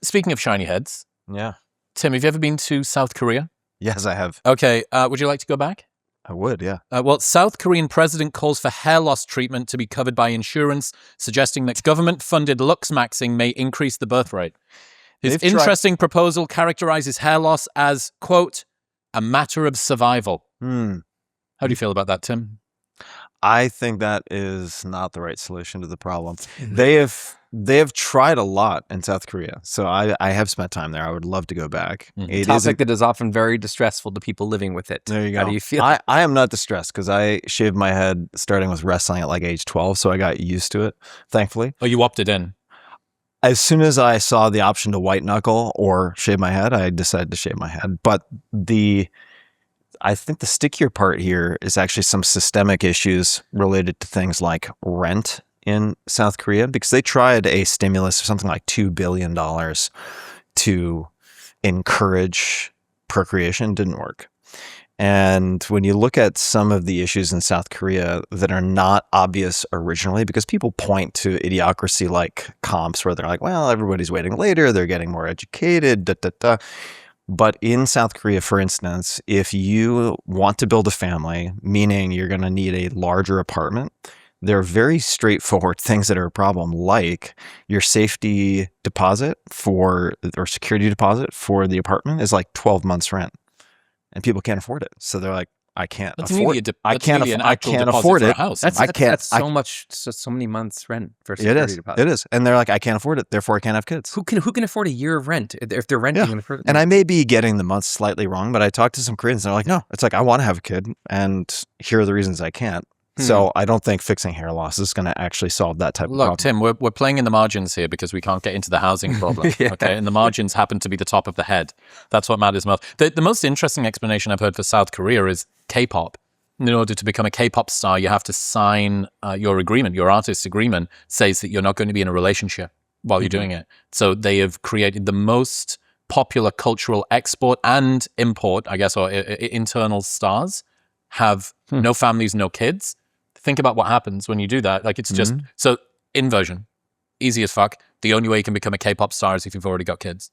Speaking of shiny heads, Yeah. Tim, have you ever been to South Korea? Yes, I have. Okay, would you like to go back? I would, yeah. Well, South Korean president calls for hair loss treatment to be covered by insurance, suggesting that government-funded looksmaxxing may increase the birth rate. His interesting proposal characterizes hair loss as, quote, a matter of survival. How do you feel about that, Tim? I think that is not the right solution to the problem. They have tried a lot in South Korea, so I have spent time there. I would love to go back. A topic that is often very distressful to people living with it. There you go. How do you feel? I am not distressed because I shaved my head starting with wrestling at like age 12, so I got used to it, thankfully. Oh, you opted in? As soon as I saw the option to white knuckle or shave my head, I decided to shave my head. But I think the stickier part here is actually some systemic issues related to things like rent in South Korea, because they tried a stimulus of something like $2 billion to encourage procreation. Didn't work. And when you look at some of the issues in South Korea that are not obvious originally, because people point to idiocracy like comps where they're like, well, everybody's waiting later, they're getting more educated, da, da, da. But in South Korea, for instance, if you want to build a family, meaning you're going to need a larger apartment, there are very straightforward things that are a problem, like your safety deposit or security deposit for the apartment is like 12 months rent, and people can't afford it. So they're like, I can't afford it. I can't afford it. That's so many months rent for security deposit. It is. And they're like, I can't afford it, therefore I can't have kids. Who can afford a year of rent if they're renting? Yeah. And I may be getting the months slightly wrong, but I talked to some Koreans and they're like, no, it's like, I want to have a kid and here are the reasons I can't. So I don't think fixing hair loss is going to actually solve that type of problem. Look, Tim, we're playing in the margins here because we can't get into the housing problem. Okay, and the margins happen to be the top of the head. That's what matters most. The most interesting explanation I've heard for South Korea is K-pop. In order to become a K-pop star, you have to sign your agreement. Your artist agreement says that you're not going to be in a relationship while you're doing it. So they have created the most popular cultural export and import, I guess, or internal stars have no families, no kids. Think about what happens when you do that. Like, it's just, so inversion, easy as fuck. The only way you can become a K-pop star is if you've already got kids.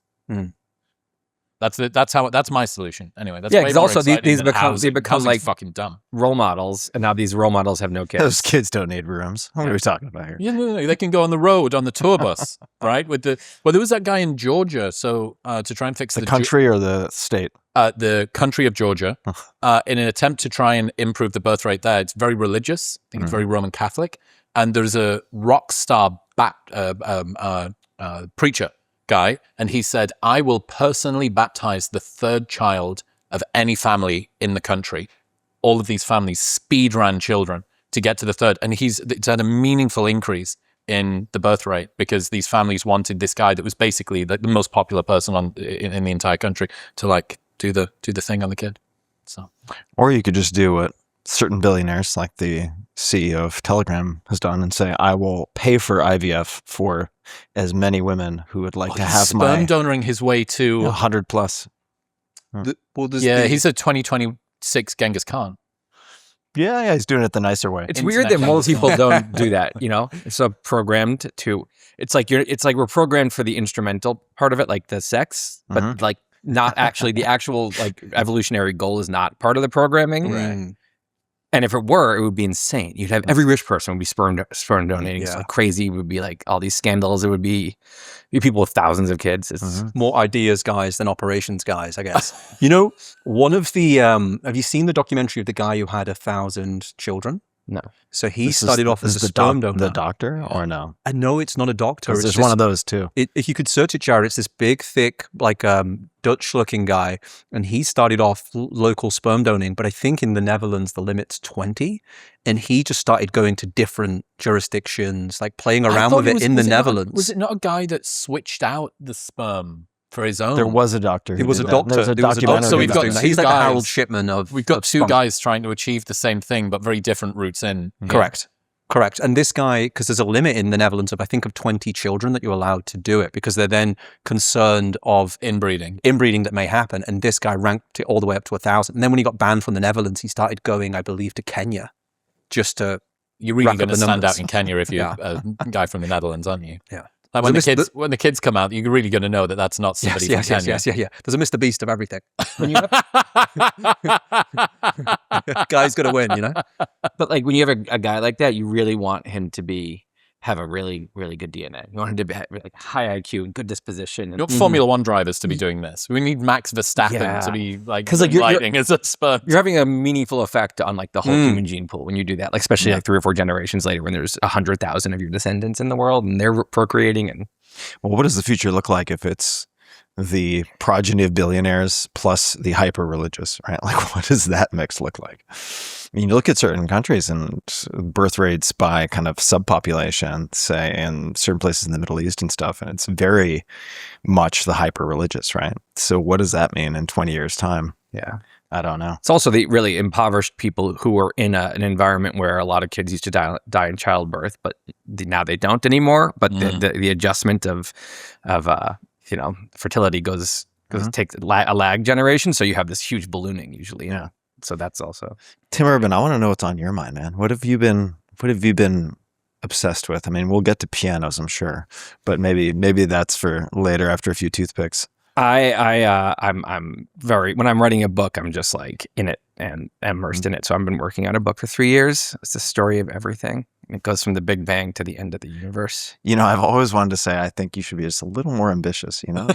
That's my solution. Anyway, that's because also these become like fucking dumb role models, and now these role models have no kids. Those kids don't need rooms. What are we talking about here? Yeah, no, they can go on the road on the tour bus, right? There was that guy in Georgia. So to try and fix the country or the state, the country of Georgia, in an attempt to try and improve the birth rate there. It's very religious. I think it's very Roman Catholic, and there's a rock star preacher guy, and he said, I will personally baptize the third child of any family in the country. All of these families speed ran children to get to the third, and it's had a meaningful increase in the birth rate because these families wanted this guy that was basically the most popular person in the entire country to like do the thing on the kid. So, or you could just do what certain billionaires like the CEO of Telegram has done and say, I will pay for IVF for as many women who would like to have sperm donoring his way to 100 plus. He's a 2026 Genghis Khan. Yeah, he's doing it the nicer way. It's weird that most people don't do that, you know? It's so programmed to, it's like we're programmed for the instrumental part of it, like the sex, but like not actually the actual like evolutionary goal is not part of the programming. Right. And if it were, it would be insane. You'd have every rich person would be sperm donating. It's like crazy. It would be like all these scandals. It would be people with thousands of kids. It's more ideas guys than operations guys, I guess. You know, one of the, have you seen the documentary of the guy who had 1,000 children? No. So he started off as a sperm donor. The doctor or no? And no, it's not a doctor. It's there's one of those too. If you could search it, Jared, it's this big, thick, like Dutch-looking guy. And he started off local sperm donating. But I think in the Netherlands, the limit's 20. And he just started going to different jurisdictions, like playing around with it in the Netherlands. Was it not a guy that switched out the sperm for his own? There was a doctor. He was a doctor. There was a documentary. So we've got he's like the Harold Shipman of. We've got two guys trying to achieve the same thing, but very different routes in. Correct. And this guy, because there's a limit in the Netherlands of, I think, of 20 children that you're allowed to do it, because they're then concerned of inbreeding that may happen. And this guy ranked it all the way up to 1,000. And then when he got banned from the Netherlands, he started going, I believe, to Kenya, just to. You're really going to stand out in Kenya if you're a guy from the Netherlands, aren't you? Yeah. Like when the kids come out, you're really going to know that that's not somebody from Kenya. Yeah. There's a Mr. Beast of everything. Guy's gonna win, you know. But like when you have a guy like that, you really want him to have a really, really good DNA. You want him to be like high IQ and good disposition. You want Formula One drivers to be doing this. We need Max Verstappen to be like lighting as a sperm. You're having a meaningful effect on like the whole human gene pool when you do that. Like especially like 3 or 4 generations later when there's 100,000 of your descendants in the world and they're procreating. And well, what does the future look like if it's the progeny of billionaires plus the hyper-religious, right? Like, what does that mix look like? I mean, you look at certain countries and birth rates by kind of subpopulation, say in certain places in the Middle East and stuff, and it's very much the hyper-religious, right? So what does that mean in 20 years' time? yeah. I don't know. It's also the really impoverished people who are in an environment where a lot of kids used to die in childbirth, but now they don't anymore. But the adjustment of fertility takes a lag generation. So you have this huge ballooning usually. Yeah. So that's also. Tim Urban, I want to know what's on your mind, man. What have you been obsessed with? I mean, we'll get to pianos, I'm sure, but maybe that's for later after a few toothpicks. I'm very, when I'm writing a book, I'm just like in it and immersed in it. So I've been working on a book for 3 years. It's the story of everything. It goes from the Big Bang to the end of the universe. You know, I've always wanted to say, I think you should be just a little more ambitious, you know?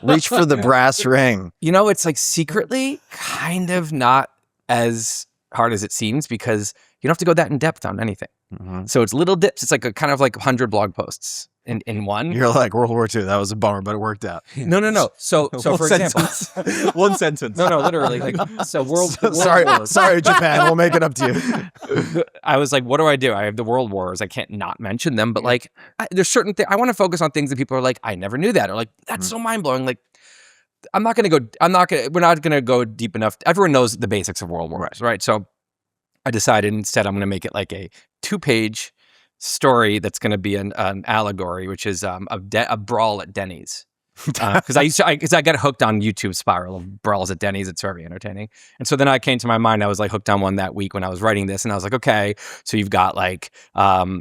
Reach for the brass ring. You know, it's like secretly kind of not as hard as it seems because you don't have to go that in depth on anything. Mm-hmm. So it's little dips. It's like a kind of like 100 blog posts in one. You're like World War II. That was a bummer, but it worked out. No. So for example, one sentence. No, literally. Like so, sorry, Japan. We'll make it up to you. I was like, what do? I have the World Wars. I can't not mention them, but like, there's certain things I want to focus on things that people are like, I never knew that, or like, that's so mind blowing. Like, we're not gonna go deep enough. Everyone knows the basics of World Wars, right? So I decided instead I'm going to make it like a 2-page story that's going to be an allegory, which is a brawl at Denny's. Because I got hooked on YouTube spiral of brawls at Denny's. It's very entertaining. And so then I came to my mind, I was like hooked on one that week when I was writing this, and I was like, okay, so you've got like,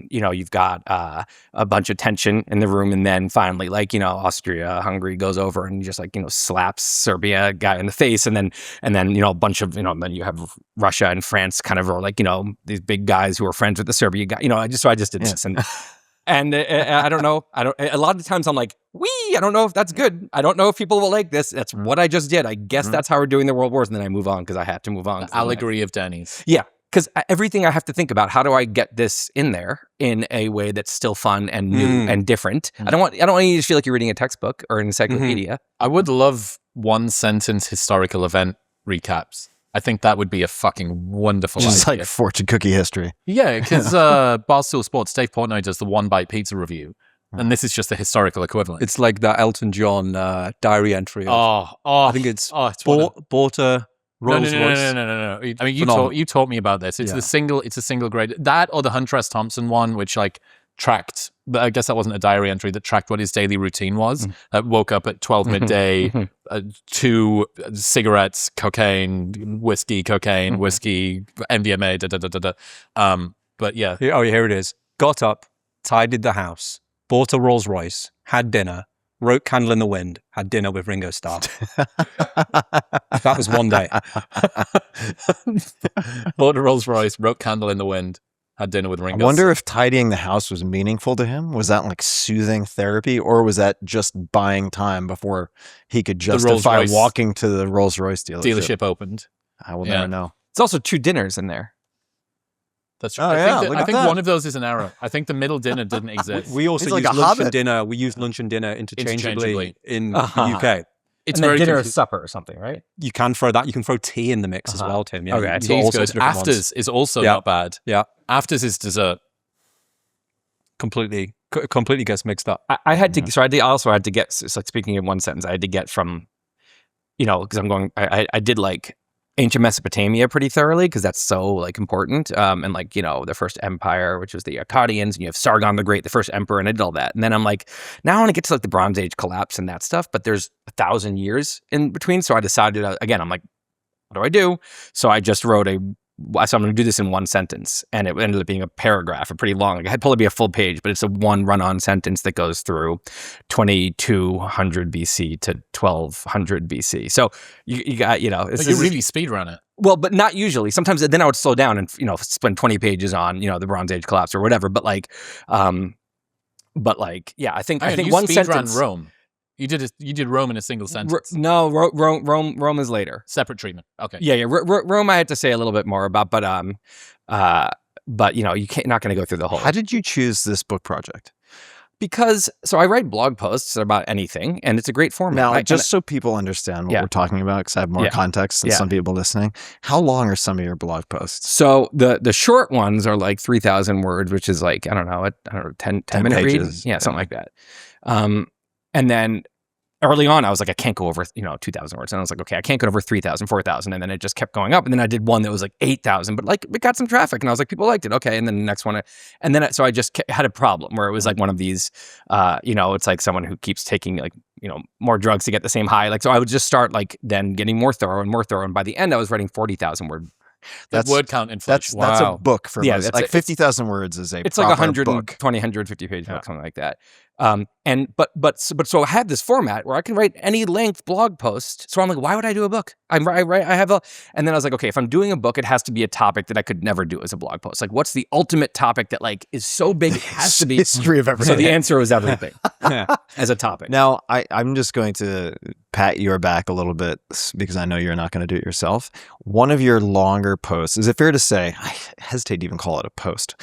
you've got a bunch of tension in the room, and then finally, like, Austria-Hungary goes over and just like, slaps Serbia guy in the face, and then a bunch of, then you have Russia and France kind of are like, these big guys who are friends with the Serbia guy, I just did this and. And I don't know. A lot of the times I'm like, I don't know if that's good. I don't know if people will like this. That's what I just did. I guess that's how we're doing the World Wars. And then I move on because I had to move on. The allegory of Denny's. Yeah. Because everything I have to think about, how do I get this in there in a way that's still fun and new and different? I don't want you to feel like you're reading a textbook or an encyclopedia. I would love 1-sentence historical event recaps. I think that would be a fucking wonderful idea. Just like fortune cookie history. Yeah, because Barstool Sports, Dave Portnoy does the One Bite Pizza review. And this is just the historical equivalent. It's like that Elton John diary entry. I think it's bought a Rolls Royce. No. I mean, you taught me about this. It's a single grade. That or the Hunter S. Thompson one, which like tracked, but I guess that wasn't a diary entry, that tracked what his daily routine was. Woke up at 12 midday, 2 cigarettes, cocaine, whiskey, MDMA, but yeah. Here it is. Got up, tidied the house, bought a Rolls Royce, had dinner, wrote Candle in the Wind, had dinner with Ringo Starr. That was one day. Bought a Rolls Royce, wrote Candle in the Wind, had dinner with Ringo. I wonder if tidying the house was meaningful to him. Was that like soothing therapy, or was that just buying time before he could justify walking to the Rolls Royce dealership opened? I will never know. It's also 2 dinners in there. That's true. I think one of those is an error. I think the middle dinner didn't exist. We also use lunch and dinner. We use lunch and dinner interchangeably in the UK. It's very dinner or supper or something, right? You can throw that. You can throw tea in the mix as well, Tim. Yeah, okay, tea's good. Afters is also not bad. Yeah, afters is dessert. Completely gets mixed up. I had to. So I also had to get. It's like speaking in one sentence. I had to get from, because I'm going. I did like ancient Mesopotamia pretty thoroughly because that's so like important. And like, the first empire, which was the Akkadians, and you have Sargon the Great, the first emperor, and I did all that. And then I'm like, now I want to get to like the Bronze Age collapse and that stuff, but there's 1,000 years in between. So I decided, again, I'm like, what do I do? So I just wrote a so I'm going to do this in one sentence. And it ended up being a paragraph, a pretty long, like it had probably be a full page, but it's a one run-on sentence that goes through 2200 BC to 1200 BC. So you got, you know, you really speed run it. Well, but not usually. Sometimes then I would slow down and, you know, spend 20 pages on, you know, the Bronze Age collapse or whatever. But like, yeah, I think one sentence. Rome. You did Rome in a single sentence. No, Rome is later. Separate treatment. Okay. Yeah. Rome I had to say a little bit more about, but you know, not going to go through the whole. How did you choose this book project? Because I write blog posts about anything, and it's a great format. Now, just so people understand what we're talking about, because I have more context than some people listening. How long are some of your blog posts? So the short ones are like 3,000 words, which is like, I don't know, 10 minute pages. read. Yeah, something like that. And then early on, I was like, I can't go over, 2,000 words. And I was like, okay, I can't go over 3,000, 4,000. And then it just kept going up. And then I did one that was like 8,000, but like it got some traffic. And I was like, people liked it. Okay. And then the next one. And then so I just had a problem where it was like one of these, it's like someone who keeps taking like, more drugs to get the same high. Like, so I would just start like then getting more thorough. And by the end, I was writing 40,000 word. That's word count inflation. That's a book for most. It's like 50,000 words is a it's like 120, book. 150 page book, something like that. So I had this format where I can write any length blog post. So I'm like, why would I do a book? And then I was like, okay, if I'm doing a book, it has to be a topic that I could never do as a blog post. Like, what's the ultimate topic that like is so big it has to be history of everything? So the answer was everything as a topic. Now, I'm just going to pat your back a little bit because I know you're not going to do it yourself. One of your longer posts, is it fair to say, I hesitate to even call it a post,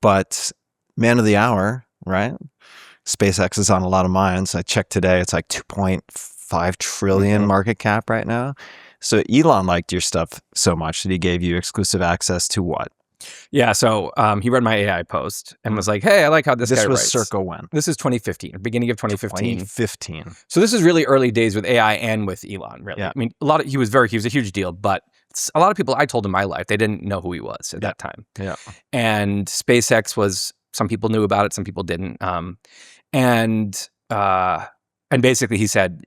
but man of the hour, right? SpaceX is on a lot of minds. I checked today, it's like 2.5 trillion market cap right now. So Elon liked your stuff so much that he gave you exclusive access to what? Yeah, so he read my AI post and was like, hey, I like how this guy writes. This was circa when? This is 2015, beginning of 2015. 2015. So this is really early days with AI and with Elon, really. Yeah. I mean, he was a huge deal, but a lot of people I told in my life, they didn't know who he was at that time. Yeah. And SpaceX was, some people knew about it, some people didn't. And basically he said,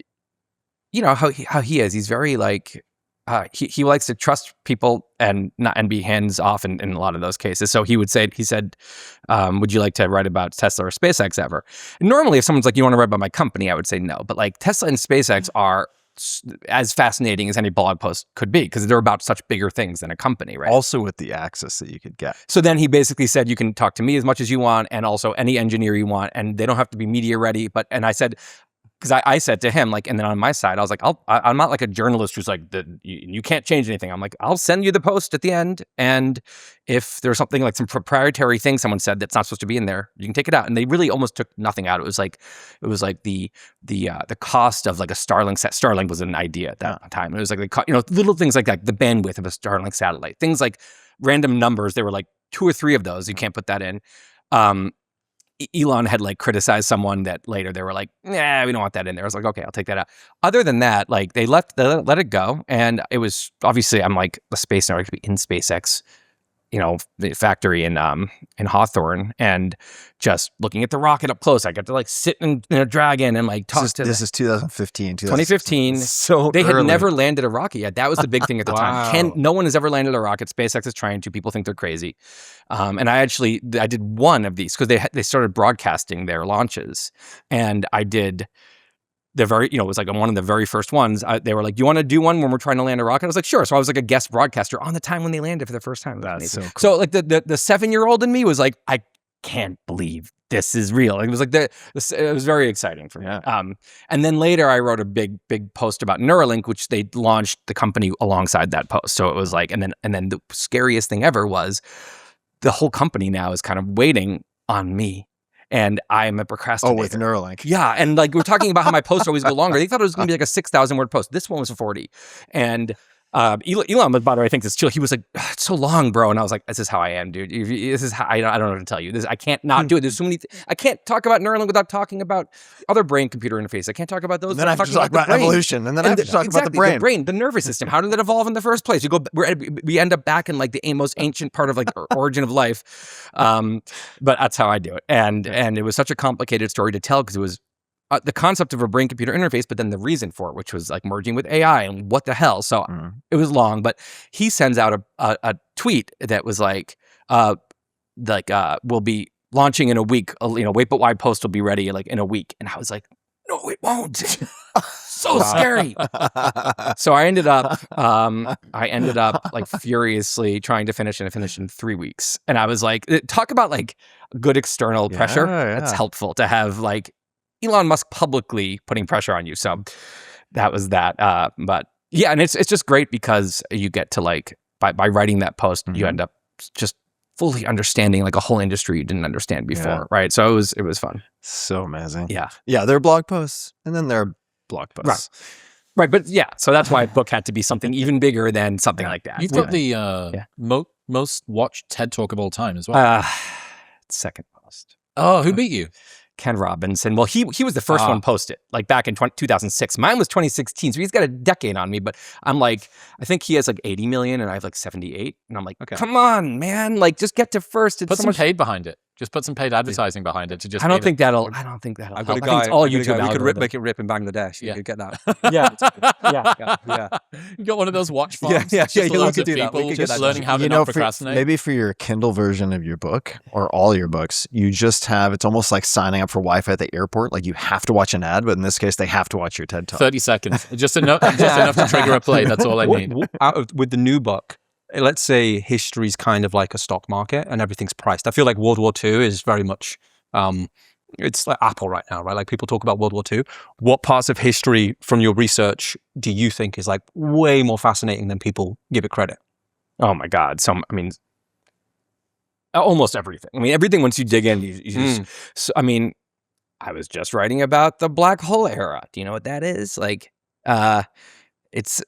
how he is. He's very like, he likes to trust people and be hands off in a lot of those cases. So he said, would you like to write about Tesla or SpaceX ever? And normally if someone's like, you want to write about my company, I would say no. But like Tesla and SpaceX are as fascinating as any blog post could be because they're about such bigger things than a company, right? Also with the access that you could get. So then he basically said, you can talk to me as much as you want and also any engineer you want, and they don't have to be media ready. And I said, because I said to him, like, and then on my side, I was like, I'm not like a journalist who's like, you can't change anything. I'm like, I'll send you the post at the end. And if there's something like some proprietary thing someone said that's not supposed to be in there, you can take it out. And they really almost took nothing out. It was like the cost of like a Starlink set. Starlink was an idea at that time. It was like, little things like that, the bandwidth of a Starlink satellite, things like random numbers. There were like 2 or 3 of those. You can't put that in. Elon had like criticized someone that later they were like, nah, we don't want that in there. I was like, okay, I'll take that out. Other than that, like they let it go. And it was obviously, I'm like the space network to be in SpaceX, the factory in Hawthorne, and just looking at the rocket up close. I got to like sit in a Dragon and like talk to this is 2015. 2015. So they early. had never landed a rocket yet. That was the big thing at the time. No one has ever landed a rocket. SpaceX is trying to. People think they're crazy. And I did one of these because they started broadcasting their launches, and I did the it was like one of the very first ones. They were like, "Do you want to do one when we're trying to land a rocket?" I was like, "Sure." So I was like a guest broadcaster on the time when they landed for the first time. That's so cool. So like the 7-year-old in me was like, I can't believe this is real. It was like it was very exciting for me. Yeah. And then later I wrote a big post about Neuralink, which they launched the company alongside that post. So it was like, and then the scariest thing ever was the whole company now is kind of waiting on me. And I'm a procrastinator. Oh, with Neuralink. Yeah. And like, we're talking about how my posts always go longer. They thought it was going to be like a 6,000 word post. This one was 40. And Elon, by the way, I think this chill. He was like, it's so long, bro. And I was like, this is how I am, dude. This is how I don't know what to tell you. I can't not do it. There's so many. I can't talk about Neuralink without talking about other brain-computer interface. I can't talk about those. And then I have to talk about evolution. And then I have to talk about the brain. The nervous system. How did it evolve in the first place? We end up back in like the most ancient part of like origin of life. But that's how I do it. And it was such a complicated story to tell because it was the concept of a brain-computer interface, but then the reason for it, which was like merging with AI and what the hell. So it was long, but he sends out a tweet that was like we'll be launching in a week. Wait, but why post will be ready like in a week. And I was like, no, it won't. So scary. So I ended up like furiously trying to finish, and I finished in 3 weeks. And I was like, talk about like good external pressure. It's helpful to have like Elon Musk publicly putting pressure on you. So that was that. But yeah, and it's just great because you get to like by writing that post, you end up just fully understanding like a whole industry you didn't understand before, right? So it was fun. So amazing. Yeah, there are blog posts, and then there are blog posts. Right. But yeah, so that's why a book had to be something even bigger than something like that. You've got the most watched TED Talk of all time as well. Second post. Oh, who beat you? Ken Robinson. Well, he was the first one posted, like back in 2006. Mine was 2016, so he's got a decade on me. But I'm like, I think he has like 80 million, and I have like 78. And I'm like, come on, man, like just get to first. Put some paid behind it. Just put some paid advertising behind it to just. I don't think that'll. I've help. got a I think guy. it's all We YouTube. could make it rip in Bangladesh. You could get that. Yeah. You got one of those watch farms. Yeah. Just We loads could of do that. people We could get just that. learning how to not procrastinate. Maybe for your Kindle version of your book or all your books, you just have, it's almost like signing up for Wi-Fi at the airport. Like you have to watch an ad, but in this case, they have to watch your TED Talk. 30 seconds. Just enough to trigger a play. That's all I need. With the new book, let's say history's kind of like a stock market and everything's priced. I feel like World War II is very much, it's like Apple right now, right? Like people talk about World War II. What parts of history from your research do you think is like way more fascinating than people give it credit? Oh my God. So, I mean, almost everything. I mean, everything once you dig in, you just, so, I mean, I was just writing about the black hole era. Do you know what that is? Like, I'm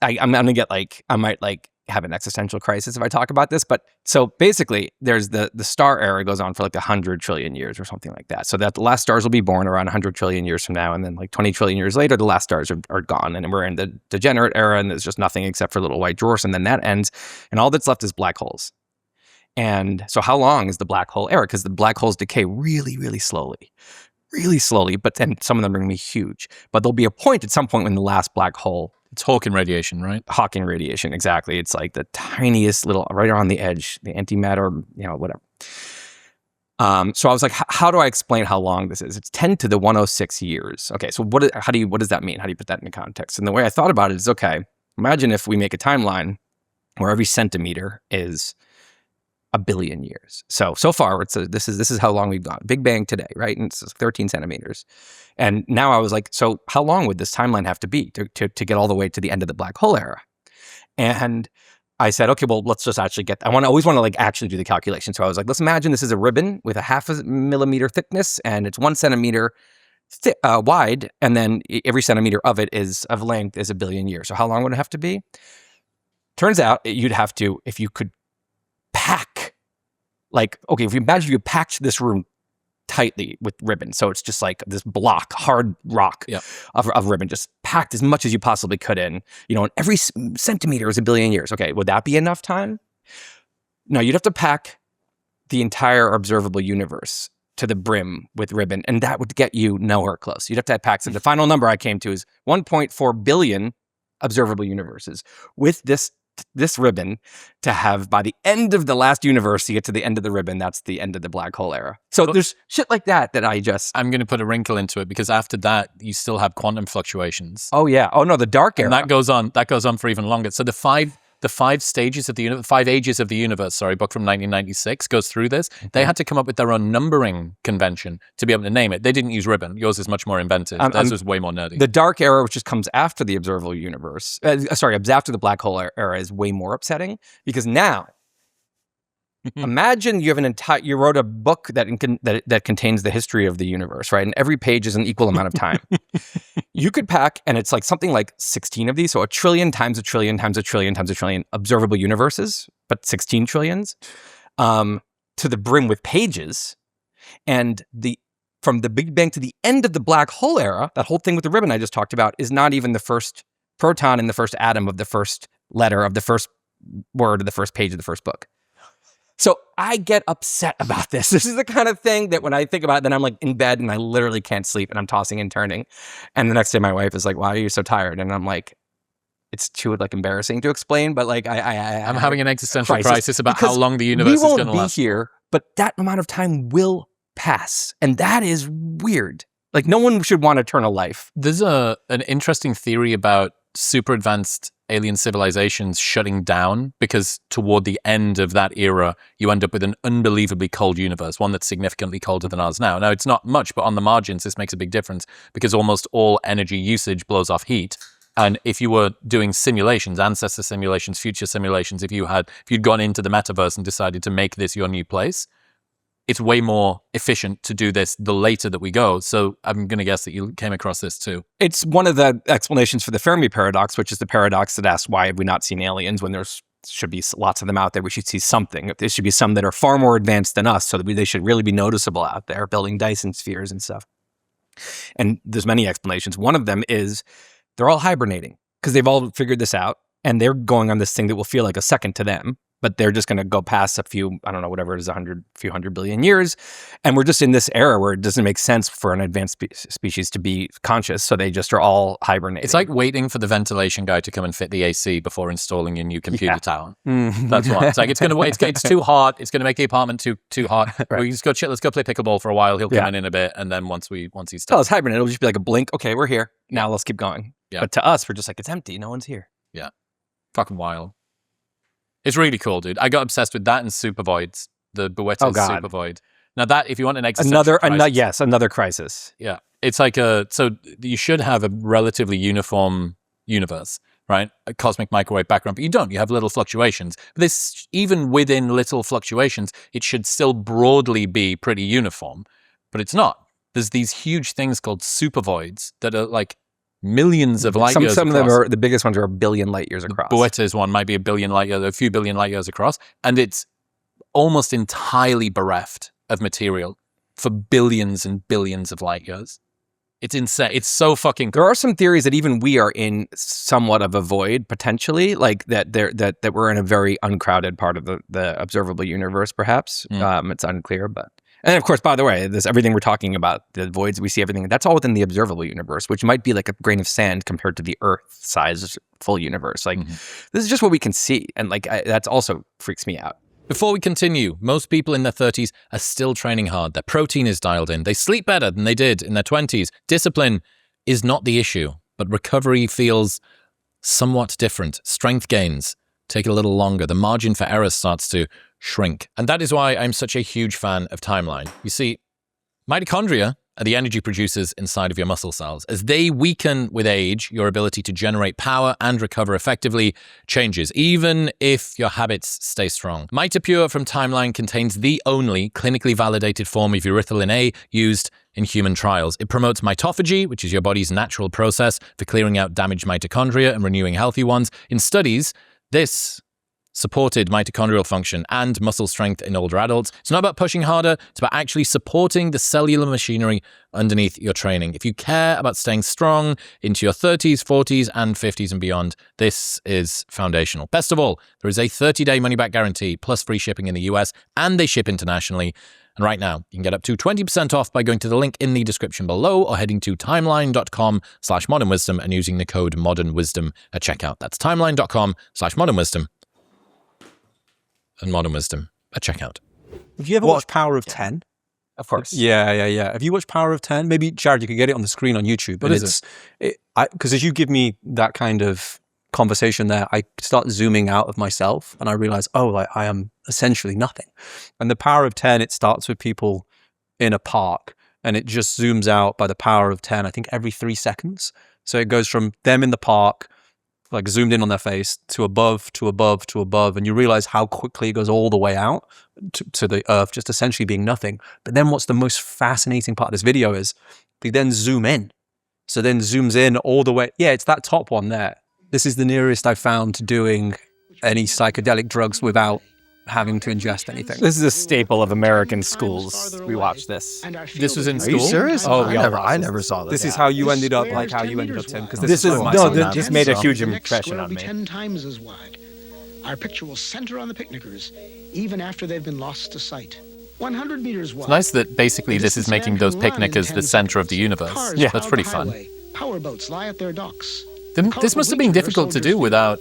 gonna get like, I might like have an existential crisis if I talk about this, but so basically there's the star era goes on for like 100 trillion years or something like that. So that the last stars will be born around 100 trillion years from now. And then like 20 trillion years later, the last stars are gone. And we're in the degenerate era and there's just nothing except for little white dwarfs. And then that ends and all that's left is black holes. And so how long is the black hole era? Because the black holes decay really, really slowly, but then some of them are going to be huge. But there'll be a point at some point when the last black hole. It's Hawking radiation, right? Hawking radiation, exactly. It's like the tiniest little, right around the edge, the antimatter, whatever. So I was like, how do I explain how long this is? It's 10 to the 106 years. Okay, so what does that mean? How do you put that into context? And the way I thought about it is, okay, imagine if we make a timeline where every centimeter is 1 billion years. So far, this is how long we've gone. Big Bang today, right? And it's 13 centimeters. And now I was like, so how long would this timeline have to be to get all the way to the end of the black hole era? And I said, okay, well, let's just actually I always want to like actually do the calculation. So I was like, let's imagine this is a ribbon with a 0.5 millimeter thickness and it's 1 centimeter wide. And then every centimeter of it of length is 1 billion years. So how long would it have to be? Turns out you'd have to, if you could pack, like, okay, if you imagine you packed this room tightly with ribbon, so it's just like this block, hard rock of ribbon, just packed as much as you possibly could in, and every centimeter is 1 billion years. Okay, would that be enough time? No, you'd have to pack the entire observable universe to the brim with ribbon, and that would get you nowhere close. You'd have to pack, so the final number I came to is 1.4 billion observable universes with this ribbon to have by the end of the last universe, you get to the end of the ribbon, that's the end of the black hole era. So there's shit like that I'm going to put a wrinkle into it because after that, you still have quantum fluctuations. Oh yeah. Oh no, the dark era. And that goes on for even longer. So the five stages of the universe, 5 ages of the universe, book from 1996 goes through this. They had to come up with their own numbering convention to be able to name it. They didn't use ribbon. Yours is much more inventive. Theirs was way more nerdy. The dark era, which just comes after the observable universe, after the black hole era, is way more upsetting because now, imagine you have you wrote a book that contains the history of the universe, right? And every page is an equal amount of time. You could pack, and it's like something like 16 of these, so 1 trillion times 1 trillion times 1 trillion times 1 trillion observable universes, but 16 trillions, to the brim with pages. And from the Big Bang to the end of the black hole era, that whole thing with the ribbon I just talked about is not even the first proton in the first atom of the first letter of the first word of the first page of the first book. So I get upset about this. This is the kind of thing that when I think about it, then I'm like in bed and I literally can't sleep and I'm tossing and turning. And the next day my wife is like, why are you so tired? And I'm like, it's too like embarrassing to explain, but like I'm having an existential crisis about how long the universe is going to last. We won't be here, but that amount of time will pass. And that is weird. Like no one should want eternal life. There's an interesting theory about super advanced alien civilizations shutting down because toward the end of that era, you end up with an unbelievably cold universe, one that's significantly colder than ours now. Now, it's not much, but on the margins, this makes a big difference because almost all energy usage blows off heat. And if you were doing simulations, ancestor simulations, future simulations, if you'd gone into the metaverse and decided to make this your new place, it's way more efficient to do this the later that we go. So I'm going to guess that you came across this too. It's one of the explanations for the Fermi paradox, which is the paradox that asks why have we not seen aliens when there's should be lots of them out there. We should see something. There should be some that are far more advanced than us so that they should really be noticeable out there, building Dyson spheres and stuff. And there's many explanations. One of them is they're all hibernating because they've all figured this out and they're going on this thing that will feel like a second to them. But they're just going to go past a few, I don't know, whatever it is, few hundred billion years. And we're just in this era where it doesn't make sense for an advanced species to be conscious. So they just are all hibernating. It's like waiting for the ventilation guy to come and fit the AC before installing your new computer tower. That's what. It's like, it's going to wait. It's too hot. It's going to make the apartment too hot. Right. Let's go play pickleball for a while. He'll come in a bit. And then once he's done. Tell us hibernate. It'll just be like a blink. Okay, we're here. Now let's keep going. Yeah. But to us, we're just like, it's empty. No one's here. Yeah. Fucking wild. It's really cool, dude. I got obsessed with that and Supervoids, the Boetta's Supervoid. Now that, if you want an existential crisis, another crisis. Yeah. It's like so you should have a relatively uniform universe, right? A cosmic microwave background, but you don't. You have little fluctuations. But this, even within little fluctuations, it should still broadly be pretty uniform, but it's not. There's these huge things called supervoids that are like millions of light years Some across. of them are, the biggest ones are a billion light years across. Boetta's one might be a few billion light years across, and it's almost entirely bereft of material for billions and billions of light years. It's insane. It's so fucking cool. There are some theories that even we are in somewhat of a void, potentially, like that we're in a very uncrowded part of the observable universe, perhaps. It's unclear, but... And of course, by the way, everything we're talking about, the voids we see, everything, that's all within the observable universe, which might be like a grain of sand compared to the Earth-sized full universe. Like, this is just what we can see. And like, that's also freaks me out. Before we continue, most people in their 30s are still training hard. Their protein is dialed in. They sleep better than they did in their 20s. Discipline is not the issue, but recovery feels somewhat different. Strength gains take a little longer. The margin for error starts to shrink. And that is why I'm such a huge fan of Timeline. You see, mitochondria are the energy producers inside of your muscle cells. As they weaken with age, your ability to generate power and recover effectively changes, even if your habits stay strong. MitoPure from Timeline contains the only clinically validated form of urethylene A used in human trials. It promotes mitophagy, which is your body's natural process for clearing out damaged mitochondria and renewing healthy ones. In studies, this supported mitochondrial function and muscle strength in older adults. It's not about pushing harder, it's about actually supporting the cellular machinery underneath your training. If you care about staying strong into your 30s, 40s, and 50s and beyond, this is foundational. Best of all, there is a 30-day money-back guarantee plus free shipping in the US, and they ship internationally. And right now, you can get up to 20% off by going to the link in the description below or heading to timeline.com/modernwisdom and using the code modernwisdom at checkout. That's timeline.com/modernwisdom. And Modern Wisdom at checkout. Have you ever watched Power of 10? Of course. Yeah. Have you watched Power of 10? Maybe, Jared, you could get it on the screen on YouTube. What is it? Because as you give me that kind of conversation there, I start zooming out of myself and I realize, I am essentially nothing. And the Power of 10, it starts with people in a park and it just zooms out by the power of 10, I think every 3 seconds. So it goes from them in the park, like zoomed in on their face, to above, to above, to above. And you realize how quickly it goes all the way out to the earth, just essentially being nothing. But then what's the most fascinating part of this video is they then zoom in. So then zooms in all the way. Yeah, it's that top one there. This is the nearest I've found to doing any psychedelic drugs without having to ingest anything. This is a staple of American schools. We watched this. This was in Are school? you serious? Oh, I never saw this. This is how you ended up, like how you ended up, Tim. Because This made a huge impression on me. 10 times as wide. Our picture will center on the picnickers, even after they've been lost to sight. 100 meters wide. It's nice that basically this is making those picnickers the center of the universe. Yeah, that's pretty fun. Powerboats lie at their docks. This must have been difficult to do without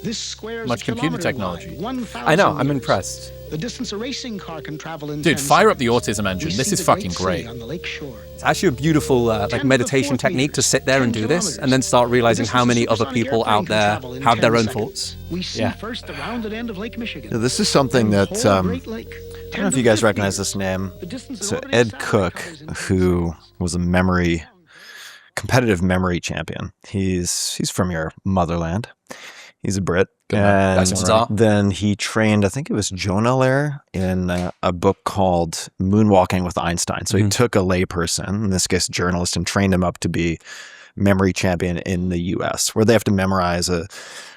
This square's much computer kilometer technology. wide, 1,000 I know. I'm meters. impressed. The distance a racing car can travel in Dude, 10 fire up the seconds. autism engine. We This see is the fucking city great. on the lake shore. It's actually a beautiful 10 to the meditation 4th technique to meters, sit there and 10 do this, and then kilometers. start realizing The how many distance a other supersonic people airplane out can there travel in have 10 their own seconds. thoughts. We see Yeah. first the rounded end of Lake Michigan. This is something then that the whole Great Lake. I don't know if you guys recognize this name. The distance So an orbiting Ed satellite Cook, covers in 10 who seconds. was a competitive memory champion. He's from your motherland. He's a Brit. man. And That's all right. then he trained, I think it was Jonah Lair, in a book called Moonwalking with Einstein. So he took a layperson, in this case a journalist, and trained him up to be memory champion in the US, where they have to memorize a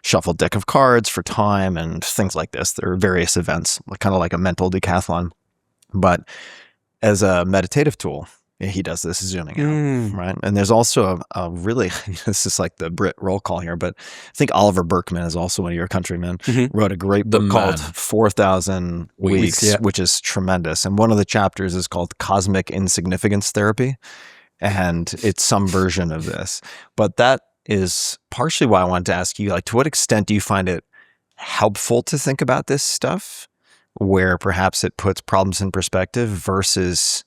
shuffled deck of cards for time and things like this. There are various events, kind of like a mental decathlon. But as a meditative tool, he does this zooming out, right? And there's also a really, this is like the Brit roll call here, but I think Oliver Burkeman is also one of your countrymen, wrote a great book called 4,000 Weeks, which is tremendous. And one of the chapters is called Cosmic Insignificance Therapy. And it's some version of this. But that is partially why I wanted to ask you, like, to what extent do you find it helpful to think about this stuff, where perhaps it puts problems in perspective versus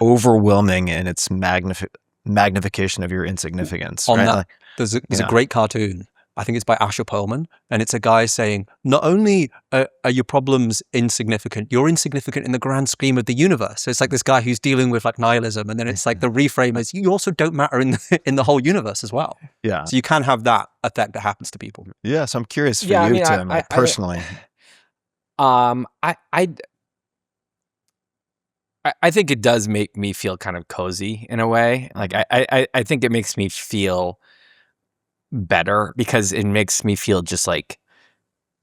overwhelming in its magnification of your insignificance? On right? that, Like, there's a great cartoon. I think it's by Asher Perlman, and it's a guy saying, not only are your problems insignificant, you're insignificant in the grand scheme of the universe. So it's like this guy who's dealing with like nihilism, and then it's like the reframe is, you also don't matter in the whole universe as well. yeah. So you can have that effect that happens to people. Yeah. So I'm curious for Yeah, I you, mean, Tim, like, personally. I think it does make me feel kind of cozy in a way. Like I think it makes me feel better because it makes me feel just like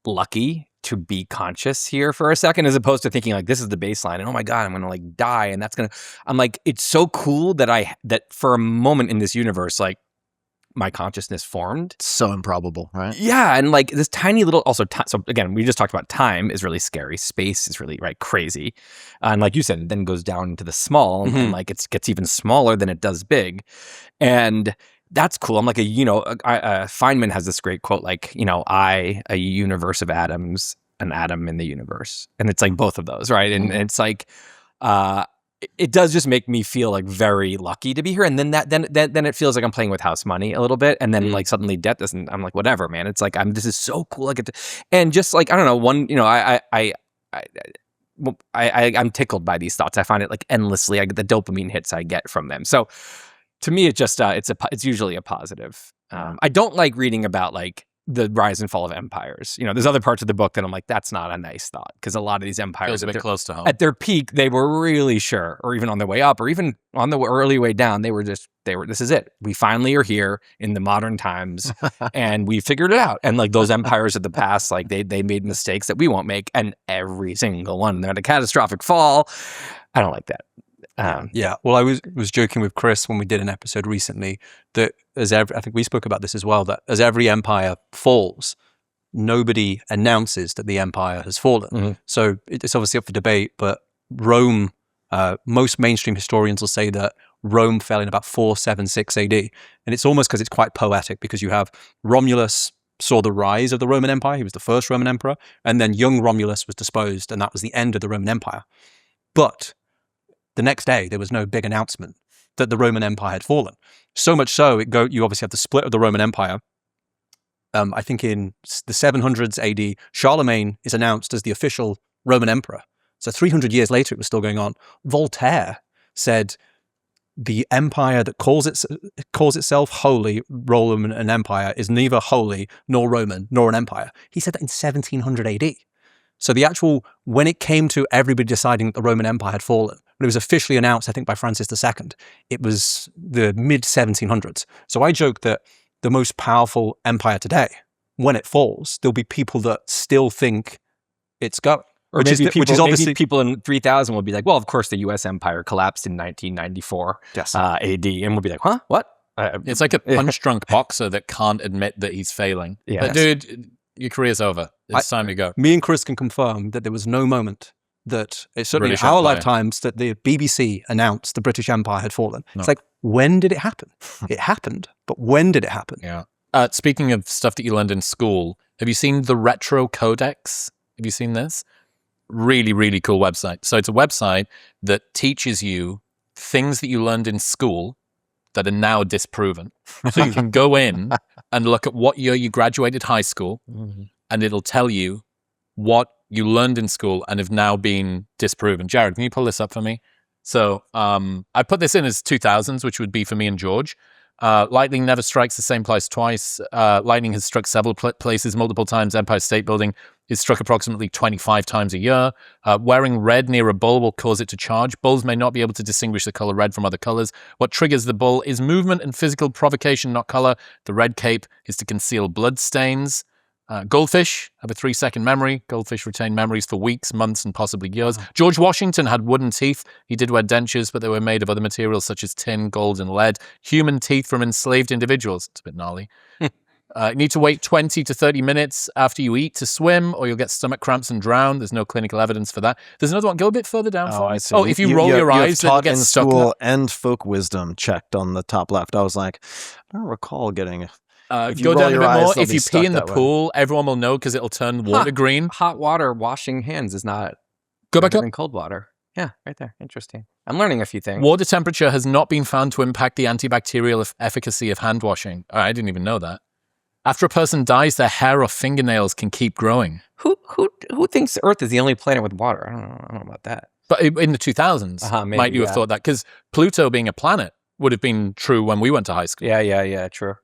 lucky to be conscious here for a second, as opposed to thinking like this is the baseline and oh my God, I'm gonna like die and that's gonna. I'm like, it's so cool that that for a moment in this universe, like my consciousness formed. So improbable, right? Yeah, and like this tiny little, also, so again, we just talked about time is really scary. Space is really, right, crazy. And like you said, it then goes down into the small, and like it gets even smaller than it does big. And that's cool. I'm like, Feynman has this great quote, like, a universe of atoms, an atom in the universe. And it's like both of those, right? And it's like, it does just make me feel like very lucky to be here. And then then it feels like I'm playing with house money a little bit. And then like suddenly debt doesn't, I'm like, whatever, man. It's like, this is so cool. I get to, and just like, I don't know, I'm tickled by these thoughts. I find it like endlessly, I get the dopamine hits I get from them. So to me, it just, it's usually a positive. I don't like reading about like the rise and fall of empires. There's other parts of the book that I'm like, that's not a nice thought, because a lot of these empires Feels a bit close to home. at their peak, they were really sure, or even on their way up, or even on the early way down, they were, this is it. We finally are here in the modern times and we figured it out. And like those empires of the past, like they made mistakes that we won't make. And every single one, they're at a catastrophic fall. I don't like that. Yeah. Well, I was joking with Chris when we did an episode recently that I think we spoke about this as well, that as every empire falls, nobody announces that the empire has fallen. So it's obviously up for debate, but Rome, most mainstream historians will say that Rome fell in about 476 AD. And it's almost because it's quite poetic, because you have Romulus saw the rise of the Roman Empire. He was the first Roman emperor. And then young Romulus was deposed, and that was the end of the Roman Empire. But the next day, there was no big announcement that the Roman Empire had fallen. So much so, you obviously have the split of the Roman Empire. I think in the 700s AD, Charlemagne is announced as the official Roman emperor. So 300 years later, it was still going on. Voltaire said, the empire that calls itself holy, Roman, an empire, is neither holy nor Roman nor an empire. He said that in 1700 AD. So when it came to everybody deciding that the Roman Empire had fallen, when it was officially announced, I think by Francis II, it was the mid-1700s. So I joke that the most powerful empire today, when it falls, there'll be people that still think it's going. Or maybe people in 3000 will be like, well, of course the US empire collapsed in 1994 AD. And we'll be like, huh? What? It's like a punch-drunk boxer that can't admit that he's failing. Yeah. But dude, your career's over. It's time to go. Me and Chris can confirm that there was no moment that, certainly British in our Empire. lifetimes, that the BBC announced the British Empire had fallen. No. It's like, when did it happen? It happened, but when did it happen? Yeah. Speaking of stuff that you learned in school, have you seen the Retro Codex? Have you seen this? Really, really cool website. So it's a website that teaches you things that you learned in school that are now disproven. So you can go in and look at what year you graduated high school, and it'll tell you what you learned in school and have now been disproven. Jared, can you pull this up for me? So I put this in as 2000s, which would be for me and George. Lightning never strikes the same place twice. Lightning has struck several places multiple times. Empire State Building is struck approximately 25 times a year. Wearing red near a bull will cause it to charge. Bulls may not be able to distinguish the color red from other colors. What triggers the bull is movement and physical provocation, not color. The red cape is to conceal blood stains. Goldfish have a 3-second memory. Goldfish retain memories for weeks, months, and possibly years. George Washington had wooden teeth. He did wear dentures, but they were made of other materials such as tin, gold, and lead. Human teeth from enslaved individuals. It's a bit gnarly. You need to wait 20 to 30 minutes after you eat to swim, or you'll get stomach cramps and drown. There's no clinical evidence for that. There's another one. Go a bit further down. I see. Oh, if you roll your eyes, you then you taught get in stuck. school and folk wisdom checked on the top left. I was like, I don't recall getting. If you Go roll down a your bit eyes, more. they'll If be you stuck pee in the that way. pool, everyone will know because it'll turn water green. Hot water washing hands is not Go back better up. than cold water. Yeah, right there. Interesting. I'm learning a few things. Water temperature has not been found to impact the antibacterial efficacy of hand washing. I didn't even know that. After a person dies, their hair or fingernails can keep growing. Who thinks Earth is the only planet with water? I don't know about that. But in the 2000s, Maybe, might you have thought that? Because Pluto being a planet would have been true when we went to high school. Yeah, true.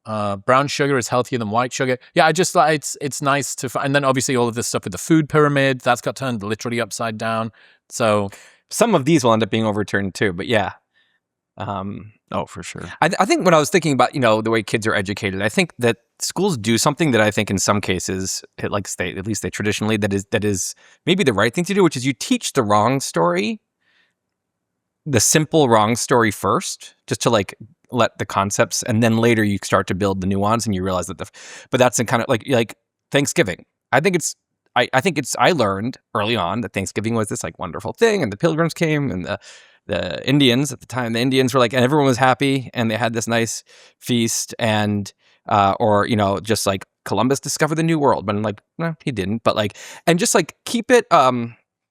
Brown sugar is healthier than white sugar. Yeah, I just like it's nice to and then obviously all of this stuff with the food pyramid that's got turned literally upside down. So Some of these will end up being overturned too, but yeah. Oh, for sure. I think when I was thinking about, the way kids are educated, I think that schools do something that I think in some cases, at least they traditionally, that is maybe the right thing to do, which is you teach the wrong story, the simple wrong story first, just to let the concepts, and then later you start to build the nuance and you realize that but that's in kind of like Thanksgiving. I think I learned early on that Thanksgiving was this wonderful thing, and the Pilgrims came, and the Indians at the time, the Indians were and everyone was happy, and they had this nice feast, and just Columbus discovered the New World, but no, he didn't. But and just keep it.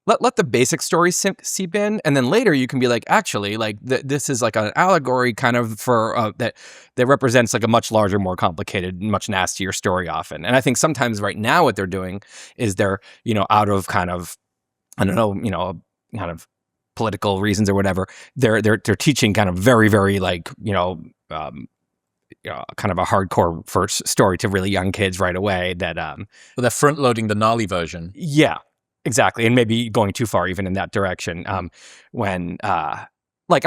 Let the basic story seep in, and then later you can be actually, this is an allegory kind of for that represents a much larger, more complicated, much nastier story often. And I think sometimes right now what they're doing is they're out of kind of, I don't know, kind of political reasons or whatever. They're teaching kind of very, very kind of a hardcore first story to really young kids right away. That they're front loading the gnarly version. Yeah. Exactly, and maybe going too far even in that direction. When I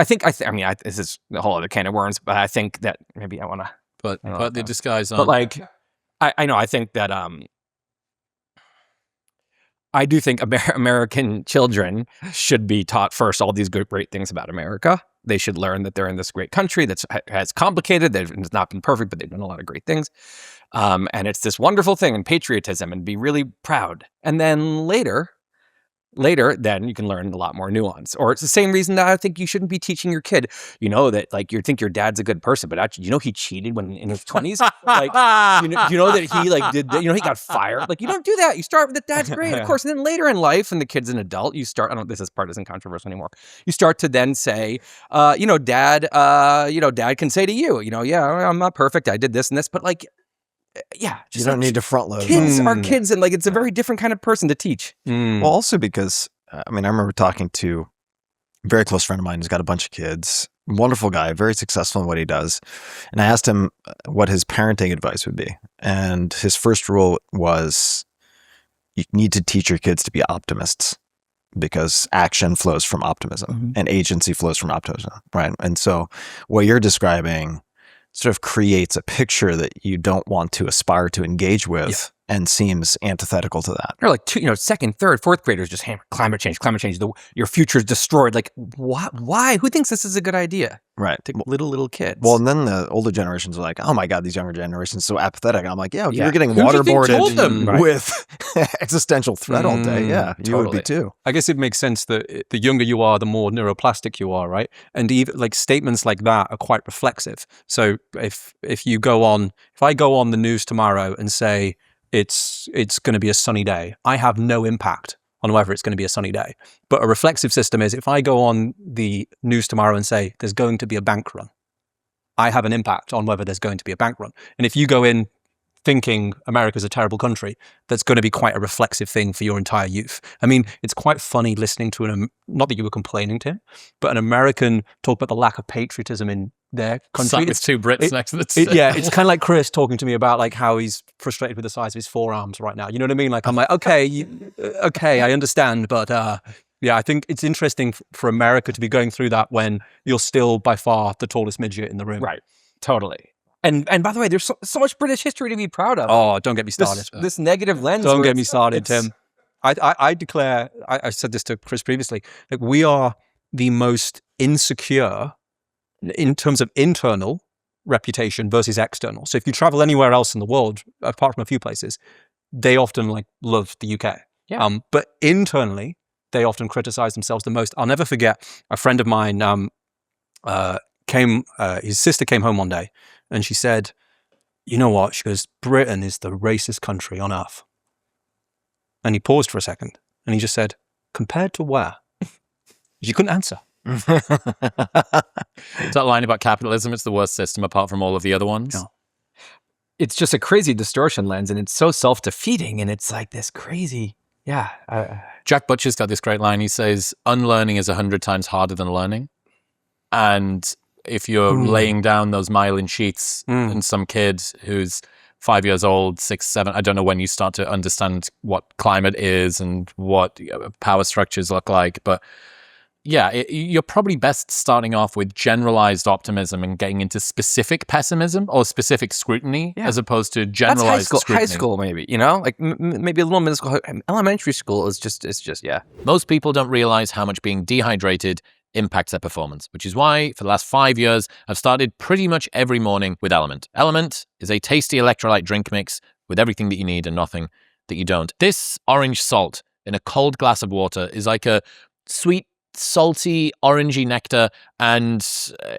think this is a whole other can of worms, but I think that maybe I want to put the disguise on. But I know, I think that I do think American children should be taught first all these great things about America. They should learn that they're in this great country that's has complicated, that has not been perfect, but they've done a lot of great things. And it's this wonderful thing, and patriotism, and be really proud. And then later, then you can learn a lot more nuance. Or it's the same reason that I think you shouldn't be teaching your kid, that you think your dad's a good person, but actually, he cheated when in his 20s. You know that he did, he got fired. You don't do that. You start with the dad's great, of course. And then later in life, when the kid's an adult, you start, I don't know, this part isn't controversial anymore. You start to then say, dad can say to you, yeah, I'm not perfect. I did this and this, but yeah, You don't need to front load. kids are kids, and it's a very different kind of person to teach. Well, also because, I remember talking to a very close friend of mine who's got a bunch of kids, wonderful guy, very successful in what he does. And I asked him what his parenting advice would be. And his first rule was, you need to teach your kids to be optimists, because action flows from optimism and agency flows from optimism, right? And so what you're describing sort of creates a picture that you don't want to aspire to engage with and seems antithetical to that. Or like second, third, fourth graders just hammer climate change. Your future's destroyed. Like, why? Who thinks this is a good idea? Right. To little kids. Well, and then the older generations are like, oh my God, these younger generations are so apathetic. I'm like, yeah, if Yeah. you're getting Who do you think told them? waterboarded with existential threat all day, yeah, you would be totally. too. I guess it makes sense that the younger you are, the more neuroplastic you are, right? And even like statements like that are quite reflexive. So if I go on the news tomorrow and say it's going to be a sunny day, I have no impact on whether it's going to be a sunny day. But a reflexive system is if I go on the news tomorrow and say there's going to be a bank run, I have an impact on whether there's going to be a bank run. And if you go in thinking America's a terrible country, that's going to be quite a reflexive thing for your entire youth. I mean, it's quite funny listening to not that you were complaining, Tim, but an American talk about the lack of patriotism in their country. Sat with two Brits next to the Yeah, it's kind of like Chris talking to me about like how he's frustrated with the size of his forearms right now. You know what I mean? Like I'm like, okay, I understand, but yeah, I think it's interesting for America to be going through that when you're still by far the tallest midget in the room. Right. Totally. And by the way, there's so much British history to be proud of. Oh, don't get me started. This negative lens. Don't get me started, Tim. I declare, I said this to Chris previously, like we are the most insecure in terms of internal reputation versus external. So if you travel anywhere else in the world, apart from a few places, they often like love the UK. Yeah. But internally, they often criticize themselves the most. I'll never forget a friend of mine his sister came home one day and she said, you know what? She goes, Britain is the racist country on earth. And he paused for a second and he just said, compared to where? She couldn't answer. That line about capitalism, it's the worst system apart from all of the other ones. Yeah. It's just a crazy distortion lens and it's so self-defeating and it's like this crazy, Jack Butcher's got this great line. He says, unlearning is 100 times harder than learning. And if you're laying down those myelin sheaths and some kid who's 5 years old, 6, 7, I don't know when you start to understand what climate is and what power structures look like, but yeah, you're probably best starting off with generalized optimism and getting into specific pessimism or specific scrutiny as opposed to generalized scrutiny. High school, maybe, like maybe a little middle school. Elementary school is just, Most people don't realize how much being dehydrated impacts their performance, which is why for the last 5 years, I've started pretty much every morning with Element. Element is a tasty electrolyte drink mix with everything that you need and nothing that you don't. This orange salt in a cold glass of water is like a sweet, salty, orangey nectar, and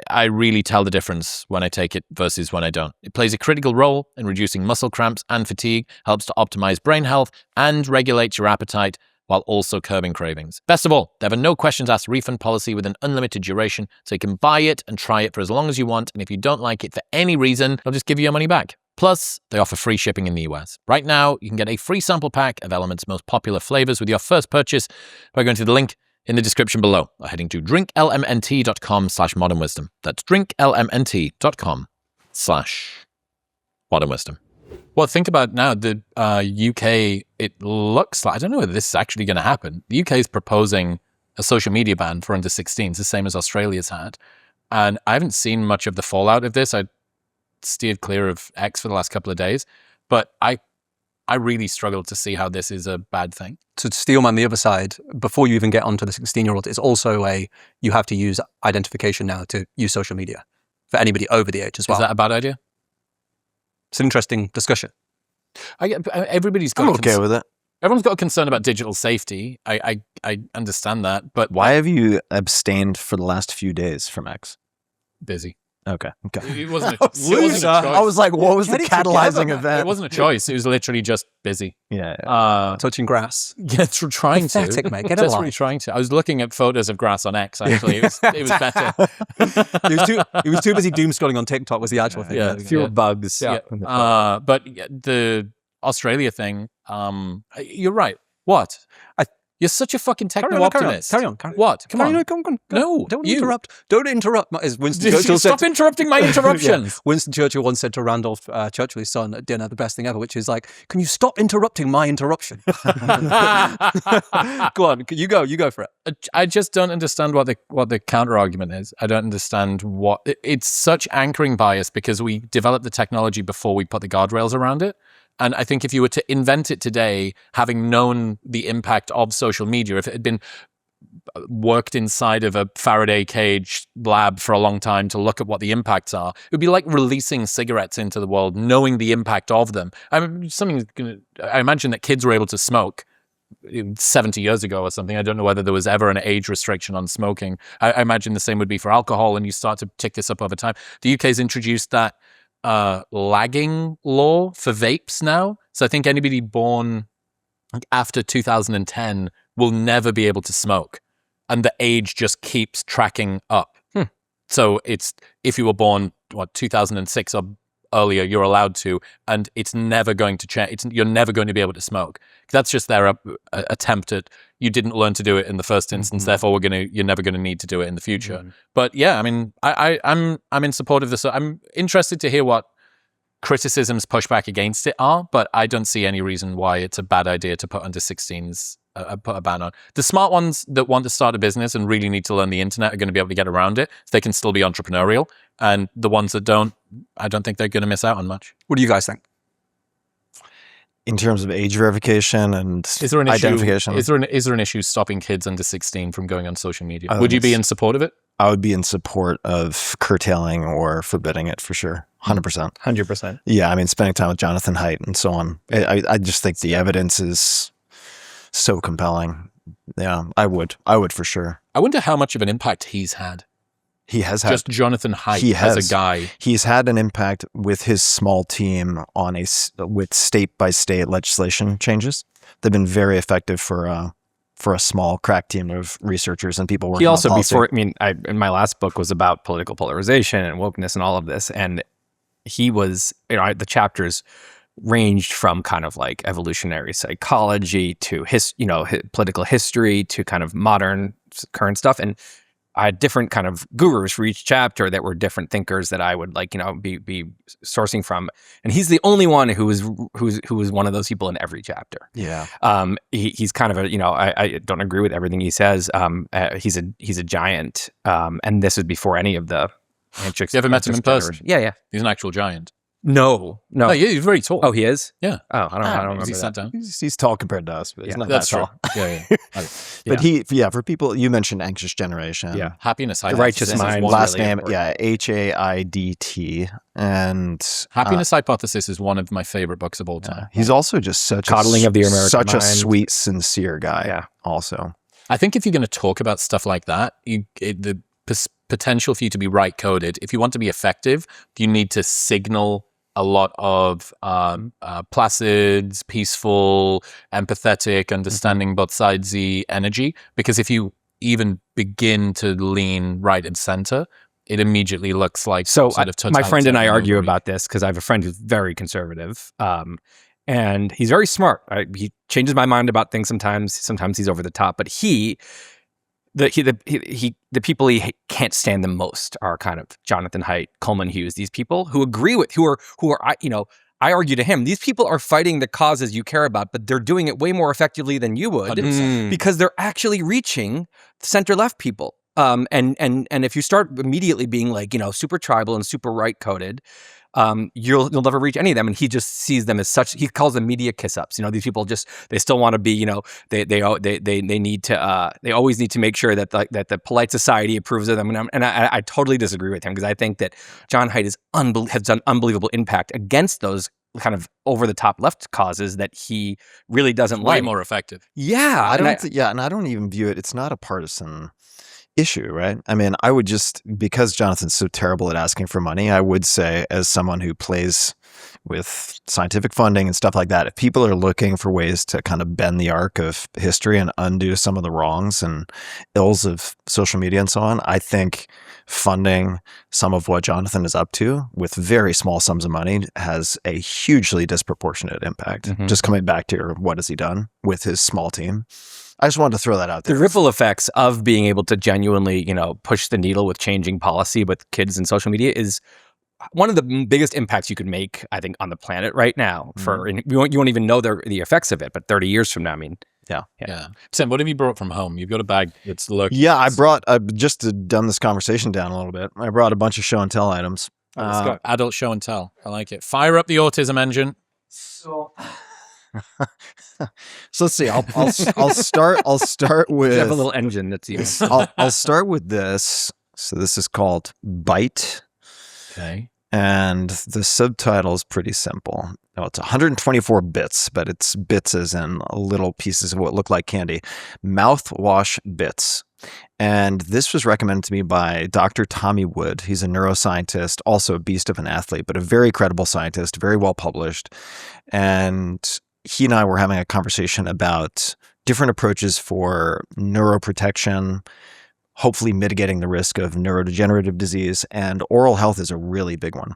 I really tell the difference when I take it versus when I don't. It plays a critical role in reducing muscle cramps and fatigue, helps to optimize brain health, and regulates your appetite while also curbing cravings. Best of all, they have a no questions asked refund policy with an unlimited duration, so you can buy it and try it for as long as you want, and if you don't like it for any reason, they'll just give you your money back. Plus, they offer free shipping in the US. Right now, you can get a free sample pack of Element's most popular flavors with your first purchase by going to the link in the description below or heading to drinklmnt.com/modernwisdom. That's drinklmnt.com/modernwisdom. Well, think about now the UK, it looks like, I don't know whether this is actually going to happen. The UK is proposing a social media ban for under 16s, the same as Australia's had. And I haven't seen much of the fallout of this. I steered clear of X for the last couple of days, but I really struggle to see how this is a bad thing. To Steelman, the other side, before you even get onto the 16-year-old, it's also you have to use identification now to use social media for anybody over the age as well. Is that a bad idea? It's an interesting discussion. Everybody's got I'm okay with it. Everyone's got a concern about digital safety. I understand that, but Why have you abstained for the last few days from X? busy. Okay. It wasn't a choice. I was like, what was the catalyzing event? It wasn't a choice. It was literally just busy. Yeah. Touching grass. Yeah, trying to. Pathetic, mate. Get Desperately along. trying to. I was looking at photos of grass on X, actually. It was better. He was too busy doom scrolling on TikTok was the actual thing. Yeah. fewer bugs. Yeah. But the Australia thing, you're right. What? You're such a fucking techno-optimist. Carry on. What? Come on. Come on. No, Don't you. interrupt. Don't interrupt. As Winston Churchill Stop said. interrupting my interruptions. Winston Churchill once said to Randolph Churchill, his son, at dinner, the best thing ever, which is like, can you stop interrupting my interruption? Go on. You go for it. I just don't understand what the counter argument is. I don't understand it's such anchoring bias because we developed the technology before we put the guardrails around it. And I think if you were to invent it today, having known the impact of social media, if it had been worked inside of a Faraday cage lab for a long time to look at what the impacts are, it would be like releasing cigarettes into the world, knowing the impact of them. I imagine that kids were able to smoke 70 years ago or something. I don't know whether there was ever an age restriction on smoking. I imagine the same would be for alcohol, and you start to tick this up over time. The UK's introduced that lagging law for vapes now. So I think anybody born after 2010 will never be able to smoke. And the age just keeps tracking up. So it's, if you were born, 2006 or earlier, you're allowed to, and it's never going to change. You're never going to be able to smoke. That's just their attempt at, you didn't learn to do it in the first instance, therefore you're never going to need to do it in the future. But yeah, I mean, I'm in support of this. I'm interested to hear what criticisms pushback against it are, but I don't see any reason why it's a bad idea to put under 16s, put a ban on. The smart ones that want to start a business and really need to learn the internet are going to be able to get around it, so they can still be entrepreneurial. And the ones that don't, I don't think they're going to miss out on much. What do you guys think? In terms of age verification and identification, is there an issue stopping kids under 16 from going on social media? Would you be in support of it? I would be in support of curtailing or forbidding it for sure. 100%. 100%. Yeah, I mean, spending time with Jonathan Haidt and so on. I just think the evidence is so compelling. Yeah, I would for sure. I wonder how much of an impact he's had. He has had just Jonathan Haidt as a guy. He's had an impact with his small team on with state by state legislation changes. They've been very effective for a small crack team of researchers and people working. He also on policy. in my last book was about political polarization and wokeness and all of this, and he was, the chapters ranged from kind of like evolutionary psychology to political history to kind of modern current stuff, and I had different kind of gurus for each chapter that were different thinkers that I would be sourcing from, and he's the only one who was one of those people in every chapter. Yeah, he's kind of I don't agree with everything he says. He's a giant, and this was before any of the handshakes. You ever met him in person? Yeah. He's an actual giant. No. Oh, yeah, he's very tall. Oh, he is? Yeah. Oh, I don't remember. He sat down. he's tall compared to us, but he's not That's that true. tall. Yeah. But for people, you mentioned Anxious Generation. Yeah. Happiness, The Righteous Mind. Last really name, important. Haidt, and Happiness Hypothesis is one of my favorite books of all time. he's also just such Coddling of the American such mind. a sweet, sincere guy. Yeah. Also, I think if you're going to talk about stuff like that, the potential for you to be right coded, if you want to be effective, you need to signal a lot of placid, peaceful, empathetic, understanding both sides-y energy. Because if you even begin to lean right and center, it immediately looks like my friend and I argue about this because I have a friend who's very conservative, and he's very smart. He changes my mind about things sometimes. Sometimes he's over the top, but the people he can't stand the most are kind of Jonathan Haidt, Coleman Hughes, these people who agree with, who are I argue to him, these people are fighting the causes you care about, but they're doing it way more effectively than you would 100%. Because they're actually reaching center-left people. And if you start immediately being like, super tribal and super right-coded, you'll never reach any of them. And he just sees them as such. He calls them media kiss-ups. These people they still want to be. They need to. They always need to make sure that the polite society approves of them. And I totally disagree with him because I think that John Haidt has done unbelievable impact against those kind of over the top left causes that he really doesn't way like. more effective. Yeah, and I don't even view it. It's not a partisan issue, right? I mean, I would because Jonathan's so terrible at asking for money, I would say, as someone who plays with scientific funding and stuff like that, if people are looking for ways to kind of bend the arc of history and undo some of the wrongs and ills of social media and so on, I think funding some of what Jonathan is up to with very small sums of money has a hugely disproportionate impact. Just coming back to what has he done with his small team. I just wanted to throw that out there. The ripple effects of being able to genuinely, push the needle with changing policy with kids and social media is one of the biggest impacts you could make, I think, on the planet right now. And you won't even know the effects of it, but 30 years from now, Yeah. Tim, what have you brought from home? You've got a bag that's Yeah, I brought, just to dumb this conversation down a little bit, I brought a bunch of show and tell items. Let's go. Adult show and tell. I like it. Fire up the autism engine. So, so let's see. I'll start. I'll start with. You have a little engine that's you. I'll start with this. So this is called Bite. Okay. And the subtitle is pretty simple. No, it's 124 bits, but it's bits as in little pieces of what look like candy. Mouthwash bits. And this was recommended to me by Dr. Tommy Wood. He's a neuroscientist, also a beast of an athlete, but a very credible scientist, very well published. And he and I were having a conversation about different approaches for neuroprotection, hopefully mitigating the risk of neurodegenerative disease, and oral health is a really big one.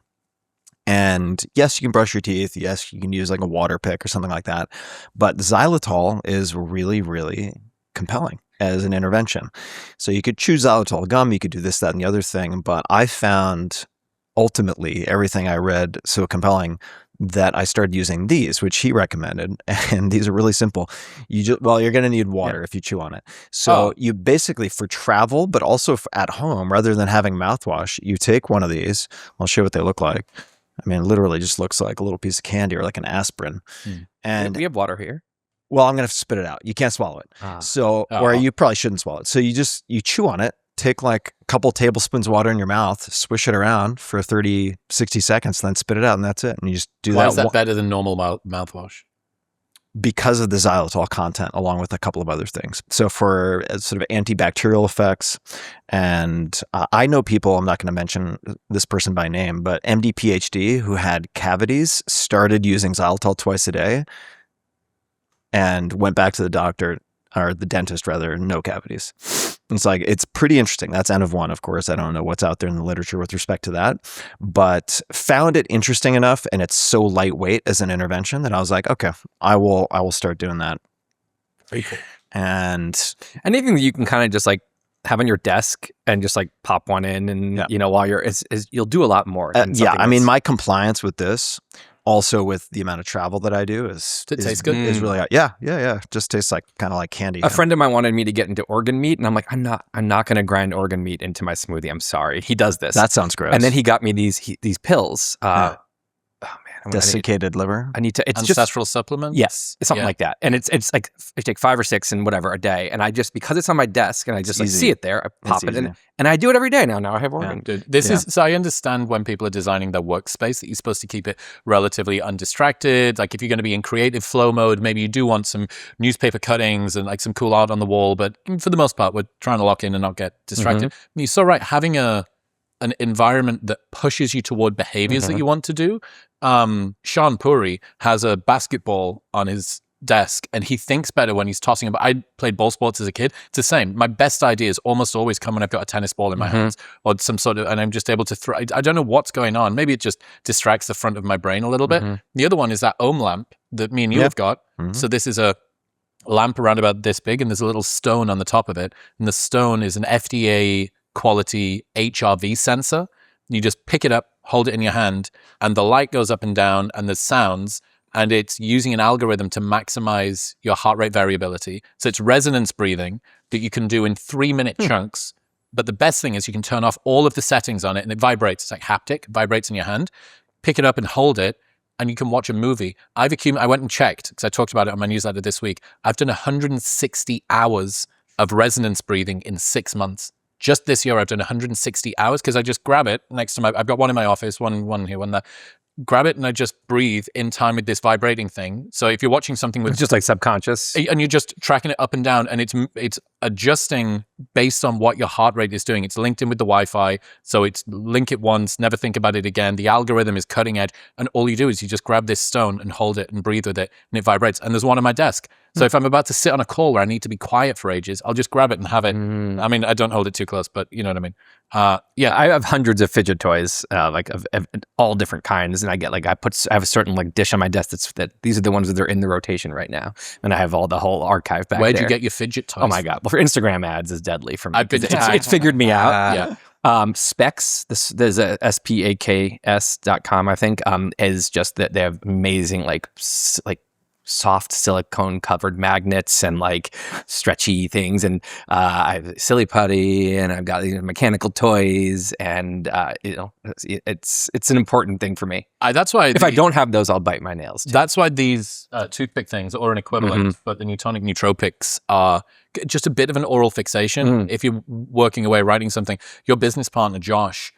And yes, you can brush your teeth. Yes, you can use like a water pick or something like that. But xylitol is really, really compelling as an intervention. So you could choose xylitol gum, you could do this, that, and the other thing. But I found ultimately everything I read so compelling that I started using these, which he recommended. And these are really simple. You're going to need water if you chew on it. So you basically, for travel, but also at home, rather than having mouthwash, you take one of these. I'll show you what they look like. I mean, it literally just looks like a little piece of candy or like an aspirin. And we have water here. well, I'm going to spit it out. You can't swallow it. Or you probably shouldn't swallow it. So you chew on it, take like a couple tablespoons of water in your mouth, swish it around for 30, 60 seconds, then spit it out, and that's it. And you just do that. Why is that better than normal mouthwash? Because of the xylitol content, along with a couple of other things. So for sort of antibacterial effects, and I know people, I'm not going to mention this person by name, but MD PhD who had cavities started using xylitol twice a day and went back to the doctor, or the dentist rather, no cavities. It's like, it's pretty interesting. That's N of 1, of course. I don't know what's out there in the literature with respect to that, but found it interesting enough, and it's so lightweight as an intervention that I was like, okay, I will start doing that. Very cool. And anything that you can kind of just like have on your desk and just like pop one in, and you know, while you're, you'll do a lot more. I mean, my compliance with this, also with the amount of travel that I do, does it taste good? Is really yeah. Just tastes like kind of like candy. A friend of mine wanted me to get into organ meat, and I'm like, I'm not going to grind organ meat into my smoothie. I'm sorry. He does this. That sounds gross. And then he got me these pills. Oh man, desiccated liver. I need to. It's ancestral supplements. Yes, something like that. And it's like I take 5 or 6 and whatever a day, and I just, because it's on my desk and I just like see it there, I pop it in, and I do it every day now. Now I have organ. Dude, this is so I understand when people are designing their workspace that you're supposed to keep it relatively undistracted. Like if you're going to be in creative flow mode, maybe you do want some newspaper cuttings and like some cool art on the wall. But for the most part, we're trying to lock in and not get distracted. You're so right. Having an environment that pushes you toward behaviors that you want to do. Sean Puri has a basketball on his desk, and he thinks better when he's tossing it. I played ball sports as a kid. It's the same. My best ideas almost always come when I've got a tennis ball in my hands or some sort of, and I'm just able to throw. I don't know what's going on. Maybe it just distracts the front of my brain a little bit. The other one is that ohm lamp that me and you have got. So this is a lamp around about this big, and there's a little stone on the top of it. And the stone is an FDA quality HRV sensor. You just pick it up, hold it in your hand, and the light goes up and down, and there's sounds, and it's using an algorithm to maximize your heart rate variability. So it's resonance breathing that you can do in 3-minute chunks. But the best thing is you can turn off all of the settings on it, and it vibrates. It's like haptic, vibrates in your hand. Pick it up and hold it, and you can watch a movie. I went and checked, because I talked about it on my newsletter this week. I've done 160 hours of resonance breathing in 6 months. Just this year, I've done 160 hours because I just grab it next to I've got one in my office, one here, one there. Grab it and I just breathe in time with this vibrating thing. So if you're watching something with... It's just like subconscious. And you're just tracking it up and down, and it's adjusting based on what your heart rate is doing. It's linked in with the Wi-Fi. So it's link it once, never think about it again. The algorithm is cutting edge. And all you do is you just grab this stone and hold it and breathe with it, and it vibrates. And there's one on my desk. So if I'm about to sit on a call where I need to be quiet for ages, I'll just grab it and have it. I mean, I don't hold it too close, but you know what I mean? I have hundreds of fidget toys, like of all different kinds. And I get like, I have a certain like dish on my desk that these are the ones that are in the rotation right now. And I have the whole archive back there. Where'd you get your fidget toys? Oh my God. Well, for Instagram ads is deadly for me. It's figured me out. Specs, there's a spaks.com, I think, is just that they have amazing like soft silicone covered magnets and like stretchy things, and I have silly putty, and I've got mechanical toys, and it's an important thing for me. That's why if I don't have those, I'll bite my nails too. That's why these toothpick things, or an equivalent, but the Newtonic nootropics are just a bit of an oral fixation. If you're working away writing something, your business partner Josh,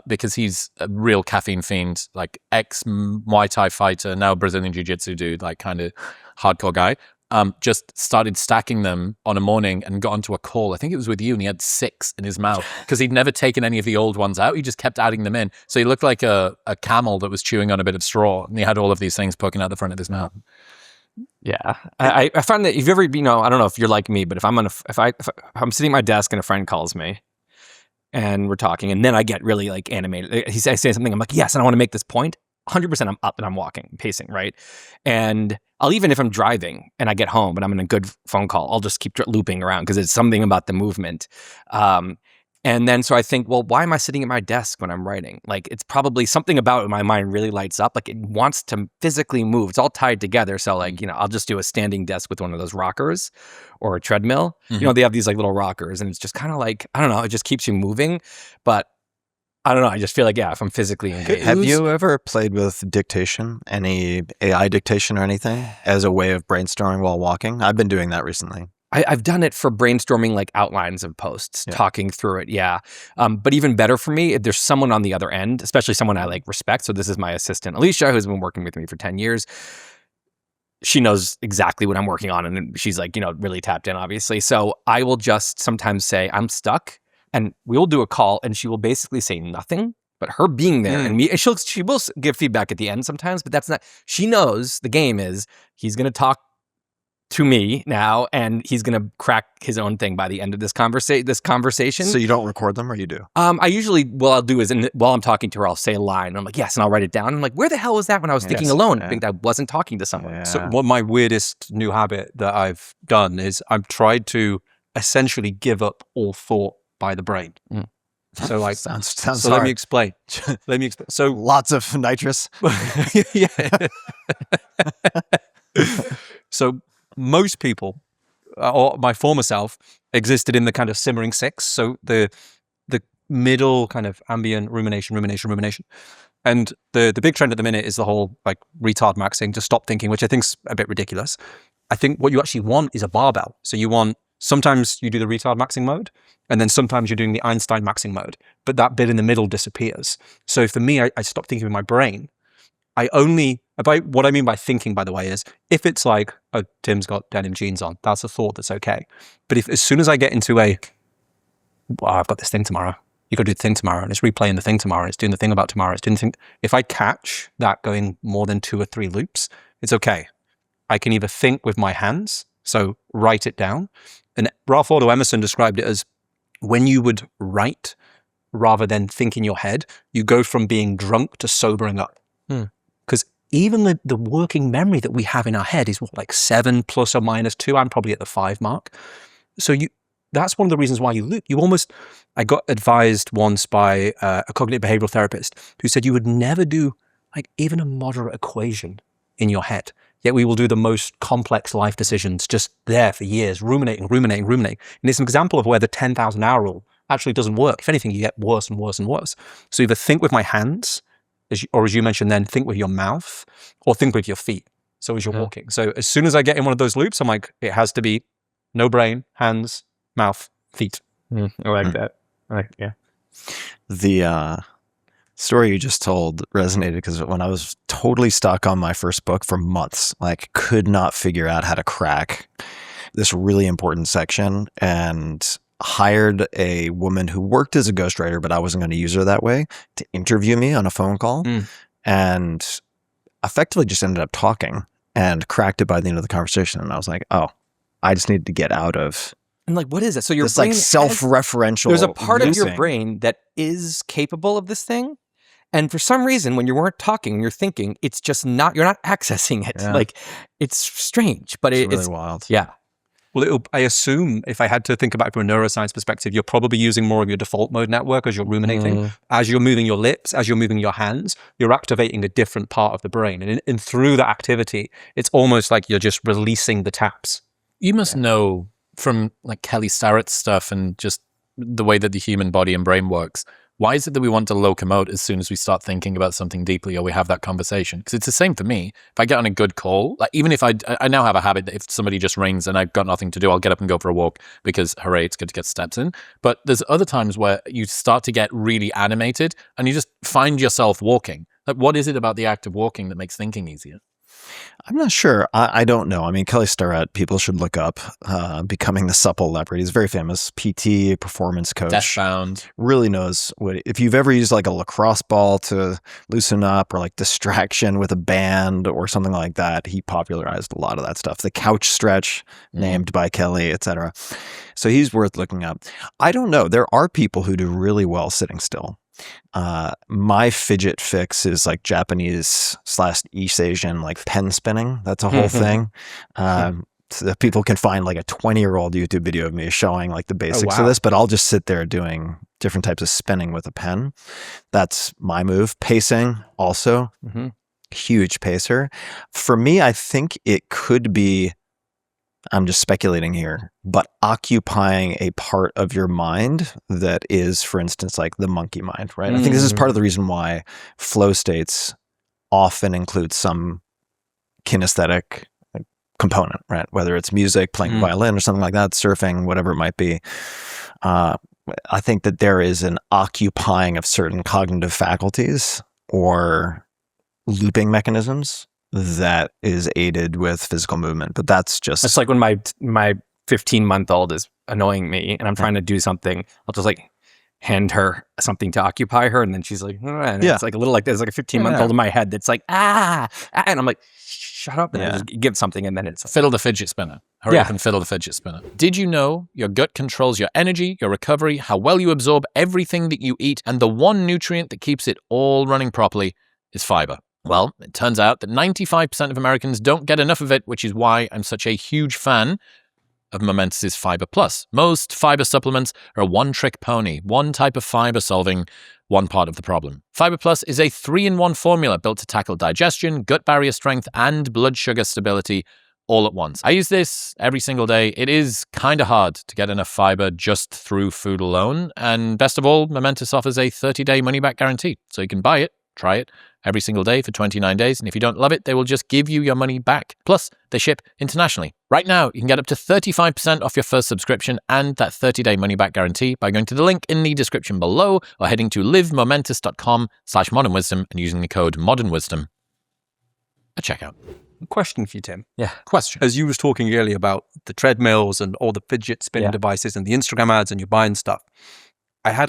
because he's a real caffeine fiend, like ex-Muay Thai fighter, now Brazilian Jiu-Jitsu dude, like kind of hardcore guy, just started stacking them on a morning and got onto a call. I think it was with you, and he had 6 in his mouth because he'd never taken any of the old ones out. He just kept adding them in. So he looked like a camel that was chewing on a bit of straw, and he had all of these things poking out the front of his mouth. Yeah, I find that if you've ever, I don't know if you're like me, but if I'm sitting at my desk and a friend calls me, and we're talking, and then I get really like animated. I say something, I'm like, yes, and I want to make this point. 100% I'm up and I'm walking, pacing, right? And I'll, even if I'm driving and I get home and I'm in a good phone call, I'll just keep looping around because it's something about the movement. And then so I think, well, why am I sitting at my desk when I'm writing? Like, it's probably something about it, my mind really lights up. Like, it wants to physically move. It's all tied together. So like, I'll just do a standing desk with one of those rockers or a treadmill. They have these like little rockers, and it's just kind of like, I don't know, it just keeps you moving. But I don't know, I just feel like, if I'm physically engaged. Have you ever played with dictation, any AI dictation or anything, as a way of brainstorming while walking? I've been doing that recently. I've done it for brainstorming like outlines of posts, talking through it. Yeah. But even better for me, if there's someone on the other end, especially someone I like respect. So this is my assistant, Alicia, who's been working with me for 10 years. She knows exactly what I'm working on. And she's like, really tapped in, obviously. So I will just sometimes say, I'm stuck, and we'll do a call, and she will basically say nothing. But her being there and me, and she will give feedback at the end sometimes, but that's not, she knows the game is he's going to talk to me now, and he's going to crack his own thing by the end of this conversation. So you don't record them, or you do? I usually, what I'll do is, while I'm talking to her, I'll say a line. I'm like, yes, and I'll write it down. I'm like, where the hell was that when I was thinking alone? I think I wasn't talking to someone. Yeah. So what my weirdest new habit that I've done is I've tried to essentially give up all thought by the brain. So like, sounds so hard. let me explain. So Lots of nitrous. yeah. So most people, or my former self, existed in the kind of simmering 6. So the middle kind of ambient rumination. And the big trend at the minute is the whole like retard maxing, to stop thinking, which I think's a bit ridiculous. I think what you actually want is a barbell. So you want, sometimes you do the retard maxing mode, and then sometimes you're doing the Einstein maxing mode, but that bit in the middle disappears. So for me, I stop thinking with my brain. What I mean by thinking, by the way, is if it's like, oh, Tim's got denim jeans on, that's a thought that's okay. But if as soon as I get into I've got this thing tomorrow, you got to do the thing tomorrow, and it's replaying the thing tomorrow, it's doing the thing about tomorrow, it's doing the thing. If I catch that going more than 2 or 3 loops, it's okay. I can either think with my hands, so write it down. And Ralph Waldo Emerson described it as when you would write rather than think in your head, you go from being drunk to sobering up. Because even the working memory that we have in our head is what, like 7 plus or minus 2. I'm probably at the 5 mark. So that's one of the reasons why you loop. I got advised once by a cognitive behavioral therapist who said you would never do like even a moderate equation in your head. Yet we will do the most complex life decisions just there for years, ruminating. And it's an example of where the 10,000 hour rule actually doesn't work. If anything, you get worse and worse and worse. So either think with my hands, or as you mentioned then, think with your mouth, or think with your feet. So as you're walking. So as soon as I get in one of those loops, I'm like, it has to be no brain, hands, mouth, feet. I like that. The story you just told resonated because when I was totally stuck on my first book for months, like could not figure out how to crack this really important section, and hired a woman who worked as a ghostwriter, but I wasn't going to use her that way, to interview me on a phone call, and effectively just ended up talking and cracked it by the end of the conversation. And I was like, oh, I just need to get out of. And like, what is it? So your this brain like self-referential. There's a part of your losing. brain that is capable of this thing. And for some reason, when you weren't talking and you're thinking, it's just not, you're not accessing it. Yeah. Like, it's strange, but It's really it's wild. Yeah. Well, I assume if I had to think about it from a neuroscience perspective, you're probably using more of your default mode network as you're ruminating. As you're moving your lips, as you're moving your hands, you're activating a different part of the brain. And through that activity, it's almost like you're just releasing the taps. You must know from like Kelly Starrett's stuff and just the way that the human body and brain works. Why is it that we want to locomote as soon as we start thinking about something deeply or we have that conversation? Because it's the same for me. If I get on a good call, like even if I now have a habit that if somebody just rings and I've got nothing to do, I'll get up and go for a walk because hooray, it's good to get steps in. But there's other times where you start to get really animated and you just find yourself walking. Like what is it about the act of walking that makes thinking easier? I'm not sure. I don't know. I mean, Kelly Starrett, people should look up Becoming the Supple Leopard. He's very famous PT, performance coach. Deathbound. Really knows what, if you've ever used like a lacrosse ball to loosen up or like distraction with a band or something like that, he popularized a lot of that stuff. The couch stretch, named by Kelly, etc. So he's worth looking up. I don't know. There are people who do really well sitting still. My fidget fix is like Japanese / East Asian like pen spinning. That's a whole thing. So that people can find like a 20-year-old YouTube video of me showing like the basics of this, but I'll just sit there doing different types of spinning with a pen. That's my move. Pacing also, huge pacer. For me, I think it could be, I'm just speculating here, but occupying a part of your mind that is, for instance, like the monkey mind, right? I think this is part of the reason why flow states often include some kinesthetic component, right? Whether it's music, playing violin or something like that, surfing, whatever it might be. I think that there is an occupying of certain cognitive faculties or looping mechanisms that is aided with physical movement, but that's just... It's like when my 15-month-old is annoying me and I'm trying to do something, I'll just like hand her something to occupy her, and then she's like, and it's like a little like there's like a 15-month-old in my head that's like, and I'm like, shut up, and I just give something, and then it's like, fiddle the fidget spinner. Hurry up and fiddle the fidget spinner. Did you know your gut controls your energy, your recovery, how well you absorb everything that you eat, and the one nutrient that keeps it all running properly is fiber? Well, it turns out that 95% of Americans don't get enough of it, which is why I'm such a huge fan of Momentus's Fiber Plus. Most fiber supplements are a one-trick pony, one type of fiber solving one part of the problem. Fiber Plus is a 3-in-1 formula built to tackle digestion, gut barrier strength, and blood sugar stability all at once. I use this every single day. It is kind of hard to get enough fiber just through food alone. And best of all, Momentus offers a 30-day money-back guarantee. So you can buy it, try it every single day for 29 days. And if you don't love it, they will just give you your money back. Plus, they ship internationally. Right now, you can get up to 35% off your first subscription and that 30-day money-back guarantee by going to the link in the description below or heading to livemomentus.com/modernwisdom and using the code modernwisdom at checkout. Question for you, Tim. Yeah. Question. As you was talking earlier about the treadmills and all the fidget spinning devices and the Instagram ads and you're buying stuff, I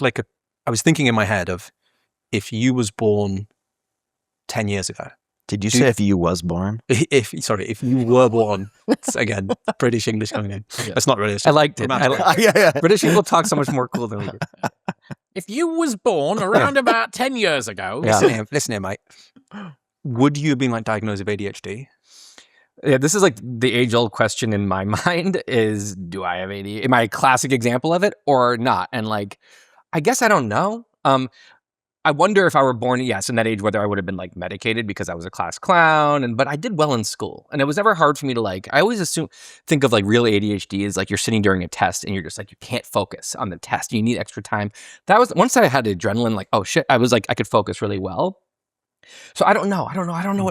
was thinking in my head of if you was born 10 years ago. Did you say if you was born? If you were born. It's, again, British English coming in. That's not really. I liked it. British people talk so much more cool than we do. If you was born around about 10 years ago. Listen here, mate. Would you have been like diagnosed with ADHD? Yeah, this is like the age-old question in my mind is, do I have ADHD? Am I a classic example of it or not? And like, I guess I don't know. I wonder if I were born, in that age, whether I would have been like medicated because I was a class clown. But I did well in school, and it was never hard for me to like. I always think of like real ADHD as like you're sitting during a test and you're just like you can't focus on the test. You need extra time. That was once I had adrenaline. Like, oh shit, I was like I could focus really well. So I don't know.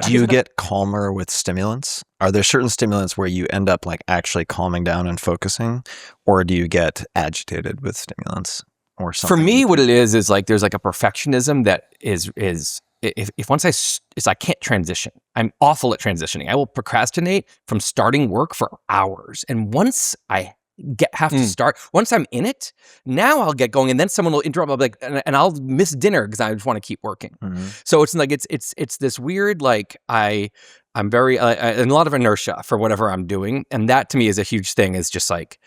Do you get calmer with stimulants? Are there certain stimulants where you end up like actually calming down and focusing, or do you get agitated with stimulants? Or something? For me, what it is like there's like a perfectionism that is if once I can't transition. I'm awful at transitioning. I will procrastinate from starting work for hours, and once I have to start, once I'm in it, now I'll get going, and then someone will interrupt. I'll be like, and I'll miss dinner because I just want to keep working. So it's like it's this weird like I'm very in a lot of inertia for whatever I'm doing, and that to me is a huge thing. Is just like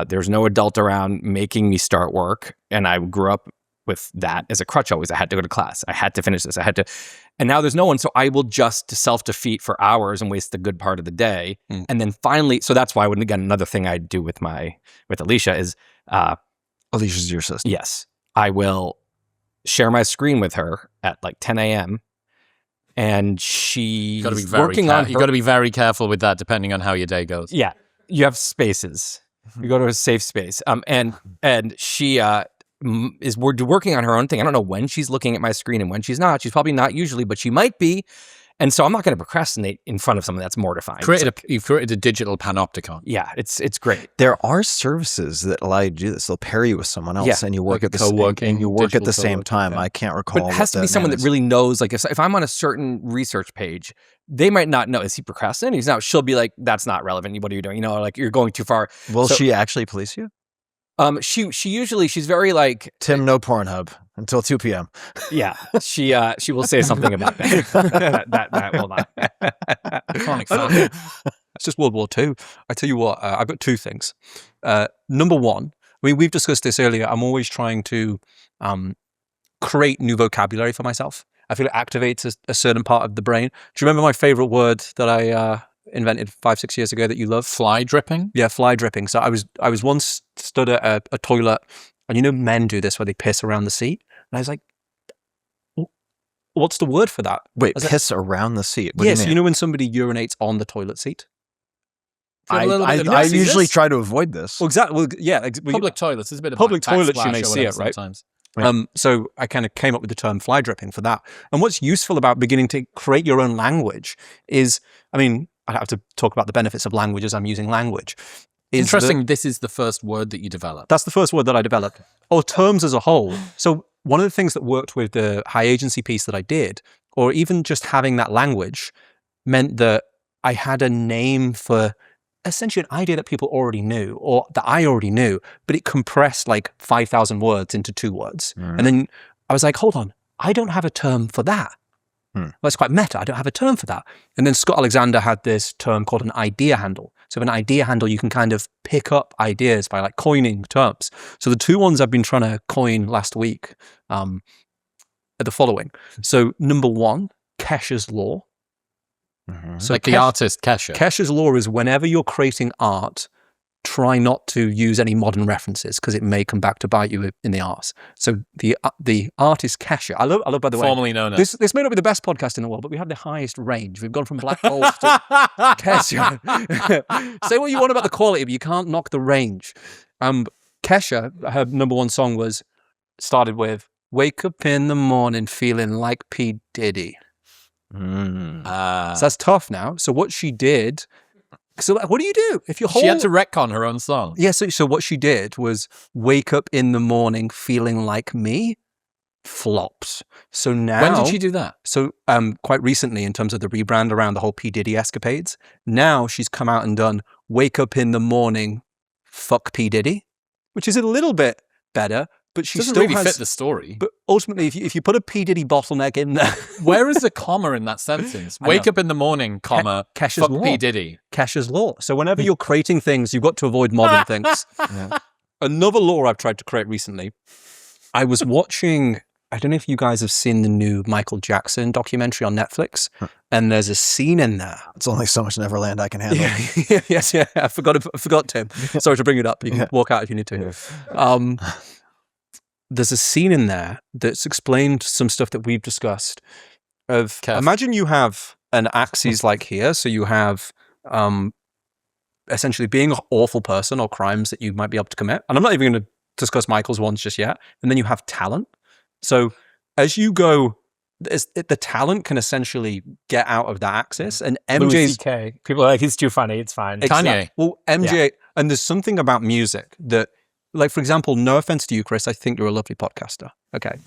there's no adult around making me start work, and I grew up with that as a crutch always. I had to go to class. I had to finish this. And now there's no one. So I will just self-defeat for hours and waste the good part of the day. And then finally, so that's why, again, another thing I do with Alicia is, Alicia's your sister. yes, I will share my screen with her at like 10 a.m. and she's working on her. You got to be very careful with that, depending on how your day goes. Yeah, you have spaces. You go to a safe space. And she is working on her own thing. I don't know when she's looking at my screen and when she's not. She's probably not usually, but she might be. And so I'm not going to procrastinate in front of someone that's mortifying. You've created a digital panopticon. Yeah, it's great. There are services that allow you to do this. They'll pair you with someone else, and you work like at the same time. Yeah. I can't recall. But it has to be someone that really knows. Like if I'm on a certain research page, they might not know. Is he procrastinating? He's not. She'll be like, "That's not relevant. What are you doing? Like you're going too far." Will she actually police you? She usually, she's very like, Tim, no Pornhub until 2 p.m. Yeah, she will say something about that. that will not. It's just World War II. I tell you what, I've got two things. Number one, I mean, we've discussed this earlier. I'm always trying to create new vocabulary for myself. I feel it activates a certain part of the brain. Do you remember my favorite word that I invented 5-6 years ago that you love? Fly dripping? Yeah, fly dripping. So I was once stood at a toilet, and men do this where they piss around the seat. And I was like, what's the word for that? Wait, piss around the seat? What Yes, do you mean? when somebody urinates on the toilet seat? I usually try to avoid this. Well, exactly. Well, yeah. Public toilets. There's a bit of public like toilets, you backsplash may or see whatever it, right? sometimes. So I kind of came up with the term fly dripping for that. And what's useful about beginning to create your own language is, I mean, I have to talk about the benefits of language as I'm using language. Interesting. This is the first word that you developed. That's the first word that I developed. Or terms as a whole. So one of the things that worked with the high agency piece that I did, or even just having that language, meant that I had a name for essentially an idea that people already knew, or that I already knew, but it compressed like 5,000 words into 2 words. And then I was like, hold on, I don't have a term for that. Well, it's quite meta. I don't have a term for that. And then Scott Alexander had this term called an idea handle. So an idea handle, you can kind of pick up ideas by like coining terms. So the 2 ones I've been trying to coin last week are the following. So number 1, Kesha's law. So like the artist Kesha. Kesha's law is whenever you're creating art, try not to use any modern references because it may come back to bite you in the arse. So the artist Kesha, I love by the way, formerly known as. This may not be the best podcast in the world, but we have the highest range. We've gone from black holes to Kesha. Say what you want about the quality, but you can't knock the range. Kesha, her number 1 song started with "Wake up in the morning feeling like P. Diddy." So that's tough now. So what she did, what do you do if you're She had to retcon her own song. Yeah, so what she did was wake up in the morning feeling like me, flopped. So now, when did she do that? So quite recently, in terms of the rebrand around the whole P. Diddy escapades, now she's come out and done wake up in the morning, fuck P. Diddy, which is a little bit better. But she doesn't still really has, fit the story. But ultimately, if you put a P. Diddy bottleneck in there, where is the comma in that sentence? Wake up in the morning, comma, Kesha's fuck law. P. Diddy. Kesha's law. So whenever you're creating things, you've got to avoid modern things. Yeah. Another law I've tried to create recently. I was watching. I don't know if you guys have seen the new Michael Jackson documentary on Netflix, and there's a scene in there. It's only so much Neverland I can handle. Yes. I forgot, Tim. Sorry to bring it up. You can walk out if you need to. There's a scene in there that's explained some stuff that we've discussed. Imagine you have an axis like here. So you have essentially being an awful person or crimes that you might be able to commit. And I'm not even going to discuss Michael's ones just yet. And then you have talent. So as you go, the talent can essentially get out of that axis. And MJ's... People are like, he's too funny. It's fine. Exactly. Kanye. Well, MJ... And there's something about music that... Like, for example, no offense to you, Chris, I think you're a lovely podcaster. Okay.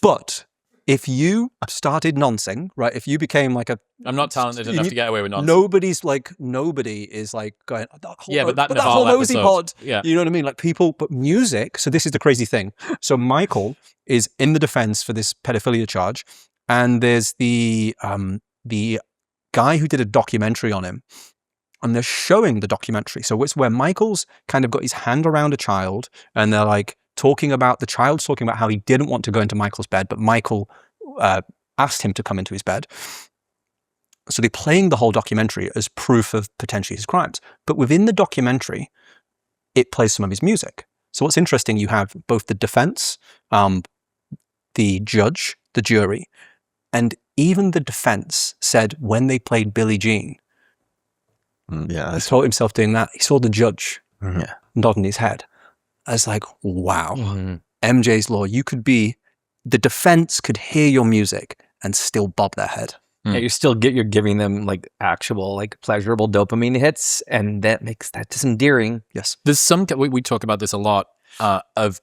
But if you started noncing, right? If you became like I'm not talented enough to get away with nonsense. Nobody is like going, but that whole nosy episode. pod. Yeah. You know what I mean? Like people, but music. So this is the crazy thing. So Michael is in the defense for this pedophilia charge. And there's the guy who did a documentary on him. And they're showing the documentary. So it's where Michael's kind of got his hand around a child and they're like talking about, the child's talking about how he didn't want to go into Michael's bed, but Michael asked him to come into his bed. So they're playing the whole documentary as proof of potentially his crimes. But within the documentary, it plays some of his music. So what's interesting, you have both the defense, the judge, the jury, and even the defense said when they played Billie Jean, he saw himself doing that. He saw the judge nodding his head. I was like, wow, MJ's Law, you could be, the defense could hear your music and still bob their head. Yeah, you're giving them like actual like pleasurable dopamine hits, and that makes that just endearing. Yes. There's some, we talk about this a lot, of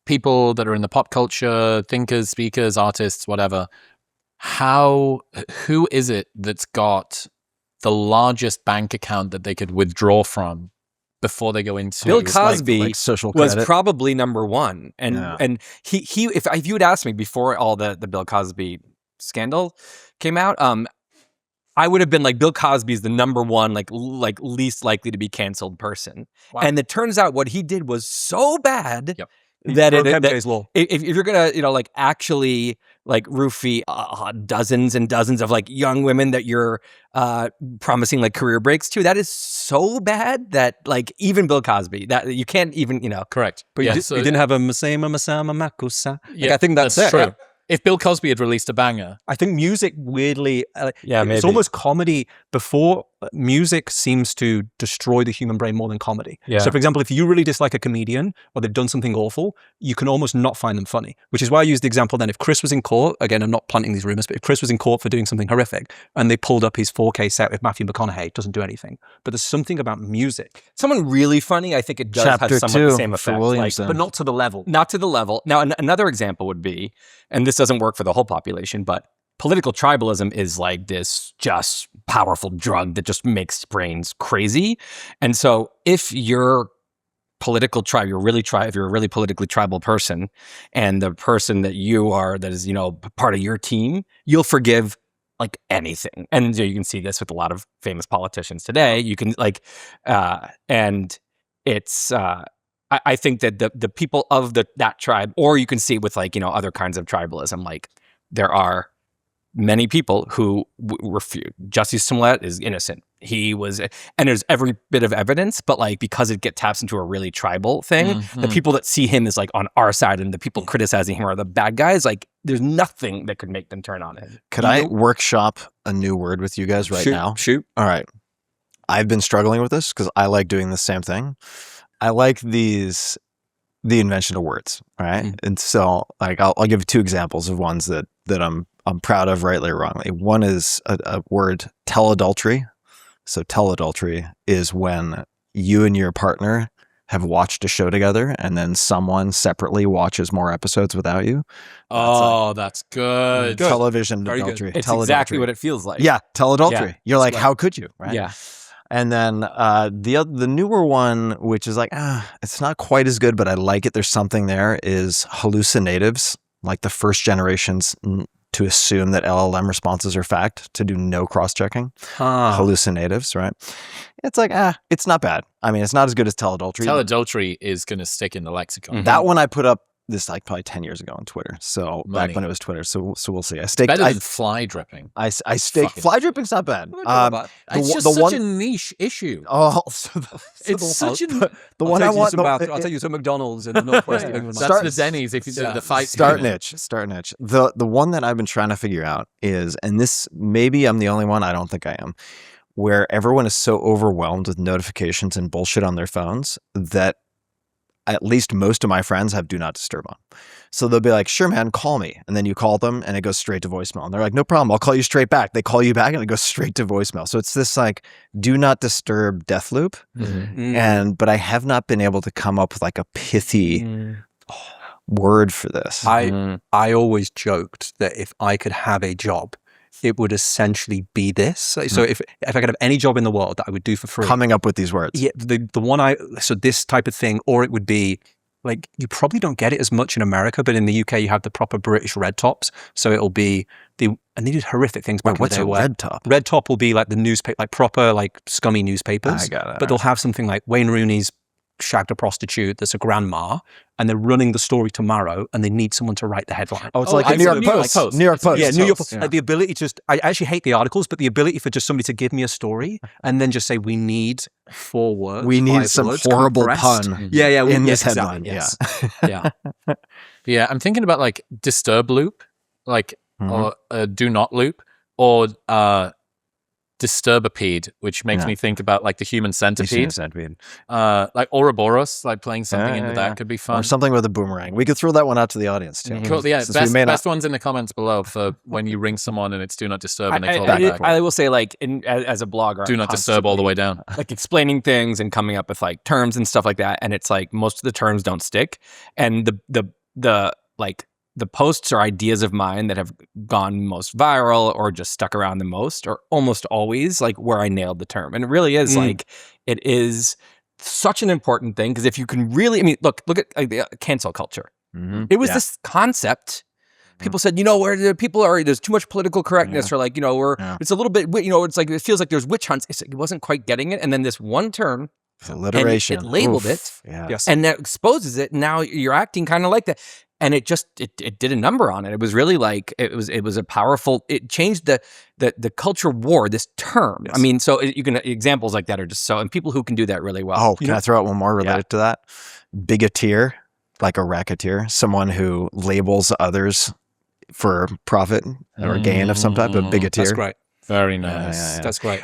people that are in the pop culture, thinkers, speakers, artists, whatever. Who is it that's got the largest bank account that they could withdraw from before they go into Bill Cosby like social was credit? probably number one. And he if you had asked me before all the Bill Cosby scandal came out, I would have been like, Bill Cosby's the number one, like least likely to be canceled person. Wow. And it turns out what he did was so bad that MJ's Law. If you're gonna, like actually like roofie dozens and dozens of like young women that you're promising like career breaks to, that is so bad that like even Bill Cosby, that you can't even, Correct. But you didn't have a Masema Masama Makusa. Yeah, like, I think that's it. true. If Bill Cosby had released a banger, I think music weirdly, maybe. It's almost comedy before music seems to destroy the human brain more than comedy. Yeah. So for example, if you really dislike a comedian or they've done something awful, you can almost not find them funny, which is why I used the example then, if Chris was in court, again, I'm not planting these rumors, but if Chris was in court for doing something horrific and they pulled up his 4K set with Matthew McConaughey, it doesn't do anything. But there's something about music. someone really funny, I think it does Chapter have somewhat the 2 same for effect. Williamson. But not to the level. Not to the level. Now, another example would be, and this doesn't work for the whole population, but political tribalism is like this just powerful drug that just makes brains crazy. And so if you're political tribe, if you're a really politically tribal person, and the person that you are, that is, part of your team, you'll forgive like anything. And you can see this with a lot of famous politicians today. You can and it's, I think that the people of that tribe, or you can see with like, other kinds of tribalism, like there are many people who refute. Jussie Smollett is innocent. He was, and there's every bit of evidence, but like because it taps into a really tribal thing, the people that see him as like on our side and the people criticizing him are the bad guys. Like there's nothing that could make them turn on him. Could I workshop a new word with you guys now? Shoot. All right. I've been struggling with this because I like doing the same thing. I like the invention of words, right? And so like I'll give you two examples of ones that I'm proud of, rightly or wrongly. One is a word, teladultery. So teladultery is when you and your partner have watched a show together and then someone separately watches more episodes without you. That's good. Television Very adultery. It's teladultery. exactly what it feels like. Yeah, teladultery. Yeah. You're like, how could you, right? Yeah. And then the newer one, which is like, it's not quite as good, but I like it. There's something there, is hallucinatives, like the first generations to assume that LLM responses are fact, to do no cross-checking. Hallucinatives, right? It's like, it's not bad. I mean, it's not as good as teladultery. Teladultery is going to stick in the lexicon. That one I put up this like probably 10 years ago on Twitter. So Money. back when it was Twitter. So we'll see. Better than fly dripping. I staked fly dripping's not bad. It's just such a niche issue. Oh, It's such a... the one I want. I'll take you to McDonald's in the northwest of England. That's the Denny's. If you do the fight, Start niche. The one that I've been trying to figure out is, and this maybe I'm the only one. I don't think I am. Where everyone is so overwhelmed with notifications and bullshit on their phones that at least most of my friends have do not disturb on. So they'll be like, sure, man, call me. And then you call them and it goes straight to voicemail. And they're like, no problem. I'll call you straight back. They call you back and it goes straight to voicemail. So it's this like do not disturb death loop. But I have not been able to come up with like a pithy word for this. I always joked that if I could have a job, it would essentially be this. So if I could have any job in the world that I would do for free. Coming up with these words. Yeah, the one so this type of thing, or it would be like, you probably don't get it as much in America, but in the UK you have the proper British red tops. So it'll be and they did horrific things back in the day. What's a red top? Red top will be like the newspaper, like proper like scummy newspapers. I got it. But they'll have something like Wayne Rooney's shagged a prostitute that's a grandma, and they're running the story tomorrow, and they need someone to write the headline. Oh, it's like the New York Post. New York Post. Yeah, New York Post. Post. Like the ability to just, I actually hate the articles, but the ability for just somebody to give me a story and then just say, we need 4 words. We need 5 some words, horrible compressed. pun in this headline. Yes. Yeah. Yeah. I'm thinking about like disturb loop, like, or do not loop, or disturbipede, which makes me think about like the human centipede. Like Ouroboros, like playing something into that could be fun. Or something with a boomerang. We could throw that one out to the audience too. Cool. Yeah, best ones in the comments below for when you ring someone and it's do not disturb and they call back. I will say, like, as a blogger, do not disturb all the way down. Like explaining things and coming up with like terms and stuff like that, and it's like most of the terms don't stick, and the posts or ideas of mine that have gone most viral or just stuck around the most are almost always like where I nailed the term. And it really is like, it is such an important thing, because if you can really, I mean, look at like, the cancel culture. It was this concept. People said, where people are, there's too much political correctness, or like, it's a little bit, it's like, it feels like there's witch hunts. It wasn't quite getting it. And then this one term, alliteration, it labeled it, and that exposes it. And now you're acting kind of like that. And it just it did a number on it. It was really like it was a powerful. It changed the culture war. This term. Yes. I mean, so you can examples like that are just so, and people who can do that really well. Oh, can I throw out one more related to that? Bigoteer, like a racketeer, someone who labels others for profit or gain of some type of bigoteer. That's great. Very nice. That's great.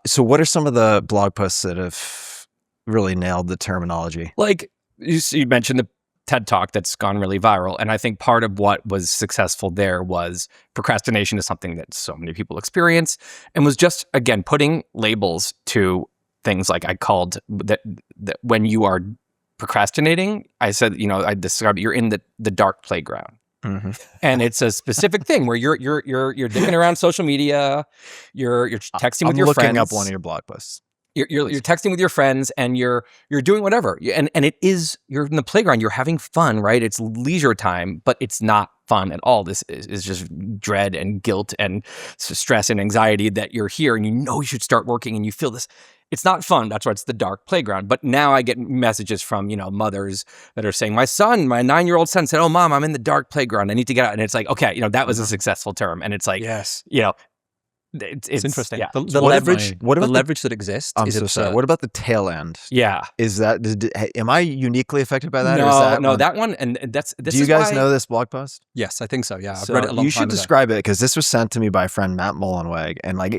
So, what are some of the blog posts that have really nailed the terminology? Like you mentioned the TED Talk that's gone really viral. And I think part of what was successful there was procrastination is something that so many people experience, and was just, again, putting labels to things. Like I called that when you are procrastinating, I said, I described you're in the dark playground. And it's a specific thing where you're dicking around social media, you're texting with your friends. I'm looking up one of your blog posts. You're texting with your friends, and you're doing whatever, and it is, you're in the playground, you're having fun, right? It's leisure time, but it's not fun at all. This is just dread and guilt and stress and anxiety that you're here, and you should start working, and you feel this. It's not fun. That's why it's the dark playground. But now I get messages from mothers that are saying, my 9-year-old son said, "Oh, Mom, I'm in the dark playground. I need to get out." And it's like, okay, that was a successful term, and it's like, yes, It's interesting. Yeah. The leverage that exists is absurd. Sorry. What about the tail end? Yeah. Is that, am I uniquely affected by that? No, or is that that one, and this Do you guys know this blog post? Yes, I think so. Yeah, I've So read it a long time you should ago. describe it, because this was sent to me by a friend, Matt Mullenweg, and like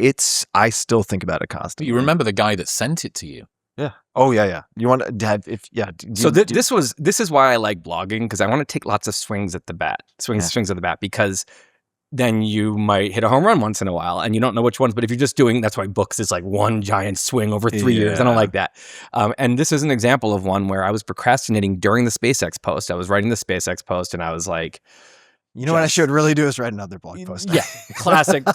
I still think about it constantly. You remember the guy that sent it to you? Yeah. Oh yeah. You want to have this is why I like blogging, because I want to take lots of swings at the bat, because then you might hit a home run once in a while, and you don't know which ones. But if you're just doing, that's why books is like one giant swing over 3 years. I don't like that. And this is an example of one where I was procrastinating during the SpaceX post. I was writing the SpaceX post, and I was like, what I should really do is write another blog post. Yeah, classic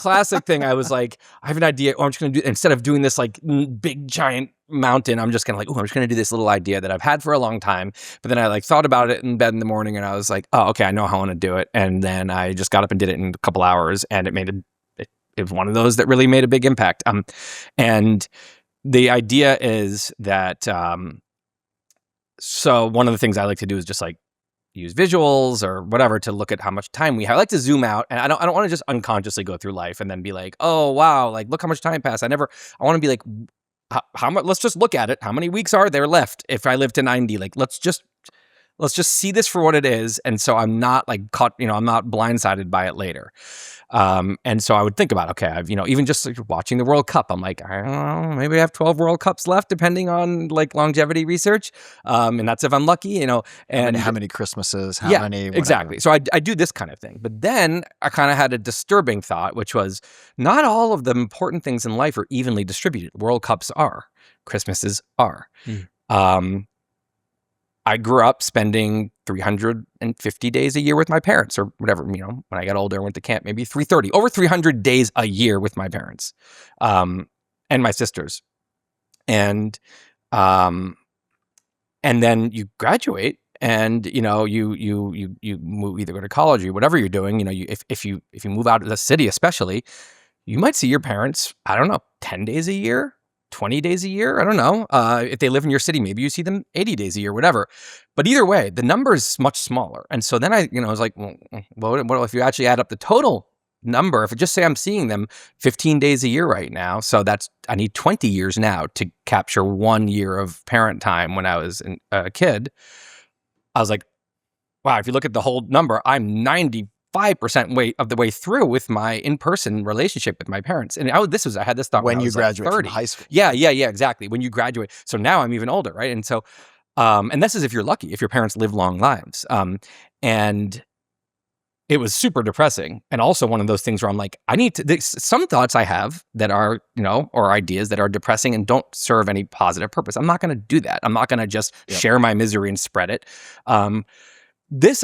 thing. I was like, I have an idea. I'm just going to do, instead of doing this like big giant mountain, I'm just going to I'm just going to do this little idea that I've had for a long time. But then I like thought about it in bed in the morning, and I was like, oh, okay, I know how I want to do it. And then I just got up and did it in a couple hours, and it was one of those that really made a big impact. And the idea is that, so one of the things I like to do is just like use visuals or whatever to look at how much time we have. I like to zoom out, and I don't want to just unconsciously go through life and then be like, oh wow, like look how much time passed. I want to be like, how much? Let's just look at it. How many weeks are there left if I live to 90? Like let's just see this for what it is, and so I'm not like caught. I'm not blindsided by it later. And so I would think about, okay, I've, even just like watching the World Cup, I'm like, I don't know, maybe I have 12 World Cups left, depending on like longevity research. And that's if I'm lucky, and how many Christmases, how many, whatever. Exactly. So I do this kind of thing, but then I kind of had a disturbing thought, which was not all of the important things in life are evenly distributed. World Cups are, Christmases are. I grew up spending 350 days a year with my parents, or whatever, when I got older, I went to camp, maybe 330, over 300 days a year with my parents, and my sisters. And then you graduate, and, you move, either go to college or whatever you're doing, if you move out of the city, especially, you might see your parents, I don't know, 10 days a year, 20 days a year. I don't know. If they live in your city, maybe you see them 80 days a year, whatever. But either way, the number is much smaller. And so then I was like, well, what if you actually add up the total number? If I just say I'm seeing them 15 days a year right now, so I need 20 years now to capture 1 year of parent time when I was a kid. I was like, wow, if you look at the whole number, I'm 95% of the way through with my in-person relationship with my parents. And I had this thought when I you was graduate like from high school. Yeah, exactly. When you graduate. So now I'm even older, right? And so, and this is if you're lucky, if your parents live long lives. And it was super depressing. And also one of those things where I'm like, some thoughts I have that are, or ideas that are depressing and don't serve any positive purpose. I'm not going to do that. I'm not going to just share my misery and spread it. I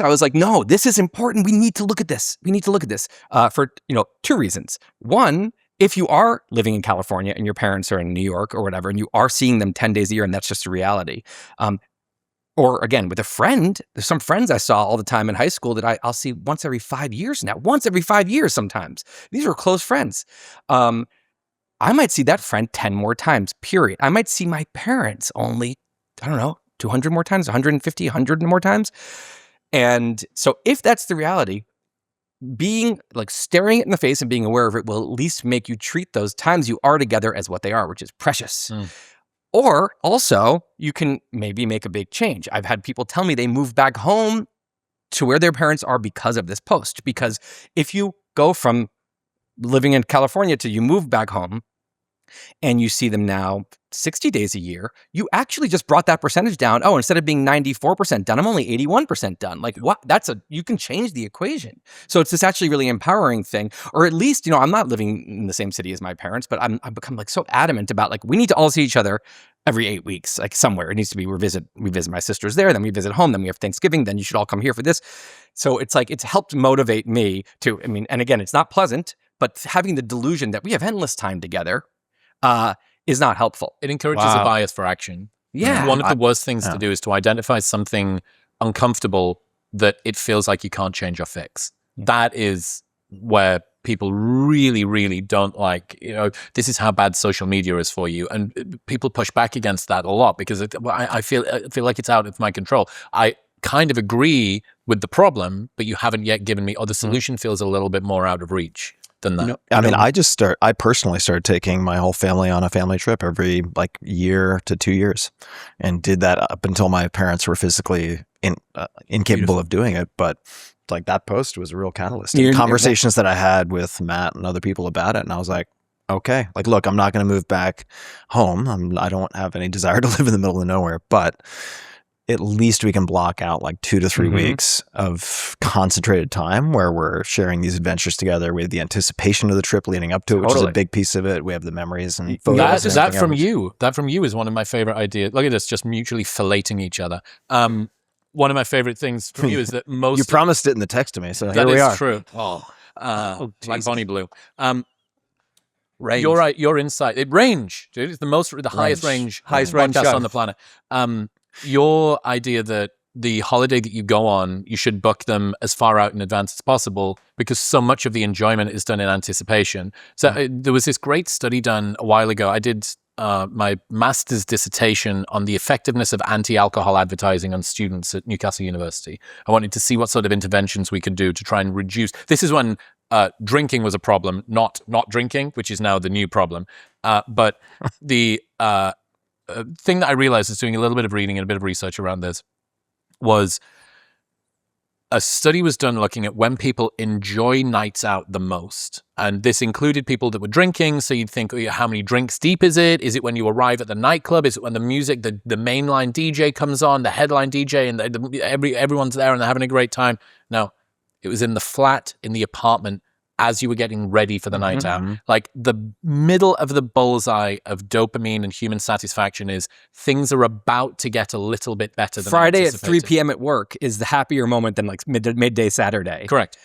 was like, no, this is important. We need to look at this. For, 2 reasons. One, if you are living in California and your parents are in New York or whatever, and you are seeing them 10 days a year, and that's just a reality. Or again, with a friend, there's some friends I saw all the time in high school that I'll see once every 5 years now. Once every 5 years sometimes. These are close friends. I might see that friend 10 more times, period. I might see my parents only, 200 more times, 150, 100 more times. And so if that's the reality, being like staring it in the face and being aware of it will at least make you treat those times you are together as what they are, which is precious. Or also, you can maybe make a big change. I've had people tell me they moved back home to where their parents are because of this post. Because if you go from living in California to you move back home and you see them now 60 days a year, you actually just brought that percentage down. Oh, instead of being 94% done, I'm only 81% done. Like what? You can change the equation. So it's this actually really empowering thing. Or at least, I'm not living in the same city as my parents, but I've become like so adamant about like, we need to all see each other every 8 weeks, like somewhere. It needs to be, we visit my sisters there, then we visit home, then we have Thanksgiving, then you should all come here for this. So it's like, it's helped motivate me to, and again, it's not pleasant, but having the delusion that we have endless time together, is not helpful. It encourages a bias for action. Yeah. One of the worst things to do is to identify something uncomfortable that it feels like you can't change or fix. That is where people really, really don't like, this is how bad social media is for you. And people push back against that a lot because I feel like it's out of my control. I kind of agree with the problem, but you haven't yet given me, the solution feels a little bit more out of reach than that. I personally started taking my whole family on a family trip every year to 2 years, and did that up until my parents were physically incapable of doing it. But that post was a real catalyst. And conversations that I had with Matt and other people about it, and I was like, okay, look, I'm not going to move back home. I don't have any desire to live in the middle of nowhere, but at least we can block out 2 to 3 weeks of concentrated time where we're sharing these adventures together. We have the anticipation of the trip leading up to it, which is a big piece of it. We have the memories and photos. That from you is one of my favorite ideas. Look at this, just mutually filleting each other. One of my favorite things from you is that most... You promised it in the text to me, so here we are. That is true. Like Bonnie Blue. Range. You're right. Your insight. Range, dude. It's the highest range podcast on the planet. Your idea that the holiday that you go on, you should book them as far out in advance as possible because so much of the enjoyment is done in anticipation. So there was this great study done a while ago. I did my master's dissertation on the effectiveness of anti-alcohol advertising on students at Newcastle University. I wanted to see what sort of interventions we could do to try and reduce. This is when drinking was a problem, not drinking, which is now the new problem. But the thing that I realized is doing a little bit of reading and a bit of research around this was a study was done looking at when people enjoy nights out the most. And this included people that were drinking. So you'd think, how many drinks deep is it? Is it when you arrive at the nightclub? Is it when the music, the mainline DJ comes on, the headline DJ, and everyone's there and they're having a great time? No, it was in the flat, in the apartment, as you were getting ready for the night out. The middle of the bullseye of dopamine and human satisfaction is things are about to get a little bit better than Friday at 3 p.m. at work is the happier moment than midday Saturday. Correct.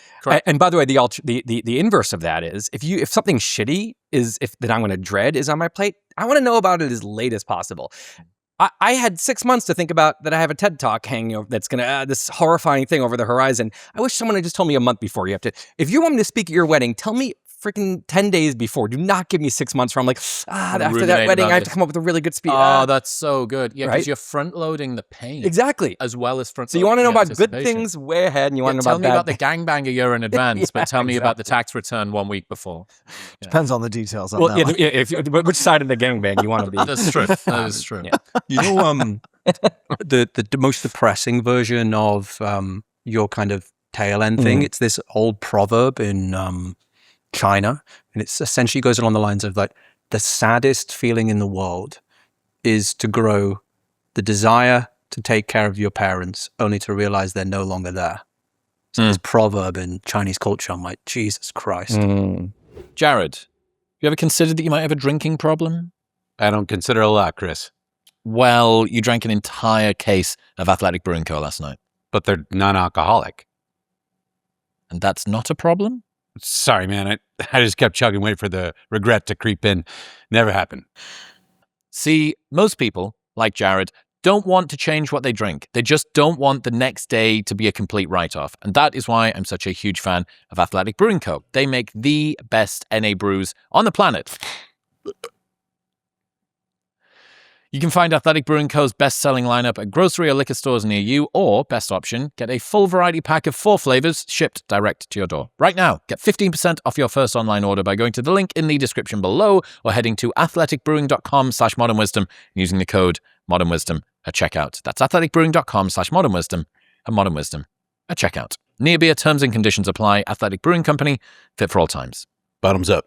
And by the way, the inverse of that is if something shitty that I'm going to dread is on my plate, I want to know about it as late as possible. I had 6 months to think about that I have a TED Talk hanging over that's going to, this horrifying thing over the horizon. I wish someone had just told me a month before. If you want me to speak at your wedding, tell me freaking 10 days before. Do not give me 6 months where I'm like, after that Ruminate wedding, about I have this. to come up with a really good speech. Oh, that's so good. Yeah, because Right? you're front loading the pain. Exactly. As well as front So you want to know loading about good anticipation. things way ahead, and you want to know Tell me about bad the gangbanger year in advance, but tell me about the exactly. tax return 1 week before. Depends on the details on Well, that yeah, one. which side of the gangbang you want to be? That's true. That is true. Yeah. You know, the most depressing version of your kind of tail end thing. It's this old proverb in China, and it's essentially goes along the lines of like, the saddest feeling in the world is to grow the desire to take care of your parents only to realize they're no longer there. So this proverb in Chinese culture, I'm like, Jesus Christ. Jared, you ever considered that you might have a drinking problem? I don't consider a lot, Chris, Well, you drank an entire case of Athletic Brewing Co. last night, but they're non-alcoholic. and that's not a problem? Sorry, man. I just kept chugging, waiting for the regret to creep in. Never happened. See, most people, like Jared, don't want to change what they drink. They just don't want the next day to be a complete write-off. And that is why I'm such a huge fan of Athletic Brewing Co. They make the best NA brews on the planet. You can find Athletic Brewing Co.'s best-selling lineup at grocery or liquor stores near you, or, best option, get a full variety pack of 4 flavors shipped direct to your door. Right now, get 15% off your first online order by going to the link in the description below or heading to athleticbrewing.com/modernwisdom and using the code modernwisdom at checkout. That's athleticbrewing.com/modernwisdom and modernwisdom at checkout. Near beer terms and conditions apply. Athletic Brewing Company, fit for all times. Bottoms up.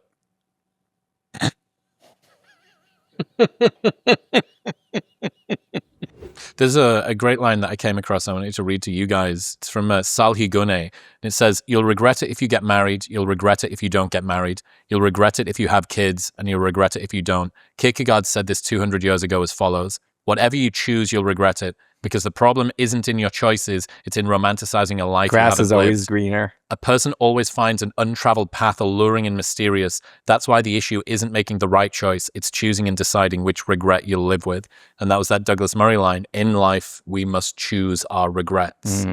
There's a great line that I came across I wanted to read to you guys. It's from Salhi Gune. And it says, "You'll regret it if you get married. You'll regret it if you don't get married. You'll regret it if you have kids, and you'll regret it if you don't." Kierkegaard said this 200 years ago as follows: "Whatever you choose, you'll regret it, because the problem isn't in your choices, it's in romanticizing a life you Grass haven't is always lived. greener. A person always finds an untraveled path alluring and mysterious. That's why the issue isn't making the right choice. It's choosing and deciding which regret you'll live with." And that was that Douglas Murray line. In life, we must choose our regrets.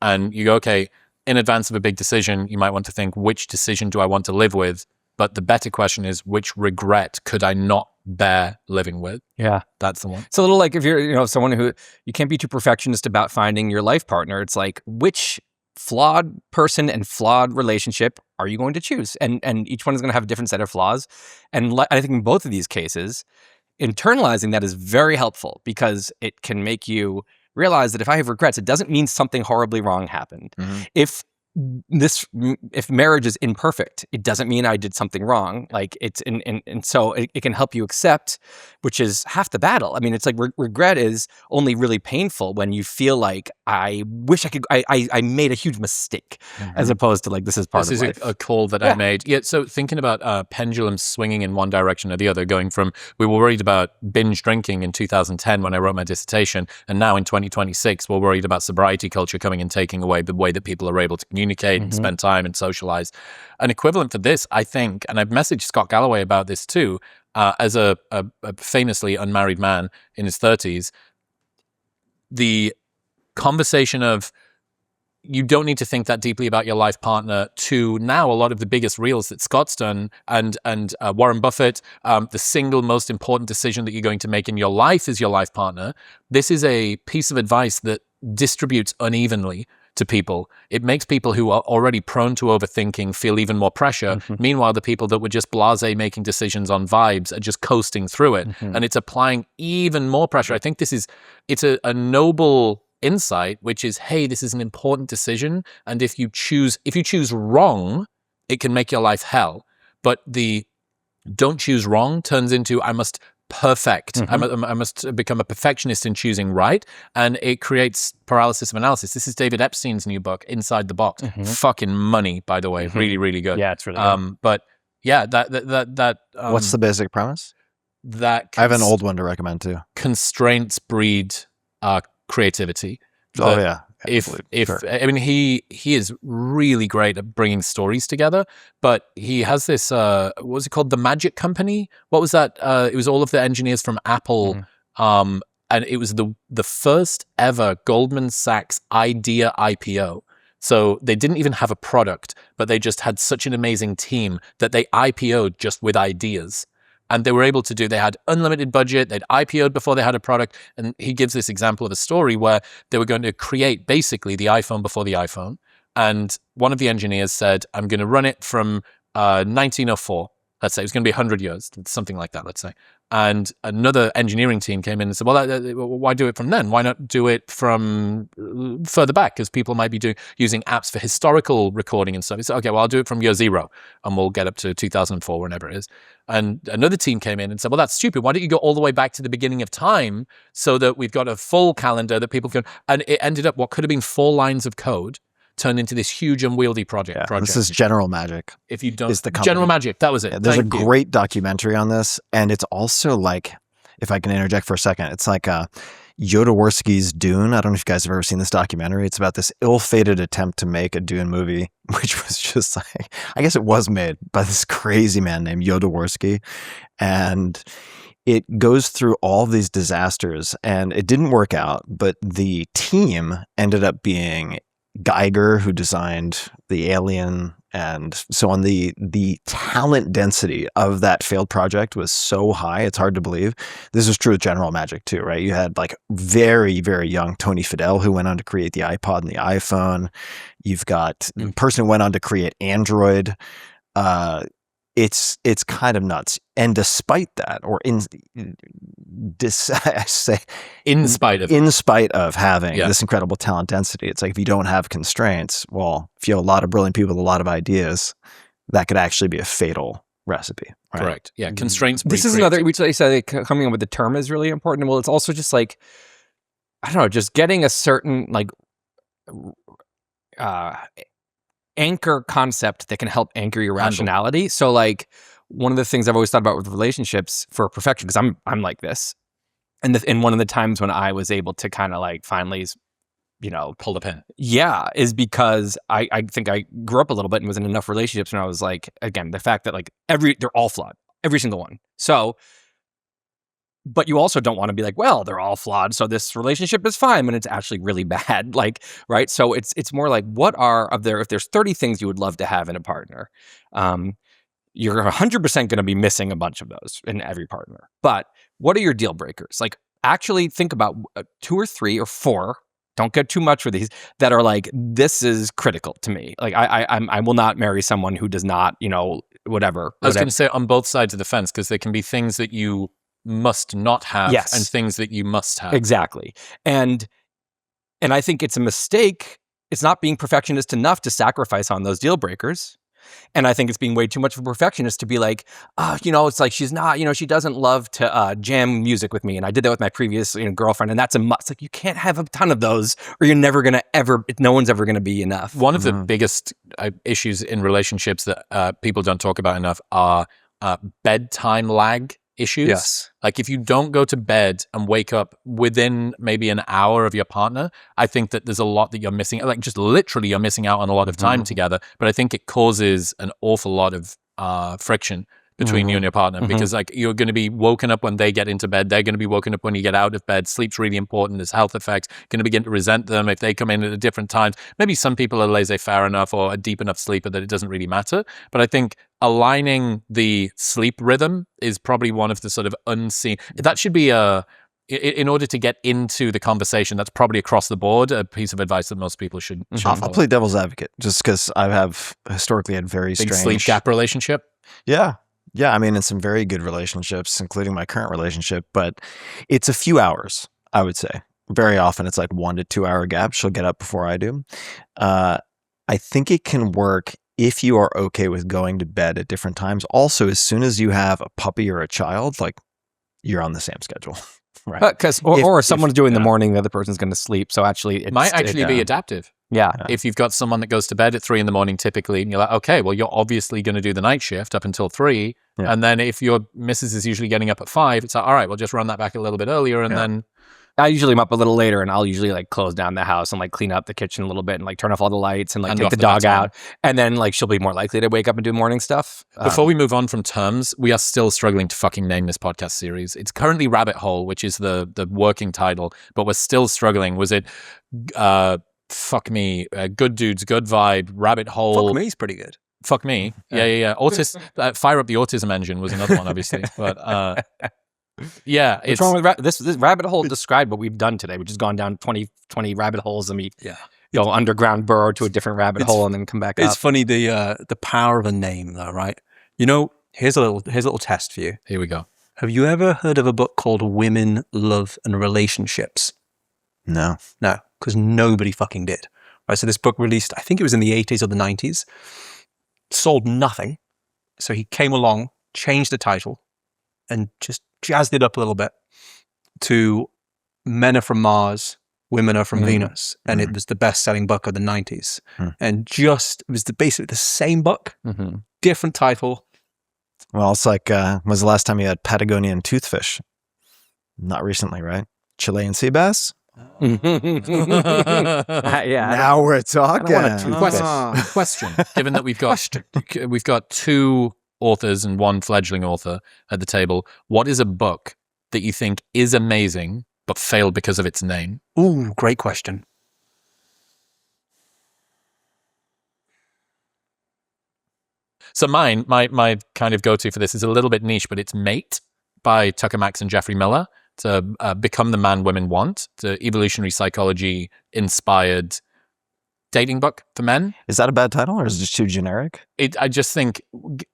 And you go, okay, in advance of a big decision, you might want to think, which decision do I want to live with? But the better question is, which regret could I not bear living with? Yeah. That's the one. It's a little like if you're, someone who, you can't be too perfectionist about finding your life partner. It's like, which flawed person and flawed relationship are you going to choose? And each one is going to have a different set of flaws. And I think in both of these cases, internalizing that is very helpful, because it can make you realize that if I have regrets, it doesn't mean something horribly wrong happened. If marriage is imperfect, it doesn't mean I did something wrong. Like it's and so it can help you accept, which is half the battle. I mean, it's like regret is only really painful when you feel like I wish I could. I made a huge mistake, as opposed to like this is part This of is life. a call that I made. Yeah. So thinking about pendulums swinging in one direction or the other, going from, we were worried about binge drinking in 2010 when I wrote my dissertation, and now in 2026 we're worried about sobriety culture coming and taking away the way that people are able to communicate and spend time and socialize. An equivalent for this, I think, and I've messaged Scott Galloway about this too, as a famously unmarried man in his 30s, the conversation of, you don't need to think that deeply about your life partner, to now a lot of the biggest reels that Scott's done and Warren Buffett, the single most important decision that you're going to make in your life is your life partner. This is a piece of advice that distributes unevenly to people. It makes people who are already prone to overthinking feel even more pressure. Meanwhile, the people that were just blasé making decisions on vibes are just coasting through it. And it's applying even more pressure. I think it's a noble insight, which is, hey, this is an important decision. And if you choose wrong, it can make your life hell. But the don't choose wrong turns into, I must perfect. I must become a perfectionist in choosing right, and it creates paralysis of analysis. This is David Epstein's new book, Inside the Box. Fucking money, by the way. Really, really good. Yeah, it's really good. But yeah, that What's the basic premise? that I have an old one to recommend too. constraints breed creativity. Oh That yeah. If Sure. I mean, he is really great at bringing stories together, but he has this what was it called, The Magic Company? What was that? It was all of the engineers from Apple, and it was the first ever Goldman Sachs idea IPO. So they didn't even have a product, but they just had such an amazing team that they IPO'd just with ideas. And they were able to they had unlimited budget, they'd IPO'd before they had a product. And he gives this example of a story where they were going to create basically the iPhone before the iPhone. And one of the engineers said, I'm going to run it from 1904. Let's say it was going to be 100 years, something like that, let's say. And another engineering team came in and said, well, why do it from then? Why not do it from further back? Because people might be using apps for historical recording and stuff. He said, okay, well, I'll do it from year 0 and we'll get up to 2004, whenever it is. And another team came in and said, well, that's stupid. Why don't you go all the way back to the beginning of time so that we've got a full calendar that people can... And it ended up what could have been 4 lines of code turned into this huge unwieldy project. This is General Magic. If you don't, is the company. General Magic, that was it. Yeah, there's a great documentary on this, and it's also like, if I can interject for a second, it's like Jodorowsky's Dune. I don't know if you guys have ever seen this documentary. It's about this ill-fated attempt to make a Dune movie, which was just like, I guess it was made by this crazy man named Jodorowsky, and it goes through all these disasters, and it didn't work out, but the team ended up being Geiger, who designed the Alien, and so on. The talent density of that failed project was so high, it's hard to believe. This was true with General Magic too, right? You had like very, very young Tony Fadell, who went on to create the iPod and the iPhone. You've got the person who went on to create Android. It's kind of nuts. And despite that, or in spite of having this incredible talent density, it's like if you don't have constraints, well, if you have a lot of brilliant people with a lot of ideas, that could actually be a fatal recipe. Right? Correct. Yeah. Constraints. This is another, we say coming up with the term is really important. Well, it's also just like, I don't know, just getting a certain like anchor concept that can help anchor your rationality. So like one of the things I've always thought about with relationships for perfection, because I'm like this. And one of the times when I was able to kind of like finally, pull the pin. Yeah, is because I think I grew up a little bit and was in enough relationships when I was like, again, the fact that like they're all flawed, every single one. So, but you also don't want to be like, well, they're all flawed, so this relationship is fine when it's actually really bad. Like, right? So it's more like, if there's 30 things you would love to have in a partner, you're 100% going to be missing a bunch of those in every partner. But what are your deal breakers? Like, actually think about 2 or 3 or 4. Don't get too much with these that are like, this is critical to me. Like, I will not marry someone who does not, whatever. I was going to say on both sides of the fence, because there can be things that you must not have and things that you must have. Exactly. And I think it's a mistake. It's not being perfectionist enough to sacrifice on those deal breakers. And I think it's being way too much of a perfectionist to be like, it's like she's not, she doesn't love to jam music with me. And I did that with my previous girlfriend, and that's a must. Like, you can't have a ton of those, or you're never going to no one's ever going to be enough. One of the biggest issues in relationships that people don't talk about enough are bedtime lag issues. Yes. Like, if you don't go to bed and wake up within maybe an hour of your partner, I think that there's a lot that you're missing. Like, just literally you're missing out on a lot of time together. But I think it causes an awful lot of friction between you and your partner, because like, you're going to be woken up when they get into bed. They're going to be woken up when you get out of bed. Sleep's really important. There's health effects. You're going to begin to resent them if they come in at a different times. Maybe some people are laissez-faire enough or a deep enough sleeper that it doesn't really matter. But I think aligning the sleep rhythm is probably one of the sort of unseen. That should be in order to get into the conversation, that's probably across the board a piece of advice that most people should I'll play devil's advocate, just because I have historically had very big strange sleep gap relationship. Yeah, I mean, in some very good relationships, including my current relationship, but it's a few hours, I would say. Very often it's like 1 to 2 hour gap. She'll get up before I do. I think it can work if you are okay with going to bed at different times. Also, as soon as you have a puppy or a child, like, you're on the same schedule. Right. Because or someone's doing the morning, the other person's going to sleep. So actually, it might actually be adaptive. Yeah. If you've got someone that goes to bed at 3 a.m. typically, and you're like, okay, well, you're obviously going to do the night shift up until 3. Yeah. And then if your missus is usually getting up at 5, it's like, all right, we'll just run that back a little bit earlier. And then I usually am up a little later, and I'll usually like close down the house and like clean up the kitchen a little bit and like turn off all the lights and like take the dog out. And then like she'll be more likely to wake up and do morning stuff. Before we move on from terms, we are still struggling to fucking name this podcast series. It's currently Rabbit Hole, which is the working title, but we're still struggling. Was it fuck me, Good Dudes, Good Vibe, Rabbit Hole. Fuck me's pretty good. Fuck me. Yeah. Fire Up the Autism Engine was another one, obviously. But yeah, What's wrong with this rabbit hole described what we've done today, which has gone down 20 rabbit holes, and we go underground burrow to a different rabbit hole and then come back up. It's funny the power of a name, though, right? You know, here's a little test for you. Here we go. Have you ever heard of a book called Women, Love, and Relationships? No. No, because nobody fucking did. Right, so this book released, I think it was in the 80s or the 90s, sold nothing. So he came along, changed the title, and just jazzed it up a little bit to Men Are From Mars, Women Are From Venus. And it was the best-selling book of the 90s. And it was basically the same book, different title. Well, it's like, when was the last time you had Patagonian toothfish? Not recently, right? Chilean sea bass? Now we're talking. Question. Given that we've got two authors and one fledgling author at the table, what is a book that you think is amazing but failed because of its name? Ooh, great question. So my kind of go-to for this is a little bit niche, but it's Mate by Tucker Max and Jeffrey Miller. To become the man women want. It's an evolutionary psychology inspired dating book for men. Is that a bad title, or is it just too generic? I just think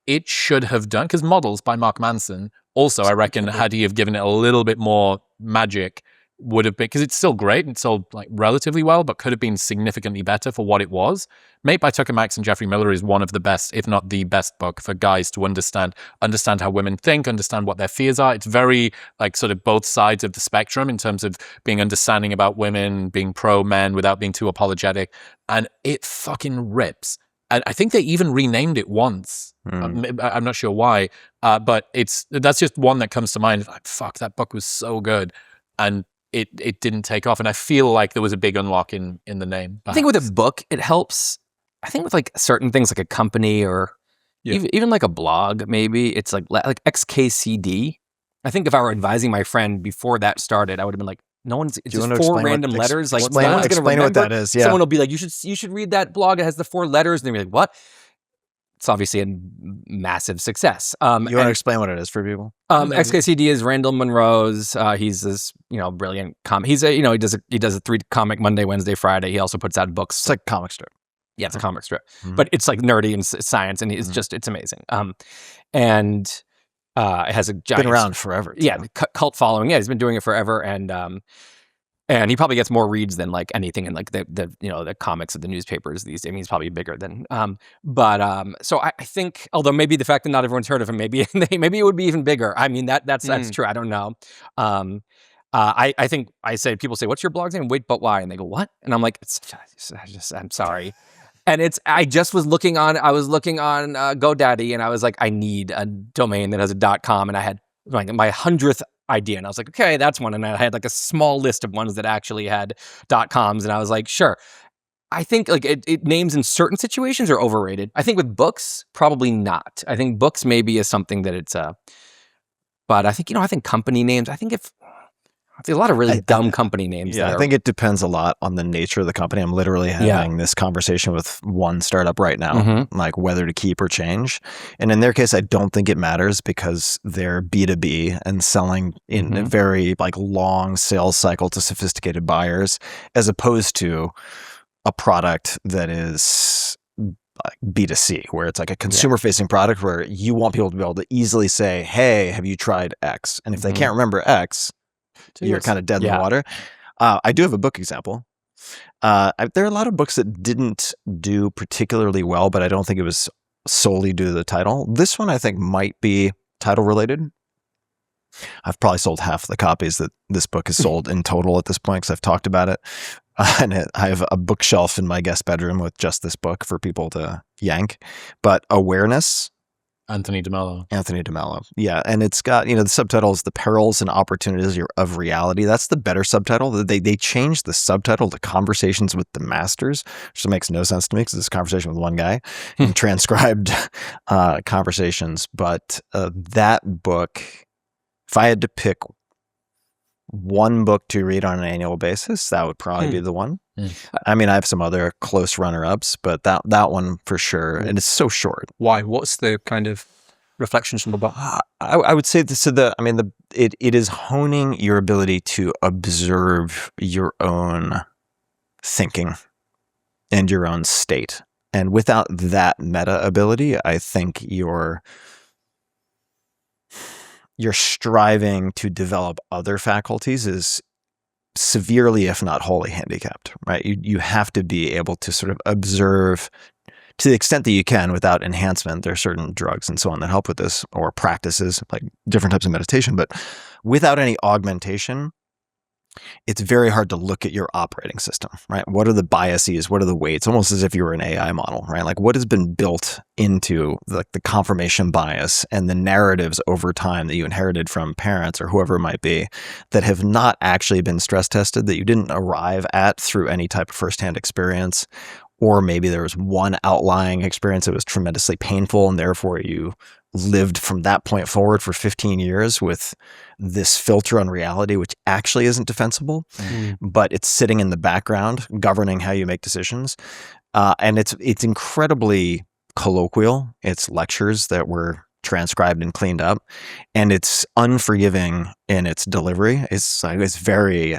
it should have done, because Models by Mark Manson also, I reckon, had he have given it a little bit more magic, would have been, because it's still great and it sold like relatively well, but could have been significantly better for what it was. Mate by Tucker Max and Jeffrey Miller is one of the best, if not the best book for guys to understand how women think, understand what their fears are. It's very like sort of both sides of the spectrum in terms of being understanding about women, being pro men without being too apologetic. And it fucking rips. And I think they even renamed it once. I'm not sure why, but that's just one that comes to mind. Like, fuck, that book was so good. And it didn't take off. And I feel like there was a big unlock in the name. Perhaps. I think with a book, it helps. I think with like certain things like a company or even like a blog, maybe it's like XKCD. I think if I were advising my friend before that started, I would have been like, no one's, it's just four random letters. Like no one's going to remember. What that is. Yeah. Someone will be like, you should read that blog. It has the 4 letters. And they'll be like, what? It's obviously a massive success. You want to explain what it is for people? XKCD is Randall Munroe's. He's this, brilliant comic. He's he does a 3 comic Monday, Wednesday, Friday. He also puts out books. It's like a comic strip. Yeah, it's a comic strip, but it's like nerdy and science, and it's amazing. And it has a giant, been around forever. Yeah, cult following. Yeah, he's been doing it forever, and he probably gets more reads than like anything in like the comics of the newspapers these days. I mean, he's probably bigger than. So I think, although maybe the fact that not everyone's heard of him, maybe it would be even bigger. I mean, that's true. I don't know. I think people say, "What's your blog's name?" Wait, but why? And they go, "What?" And I'm like, I'm sorry. And I was looking on GoDaddy, and I was like, I need a domain that has a .com, and I had like my 100th idea, and I was like, okay, that's one. And I had like a small list of ones that actually had .coms, and I was like, sure. I think like it names in certain situations are overrated. I think with books, probably not. I think books maybe is something that it's but I think I think company names. I think there's a lot of really dumb company names. Yeah, I think it depends a lot on the nature of the company. I'm literally having this conversation with one startup right now, like whether to keep or change. And in their case, I don't think it matters because they're B2B and selling in a very like long sales cycle to sophisticated buyers, as opposed to a product that is like B2C, where it's like a consumer-facing product where you want people to be able to easily say, hey, have you tried X? And if they can't remember X, you're kind of dead in the water. I do have a book example. There are a lot of books that didn't do particularly well, but I don't think it was solely due to the title. This one I think might be title related. I've probably sold half of the copies that this book has sold in total at this point because I've talked about it. I have a bookshelf in my guest bedroom with just this book for people to yank. But Awareness. Anthony DeMello. Yeah. And it's got, the subtitle is The Perils and Opportunities of Reality. That's the better subtitle. They changed the subtitle to Conversations with the Masters, which makes no sense to me because it's a conversation with one guy and transcribed conversations. But that book, if I had to pick one book to read on an annual basis, that would probably be the one. I mean, I have some other close runner-ups, but that one for sure. And it's so short. Why? What's the kind of reflections from the book? I would say this. It is honing your ability to observe your own thinking and your own state. And without that meta ability, I think you're striving to develop other faculties is severely, if not wholly, handicapped, right? You have to be able to sort of observe to the extent that you can without enhancement. There are certain drugs and so on that help with this, or practices like different types of meditation, but without any augmentation, it's very hard to look at your operating system, right? What are the biases? What are the weights? Almost as if you were an AI model, right? Like what has been built into the confirmation bias and the narratives over time that you inherited from parents or whoever it might be that have not actually been stress tested, that you didn't arrive at through any type of firsthand experience. Or maybe there was one outlying experience that was tremendously painful and therefore you lived from that point forward for 15 years with this filter on reality, which actually isn't defensible, but it's sitting in the background governing how you make decisions. And it's incredibly colloquial. It's lectures that were transcribed and cleaned up, and it's unforgiving in its delivery. It's very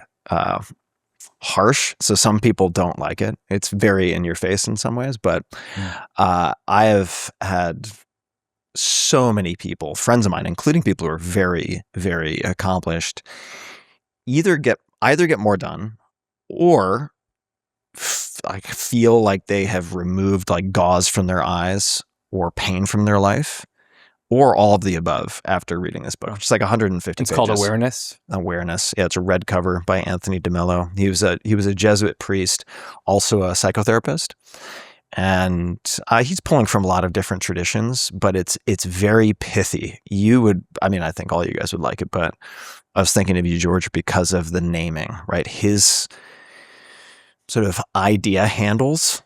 harsh. So some people don't like it. It's very in your face in some ways, but I have had so many people, friends of mine, including people who are very, very accomplished, either get more done or feel like they have removed like gauze from their eyes or pain from their life, or all of the above after reading this book. It's like 150 It's pages. called Awareness. Awareness. Yeah, it's a red cover by Anthony DeMello. He was a Jesuit priest, also a psychotherapist. And he's pulling from a lot of different traditions, but it's very pithy. I think all you guys would like it, but I was thinking of you, George, because of the naming, right? His sort of idea handles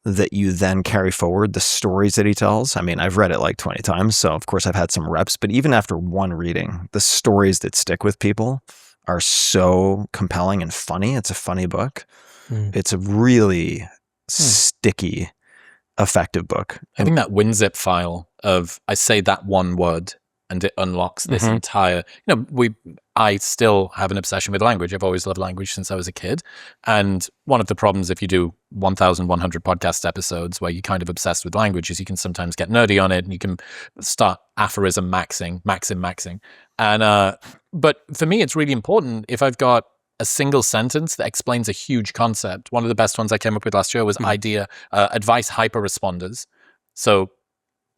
that you then carry forward, the stories that he tells. I mean, I've read it like 20 times, so of course I've had some reps, but even after one reading, the stories that stick with people are so compelling and funny. It's a funny book. It's a really sticky, effective book. I think that WinZip file of I say that one word and it unlocks this entire, I still have an obsession with language. I've always loved language since I was a kid. And one of the problems if you do 1,100 podcast episodes where you're kind of obsessed with language is you can sometimes get nerdy on it and you can start aphorism maxing. And, but for me, it's really important if I've got a single sentence that explains a huge concept. One of the best ones I came up with last year was advice hyper-responders. So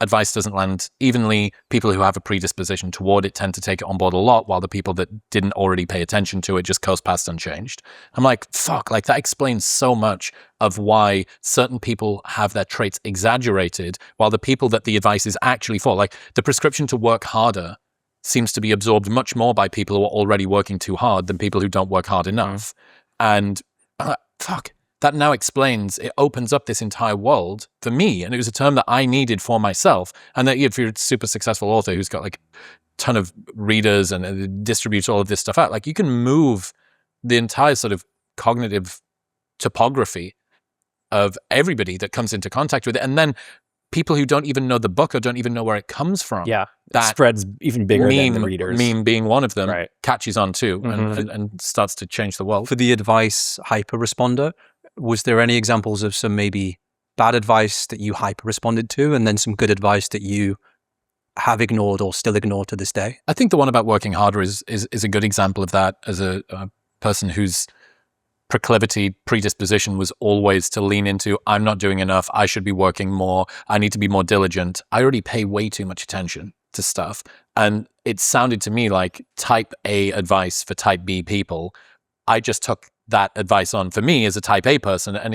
advice doesn't land evenly. People who have a predisposition toward it tend to take it on board a lot, while the people that didn't already pay attention to it just coast past unchanged. I'm like, fuck, like that explains so much of why certain people have their traits exaggerated, while the people that the advice is actually for, like the prescription to work harder seems to be absorbed much more by people who are already working too hard than people who don't work hard enough. And that now explains, it opens up this entire world for me. And it was a term that I needed for myself. And that if you're a super successful author who's got like a ton of readers and distributes all of this stuff out, like you can move the entire sort of cognitive topography of everybody that comes into contact with it. And then people who don't even know the book or don't even know where it comes from. Yeah, that spreads even bigger than the readers. Meme being one of them, Right. catches on too and starts to change the world. For the advice hyper-responder, was there any examples of some maybe bad advice that you hyper-responded to and then some good advice that you have ignored or still ignore to this day? I think the one about working harder is a good example of that as a person whose predisposition was always to lean into, I'm not doing enough, I should be working more, I need to be more diligent. I already pay way too much attention to stuff. And it sounded to me like type A advice for type B people. I just took that advice on for me as a type A person, and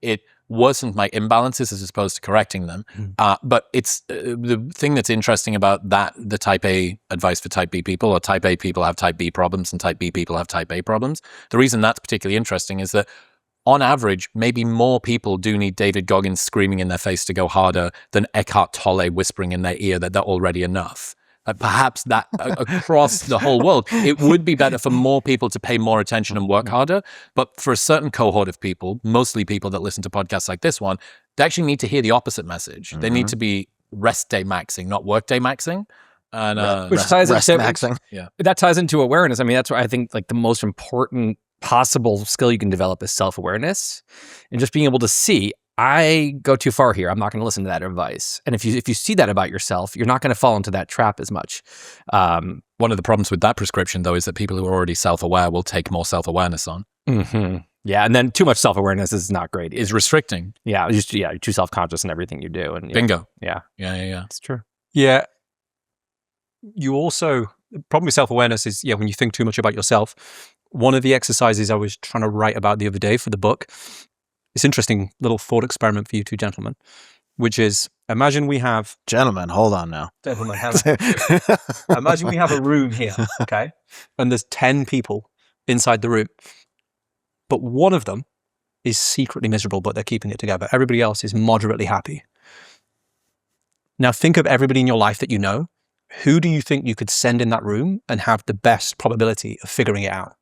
it worsened my imbalances as opposed to correcting them. But it's the thing that's interesting about that, the type A advice for type B people, or type A people have type B problems and type B people have type A problems. The reason that's particularly interesting is that on average, maybe more people do need David Goggins screaming in their face to go harder than Eckhart Tolle whispering in their ear that they're already enough. perhaps that across the whole world, it would be better for more people to pay more attention and work harder. But for a certain cohort of people, mostly people that listen to podcasts like this one, they actually need to hear the opposite message. They need to be rest day maxing, not work day maxing. And Which ties into maxing. that ties into awareness. I mean, that's why I think like the most important possible skill you can develop is self-awareness, and just being able to see, I go too far here. I'm not going to listen to that advice. And if you see that about yourself, you're not going to fall into that trap as much. One of the problems with that prescription, though, is that people who are already self-aware will take more self-awareness on. Yeah, and then too much self-awareness is not great. Is restricting. Yeah, you're too self-conscious in everything you do. And Bingo. Yeah, It's true. Yeah. You also, the problem with self-awareness is, when you think too much about yourself. One of the exercises I was trying to write about the other day for the book, it's interesting little thought experiment for you two gentlemen, which is, imagine we have... Gentlemen, hold on now. Gentlemen, imagine we have a room here, okay? And there's 10 people inside the room. But one of them is secretly miserable, but they're keeping it together. Everybody else is moderately happy. Now think of everybody in your life that you know. Who do you think you could send in that room and have the best probability of figuring it out?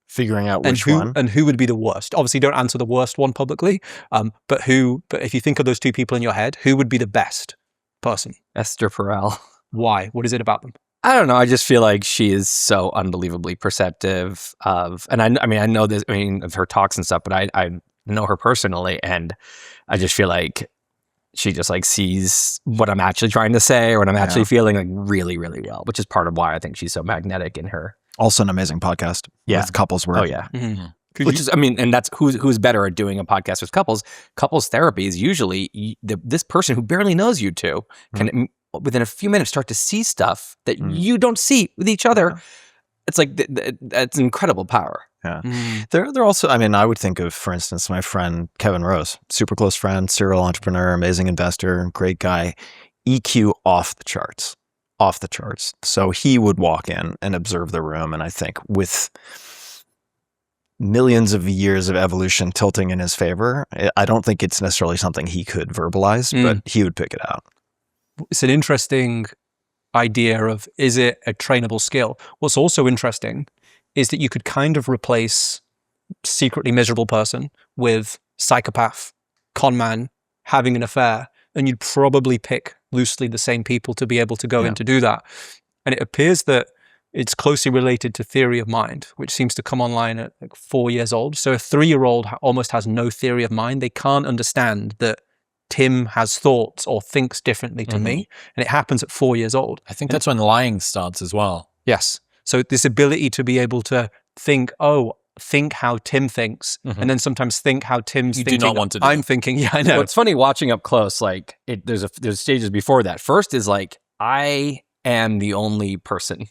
Figuring out which one. And who would be the worst? Obviously, don't answer the worst one publicly. But if you think of those two people in your head, who would be the best person? Esther Perel. Why? What is it about them? I don't know. I just feel like she is so unbelievably perceptive of, and I mean, I know this, I mean, of her talks and stuff, but I know her personally, and I just feel like she just like sees what I'm actually trying to say or what I'm actually feeling like really, really well, which is part of why I think she's so magnetic in her. Also an amazing podcast with couples work. Oh yeah. Which is, I mean, and that's who's better at doing a podcast with couples. Couples therapy is usually this person who barely knows you two can within a few minutes start to see stuff that you don't see with each other. It's like that's incredible power. Yeah. They're also, I mean, I would think of, for instance, my friend Kevin Rose, super close friend, serial entrepreneur, amazing investor, great guy, EQ off the charts. So he would walk in and observe the room, and I think with millions of years of evolution tilting in his favor, I don't think it's necessarily something he could verbalize, but he would pick it out. It's an interesting idea of, is it a trainable skill? What's also interesting is that you could kind of replace secretly miserable person with psychopath, con man, having an affair, and you'd probably pick loosely the same people to be able to go in to do that. And it appears that it's closely related to theory of mind, which seems to come online at like 4 years old. So a 3-year-old almost has no theory of mind. They can't understand that Tim has thoughts or thinks differently to me. And it happens at 4 years old. I think that's when lying starts as well. Yes. So this ability to be able to think how Tim thinks, and then sometimes think how Tim's thinking. You do not want to do I'm thinking, yeah, I know. Well, it's funny watching up close, like there's stages before that. First is like, I am the only person,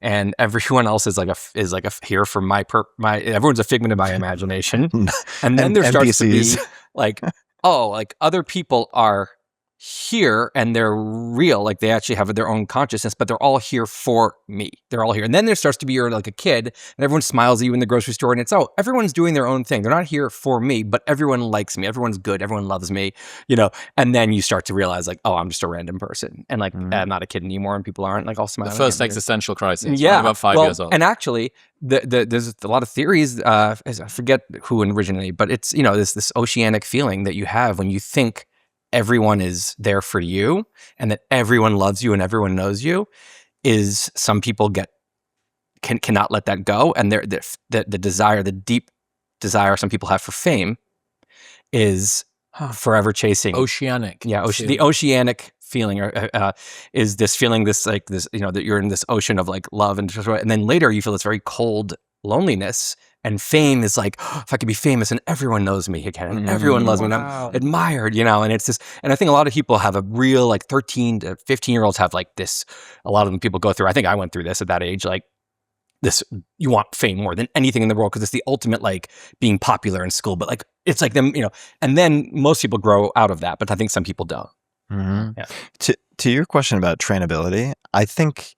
and everyone else is like a here for my everyone's a figment of my imagination. And then there starts to be like, oh, like other people are here and they're real, like they actually have their own consciousness, but they're all here for me. They're all here. And then there starts to be, you're like a kid and everyone smiles at you in the grocery store and it's, oh, everyone's doing their own thing. They're not here for me, but everyone likes me. Everyone's good. Everyone loves me, you know? And then you start to realize like, oh, I'm just a random person. And like, I'm not a kid anymore and people aren't like all smiling. The first existential crisis. Yeah. About 5 years old. And actually there's a lot of theories, I forget who originated, but it's, you know, this oceanic feeling that you have when you think everyone is there for you and that everyone loves you and everyone knows you, is some people cannot let that go. And the deep desire some people have for fame is forever chasing. Oceanic. Yeah. The oceanic feeling is this feeling, you know, that you're in this ocean of like love and then later you feel this very cold loneliness. And fame is like, oh, if I could be famous and everyone knows me again and everyone loves me and I'm admired, you know, and it's this, and I think a lot of people have a real like 13 to 15-year-olds have like this, a lot of them people go through, I think I went through this at that age, like this, you want fame more than anything in the world because it's the ultimate like being popular in school, but like, it's like them, you know, and then most people grow out of that, but I think some people don't. Yeah. To your question about trainability, I think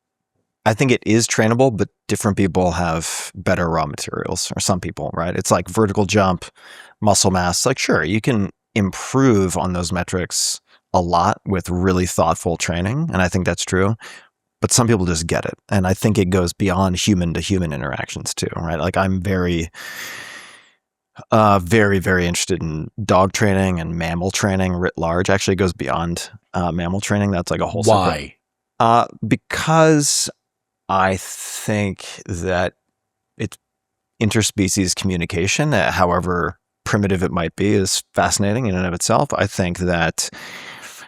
it is trainable, but different people have better raw materials, or some people, right? It's like vertical jump, muscle mass. Like, sure, you can improve on those metrics a lot with really thoughtful training, and I think that's true. but some people just get it. And I think it goes beyond human to human interactions too, right? Like I'm very, very interested in dog training and mammal training writ large. Actually, it goes beyond mammal training. That's like a whole Why? Because I think that it's interspecies communication, however primitive it might be, is fascinating in and of itself. I think that,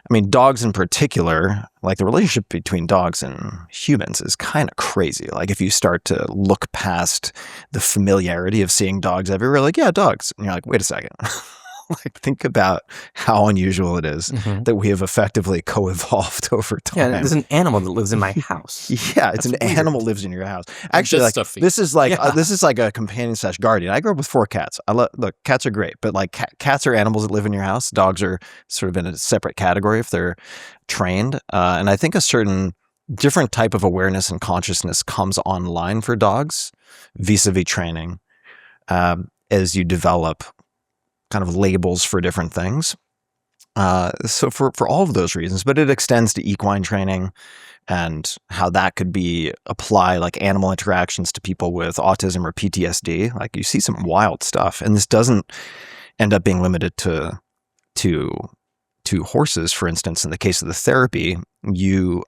I mean, dogs in particular, like the relationship between dogs and humans is kind of crazy. Like if you start to look past the familiarity of seeing dogs everywhere, like, yeah, dogs. And you're like, wait a second. Like think about how unusual it is that we have effectively co-evolved over time. Yeah, there's an animal that lives in my house. Yeah, it's an animal lives in your house. Actually, like this is like a companion / guardian. I grew up with 4 cats. Look, cats are great, but like cats are animals that live in your house. Dogs are sort of in a separate category if they're trained. And I think a certain different type of awareness and consciousness comes online for dogs vis-a-vis training as you develop kind of labels for different things. So for all of those reasons, but it extends to equine training and how that could be apply like animal interactions to people with autism or PTSD. Like you see some wild stuff, and this doesn't end up being limited to horses. For instance, in the case of the therapy,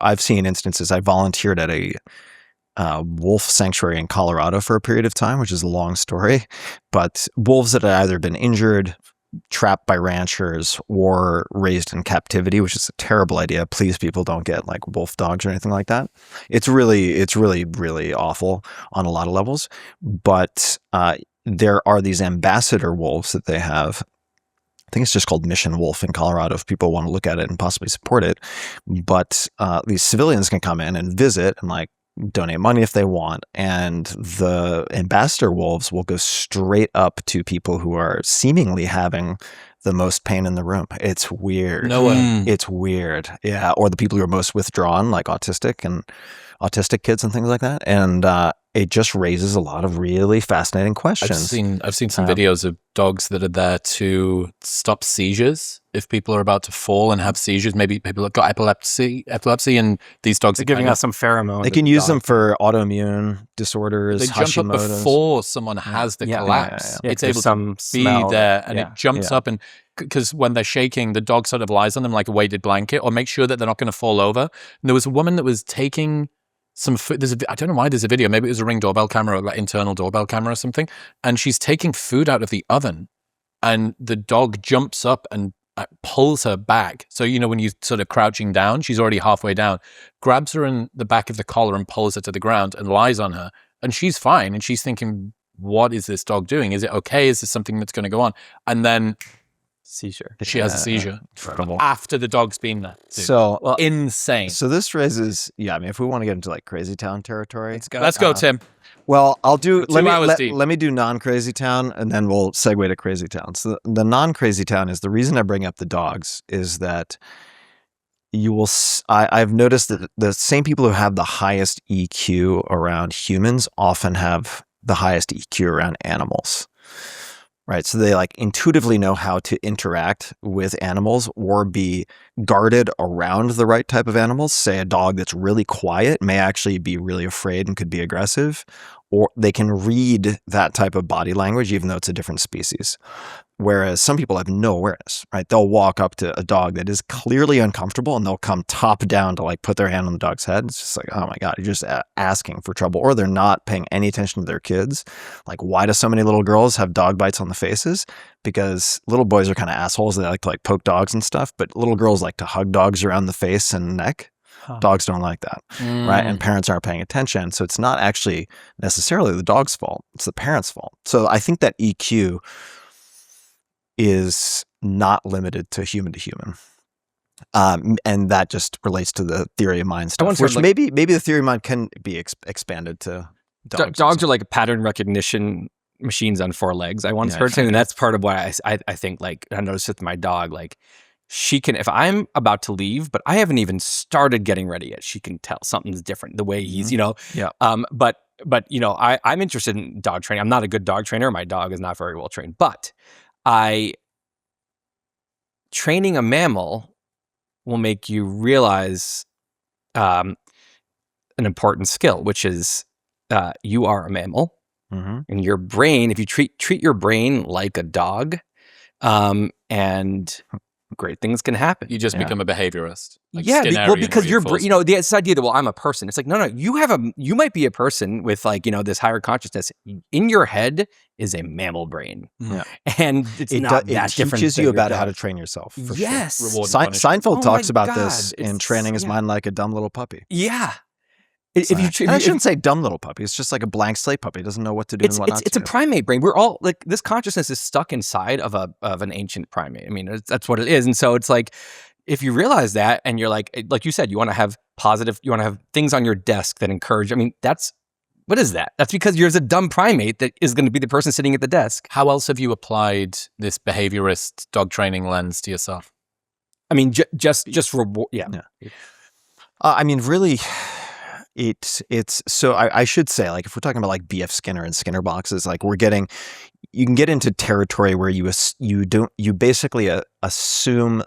I've seen instances. I volunteered at a wolf sanctuary in Colorado for a period of time, which is a long story, but wolves that had either been injured, trapped by ranchers, or raised in captivity, which is a terrible idea. Please, people, don't get like wolf dogs or anything like that. It's really, really awful on a lot of levels. But there are these ambassador wolves that they have. I think it's just called Mission Wolf in Colorado if people want to look at it and possibly support it. But these civilians can come in and visit and like donate money if they want, and the ambassador wolves will go straight up to people who are seemingly having the most pain in the room. It's weird. No way. It's weird. Yeah. Or the people who are most withdrawn, like autistic kids and things like that. And it just raises a lot of really fascinating questions. I've seen some videos of dogs that are there to stop seizures. If people are about to fall and have seizures, maybe people have got epilepsy, and these dogs are giving us some pheromones. They can use them for autoimmune disorders. They jump up before someone has the collapse. Yeah. It's able to be there, and it jumps up, and because when they're shaking, the dog sort of lies on them like a weighted blanket, or makes sure that they're not going to fall over. And there was a woman that was taking some food. I don't know why there's a video. Maybe it was a Ring doorbell camera, or like internal doorbell camera or something. And she's taking food out of the oven, and the dog jumps up and pulls her back. So, you know, when you're sort of crouching down, she's already halfway down, grabs her in the back of the collar and pulls her to the ground and lies on her. And she's fine. And she's thinking, what is this dog doing? Is it okay? Is this something that's going to go on? And then seizure. She has a seizure. Incredible. After the dog's been there. Dude. So insane. So this raises, I mean, if we want to get into like crazy town territory, let's go, Tim. Well, I'll do. Let me do non-crazy town, and then we'll segue to crazy town. So the non-crazy town is the reason I bring up the dogs is that you will. I've noticed that the same people who have the highest EQ around humans often have the highest EQ around animals. Right. So they like intuitively know how to interact with animals or be guarded around the right type of animals. Say a dog that's really quiet may actually be really afraid and could be aggressive, or they can read that type of body language, even though it's a different species. Whereas some people have no awareness, right? They'll walk up to a dog that is clearly uncomfortable and they'll come top down to like put their hand on the dog's head. It's just like, oh my God, you're just asking for trouble. Or they're not paying any attention to their kids. Like, why do so many little girls have dog bites on the faces? Because little boys are kind of assholes. They like to like poke dogs and stuff, but little girls like to hug dogs around the face and neck. Dogs don't like that, right? And parents aren't paying attention. So it's not actually necessarily the dog's fault. It's the parent's fault. So I think that EQ is not limited to human. And that just relates to the theory of mind stuff, which maybe the theory of mind can be expanded to dogs. Dogs are like pattern recognition machines on 4 legs. I once heard something, and that's part of why I think, like, I noticed with my dog, like, she can, if I'm about to leave, but I haven't even started getting ready yet, she can tell something's different, the way he's, you know. Yeah. But you know, I'm interested in dog training. I'm not a good dog trainer. My dog is not very well trained, but training a mammal will make you realize an important skill, which is you are a mammal, Mhm. and your brain, if you treat your brain like a dog, and great things can happen. You just become a behaviorist. Like Yeah, Skinnerian because you're, reinforcement. this idea that, well, I'm a person. It's like, no, you might be a person with like, this higher consciousness. In your head is a mammal brain. Yeah. And it's not It that different. teaches than you your about dog. how to train yourself. For Yes. Sure. Reward and punishment. Seinfeld Oh talks my about this God. in It's- Training His yeah. Mind Like a Dumb Little Puppy. Yeah. And I shouldn't say dumb little puppy. It's just like a blank slate puppy. It doesn't know what to do and what not it's to a do. primate brain. We're all like, this consciousness is stuck inside of an ancient primate. I mean, that's what it is. And so it's like, if you realize that, and you're like you said, you want to have things on your desk that encourage. I mean, what is that? That's because you're a dumb primate that is going to be the person sitting at the desk. How else have you applied this behaviorist dog training lens to yourself? I mean, just reward. Yeah. I mean, really, it's so I should say, like, if we're talking about like BF Skinner and Skinner boxes, like you can get into territory where you basically assume,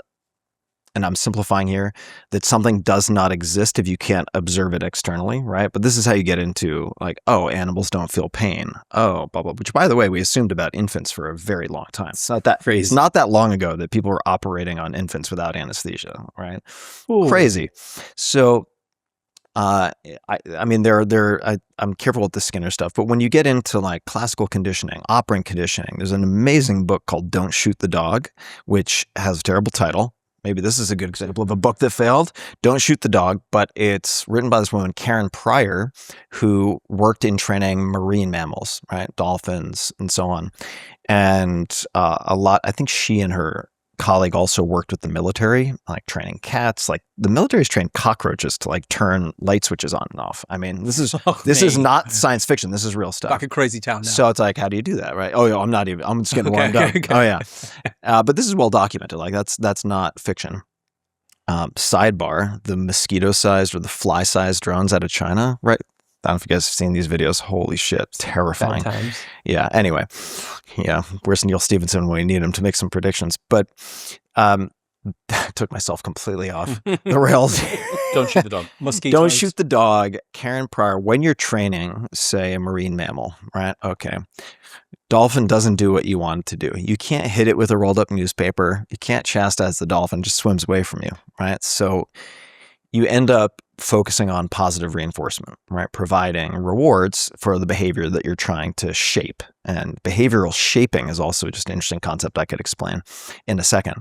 and I'm simplifying here, that something does not exist if you can't observe it externally, right? But this is how you get into like, oh, animals don't feel pain. Oh, blah, blah, which by the way, we assumed about infants for a very long time. It's not that long ago that people were operating on infants without anesthesia, right? Ooh. Crazy. So, I mean, I'm careful with the Skinner stuff, but when you get into like classical conditioning, operant conditioning, there's an amazing book called Don't Shoot the Dog, which has a terrible title. Maybe this is a good example of a book that failed. Don't Shoot the Dog, but it's written by this woman, Karen Pryor, who worked in training marine mammals, right? Dolphins and so on. And I think she and her colleague also worked with the military, like training cats. Like the military's trained cockroaches to like turn light switches on and off. I mean, this is not science fiction. This is real stuff. Like a crazy town now. So it's like, how do you do that, right? Oh, yeah, I'm just getting warmed up. Okay. Oh yeah. But this is well documented. Like that's not fiction. Sidebar, the mosquito-sized or the fly-sized drones out of China, right? I don't know if you guys have seen these videos. Holy shit, terrifying. Bad times. Yeah. Anyway, yeah. Where's Neil Stevenson when we need him to make some predictions? But took myself completely off the rails. Don't shoot the dog. Don't shoot the dog. Karen Pryor, when you're training, say, a marine mammal, right? Okay. Dolphin doesn't do what you want it to do. You can't hit it with a rolled up newspaper. You can't chastise the dolphin. It just swims away from you, right? So you end up focusing on positive reinforcement, right? Providing rewards for the behavior that you're trying to shape. And behavioral shaping is also just an interesting concept I could explain in a second.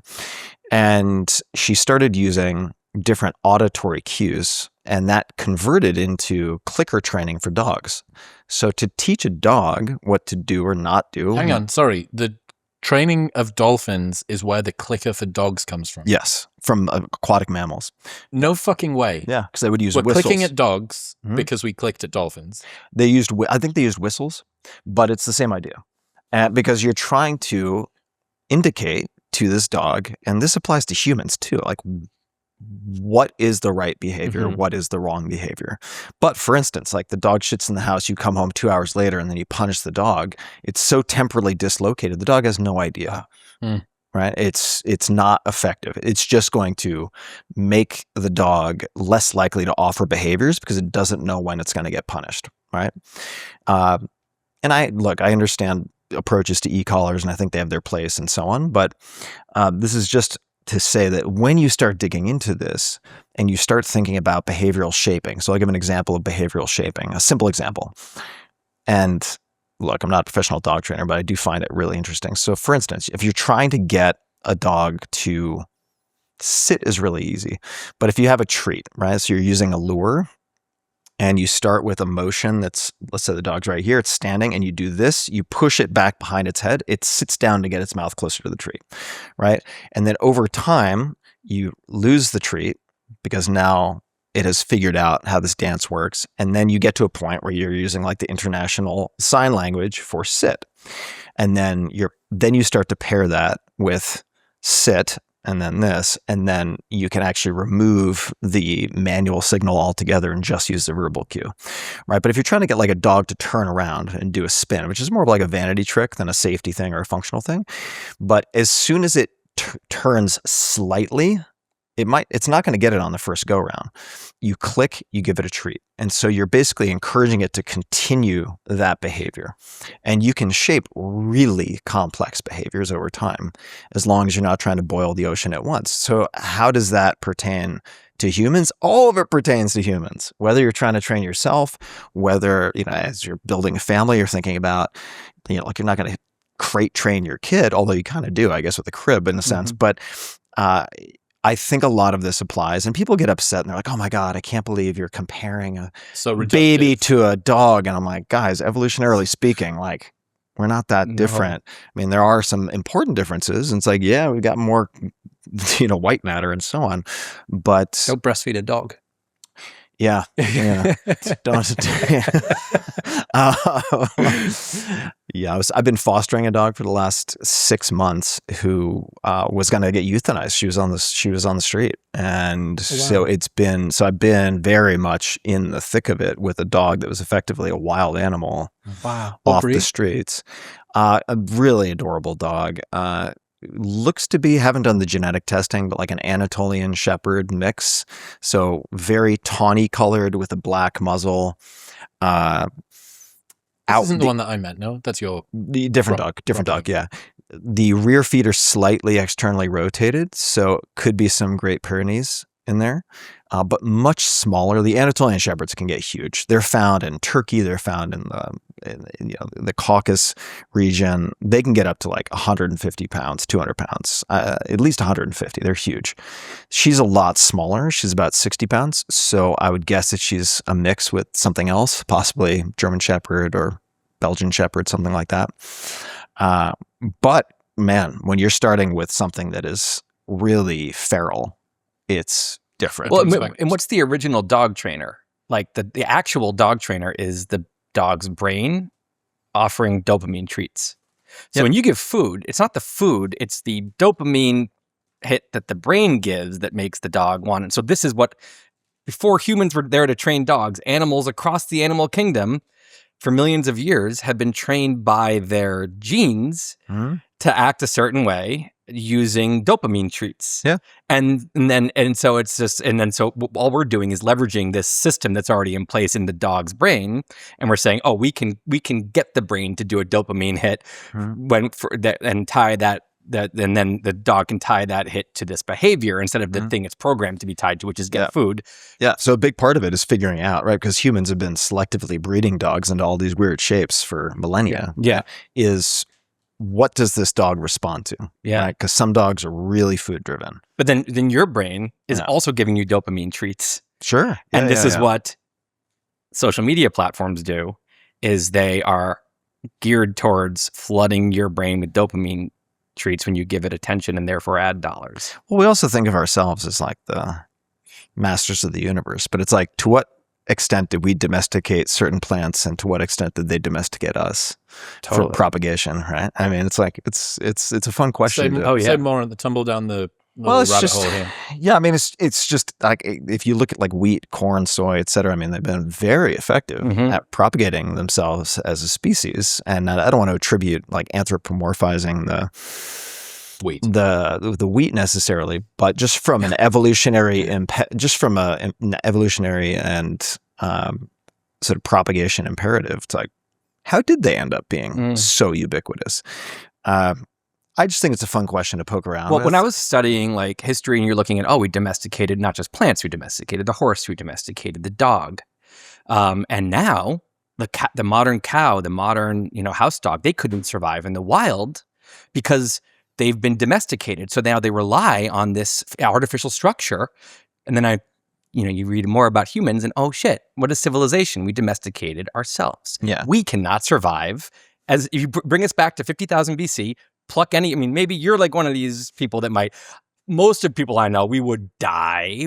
And she started using different auditory cues, and that converted into clicker training for dogs. So to teach a dog what to do or not do. Hang on, sorry. The training of dolphins is where the clicker for dogs comes from. Yes, from aquatic mammals. No fucking way. Yeah, because they would use We're whistles. clicking at dogs Mhm. because we clicked at dolphins. I think they used whistles, but it's the same idea. Because you're trying to indicate to this dog, and this applies to humans too, like what is the right behavior, Mhm. what is the wrong behavior. But for instance, like the dog shits in the house, you come home 2 hours later and then you punish the dog. It's so temporally dislocated. The dog has no idea, right? It's not effective. It's just going to make the dog less likely to offer behaviors because it doesn't know when it's going to get punished, right? And I understand approaches to e-collars and I think they have their place and so on. But this is just to say that when you start digging into this and you start thinking about behavioral shaping. So I'll give an example of behavioral shaping, a simple example. And look, I'm not a professional dog trainer, but I do find it really interesting. So for instance, if you're trying to get a dog to sit is really easy. But if you have a treat, right? So you're using a lure and you start with a motion that's, let's say the dog's right here, it's standing, and you do this, you push it back behind its head, it sits down to get its mouth closer to the treat, right? And then over time, you lose the treat because now it has figured out how this dance works. And then you get to a point where you're using like the international sign language for sit. And then you start to pair that with sit and then this, and then you can actually remove the manual signal altogether and just use the verbal cue, right? But if you're trying to get like a dog to turn around and do a spin, which is more of like a vanity trick than a safety thing or a functional thing, but as soon as it turns slightly, it's not going to get it on the first go round. You click, you give it a treat. And so you're basically encouraging it to continue that behavior. And you can shape really complex behaviors over time, as long as you're not trying to boil the ocean at once. So how does that pertain to humans? All of it pertains to humans. Whether you're trying to train yourself, whether, as you're building a family, you're thinking about, like you're not going to crate train your kid, although you kind of do, I guess, with a crib in a sense. But I think a lot of this applies, and people get upset and they're like, oh my God, I can't believe you're comparing a baby to a dog. And I'm like, guys, evolutionarily speaking, like, we're not that different. I mean, there are some important differences. And it's like, yeah, we've got more, white matter and so on. But don't breastfeed a dog. Yeah. Don't. I've been fostering a dog for the last 6 months who was going to get euthanized. She was on the street, and so I've been very much in the thick of it with a dog that was effectively a wild animal. Wow. Off the streets. A really adorable dog. Looks to be, haven't done the genetic testing, but like an Anatolian Shepherd mix. So very tawny colored with a black muzzle. This isn't the one that I meant, no? That's your... Different dog, yeah. The rear feet are slightly externally rotated, so could be some Great Pyrenees in there, but much smaller. The Anatolian Shepherds can get huge. They're found in Turkey. They're found in the Caucasus region. They can get up to like 150 pounds, 200 pounds, at least 150. They're huge. She's a lot smaller. She's about 60 pounds. So I would guess that she's a mix with something else, possibly German Shepherd or Belgian Shepherd, something like that. But man, when you're starting with something that is really feral, it's different. Well, and what's the original dog trainer? Like the actual dog trainer is the dog's brain offering dopamine treats. So when you give food, it's not the food, it's the dopamine hit that the brain gives that makes the dog want it. So this is what, before humans were there to train dogs, animals across the animal kingdom for millions of years had been trained by their genes to act a certain way using dopamine treats. Yeah. And so all we're doing is leveraging this system that's already in place in the dog's brain, and we're saying, oh, we can get the brain to do a dopamine hit and tie that and then the dog can tie that hit to this behavior instead of the thing it's programmed to be tied to, which is get food. Yeah. So a big part of it is figuring out, right? Because humans have been selectively breeding dogs into all these weird shapes for millennia. Yeah. Is what does this dog respond to? Yeah. Right? Because some dogs are really food driven. But then your brain is also giving you dopamine treats. Sure. Yeah, and this is what social media platforms do, is they are geared towards flooding your brain with dopamine treats when you give it attention, and therefore ad dollars. Well, we also think of ourselves as like the masters of the universe, but it's like, to what extent did we domesticate certain plants, and to what extent did they domesticate us for propagation, right? I mean, it's like, it's a fun question. Say more on the tumble down the rabbit hole here. Yeah, I mean, it's just like, if you look at like wheat, corn, soy, et cetera, I mean, they've been very effective at propagating themselves as a species. And I don't want to attribute like anthropomorphizing the wheat necessarily, but just from an evolutionary and sort of propagation imperative, it's like, how did they end up being so ubiquitous? I just think it's a fun question to poke around with. When I was studying like history, and you're looking at, we domesticated not just plants, we domesticated the horse, we domesticated the dog, and now the modern cow, the modern house dog, they couldn't survive in the wild because they've been domesticated. So now they rely on this artificial structure. And then you read more about humans, and oh shit, what is civilization? We domesticated ourselves. Yeah, we cannot survive. As if you bring us back to 50,000 BC. Maybe you're like one of these people that might, most of people I know, we would die.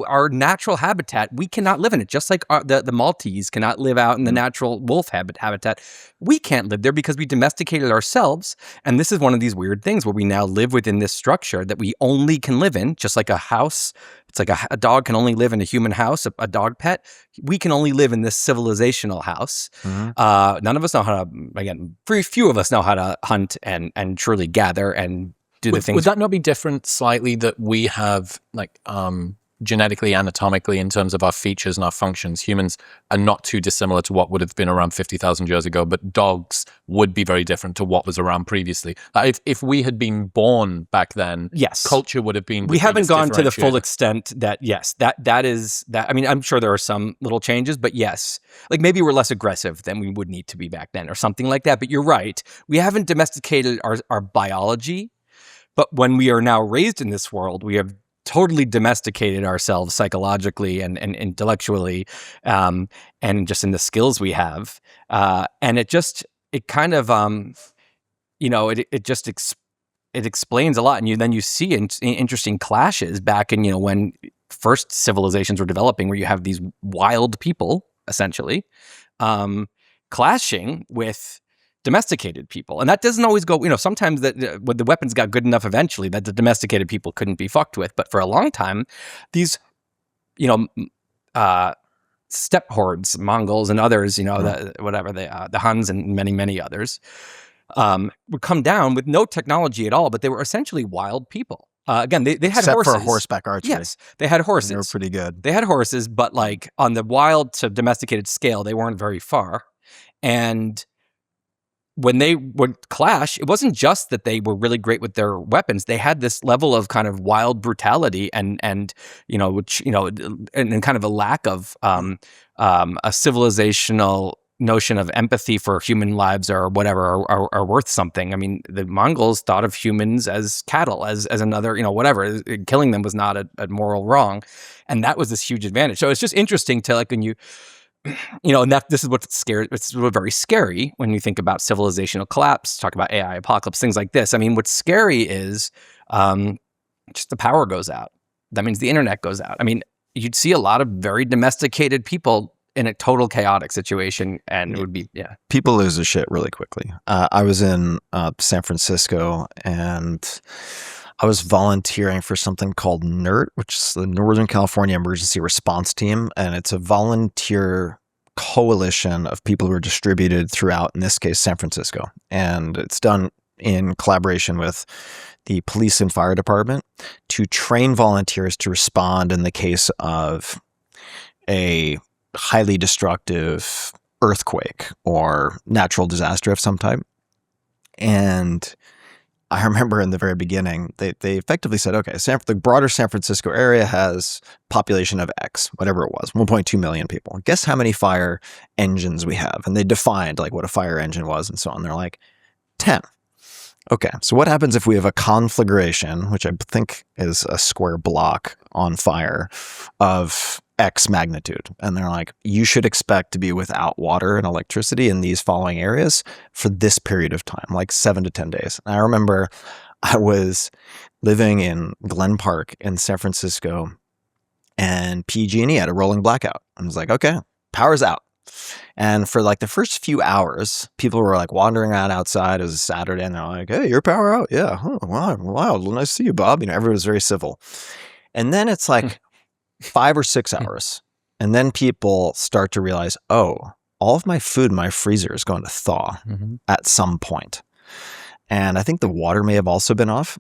Our natural habitat, we cannot live in it. Just like the Maltese cannot live out in the natural wolf habitat. We can't live there because we domesticated ourselves. And this is one of these weird things where we now live within this structure that we only can live in, just like a house. It's like a dog can only live in a human house, a dog pet. We can only live in this civilizational house. None of us know how to, again, very few of us know how to hunt and truly gather and do the things. Would that not be different slightly that we have like genetically, anatomically, in terms of our features and our functions? Humans are not too dissimilar to what would have been around 50,000 years ago, but dogs would be very different to what was around previously. If we had been born back then, yes, culture would have been. We haven't gone to the full extent that, yes, that is that. I mean, I'm sure there are some little changes, but yes, like maybe we're less aggressive than we would need to be back then or something like that. But you're right. We haven't domesticated our biology, but when we are now raised in this world, we have totally domesticated ourselves psychologically and intellectually, and just in the skills we have. And it kind of, it explains a lot. And then you see interesting clashes back in, when first civilizations were developing, where you have these wild people, essentially, clashing with domesticated people. And that doesn't always go, sometimes when the weapons got good enough eventually that the domesticated people couldn't be fucked with. But for a long time, these, steppe hordes, Mongols and others, the Huns and many, many others, would come down with no technology at all, but they were essentially wild people. Again, they had Except horses. for horseback archery. Yes, they had horses. They were pretty good. They had horses, but like on the wild to domesticated scale, they weren't very far. And when they would clash, it wasn't just that they were really great with their weapons. They had this level of kind of wild brutality and kind of a lack of a civilizational notion of empathy for human lives or whatever are worth something. I mean, the Mongols thought of humans as cattle, as another, whatever. Killing them was not a moral wrong, and that was this huge advantage. So it's just interesting to like when you. And this is what's scary. It's very scary when you think about civilizational collapse, talk about AI apocalypse, things like this. I mean, what's scary is just the power goes out. That means the internet goes out. I mean, you'd see a lot of very domesticated people in a total chaotic situation, and it would be, People lose their shit really quickly. I was in San Francisco, and I was volunteering for something called NERT, which is the Northern California Emergency Response Team. And it's a volunteer coalition of people who are distributed throughout, in this case, San Francisco. And it's done in collaboration with the police and fire department to train volunteers to respond in the case of a highly destructive earthquake or natural disaster of some type. And I remember in the very beginning, they effectively said, okay, the broader San Francisco area has population of X, whatever it was, 1.2 million people. Guess how many fire engines we have? And they defined like what a fire engine was and so on. They're like, 10. Okay, so what happens if we have a conflagration, which I think is a square block on fire, of X magnitude? And they're like, you should expect to be without water and electricity in these following areas for this period of time, like 7 to 10 days. And I remember I was living in Glen Park in San Francisco, and PG&E had a rolling blackout. I was like, okay, power's out. And for like the first few hours, people were like wandering around outside. It was a Saturday, and they're like, hey, your power out? Yeah. Oh, wow. Nice to see you, Bob. Everyone was very civil. And then it's like 5 or 6 hours. And then people start to realize, oh, all of my food in my freezer is going to thaw at some point. And I think the water may have also been off.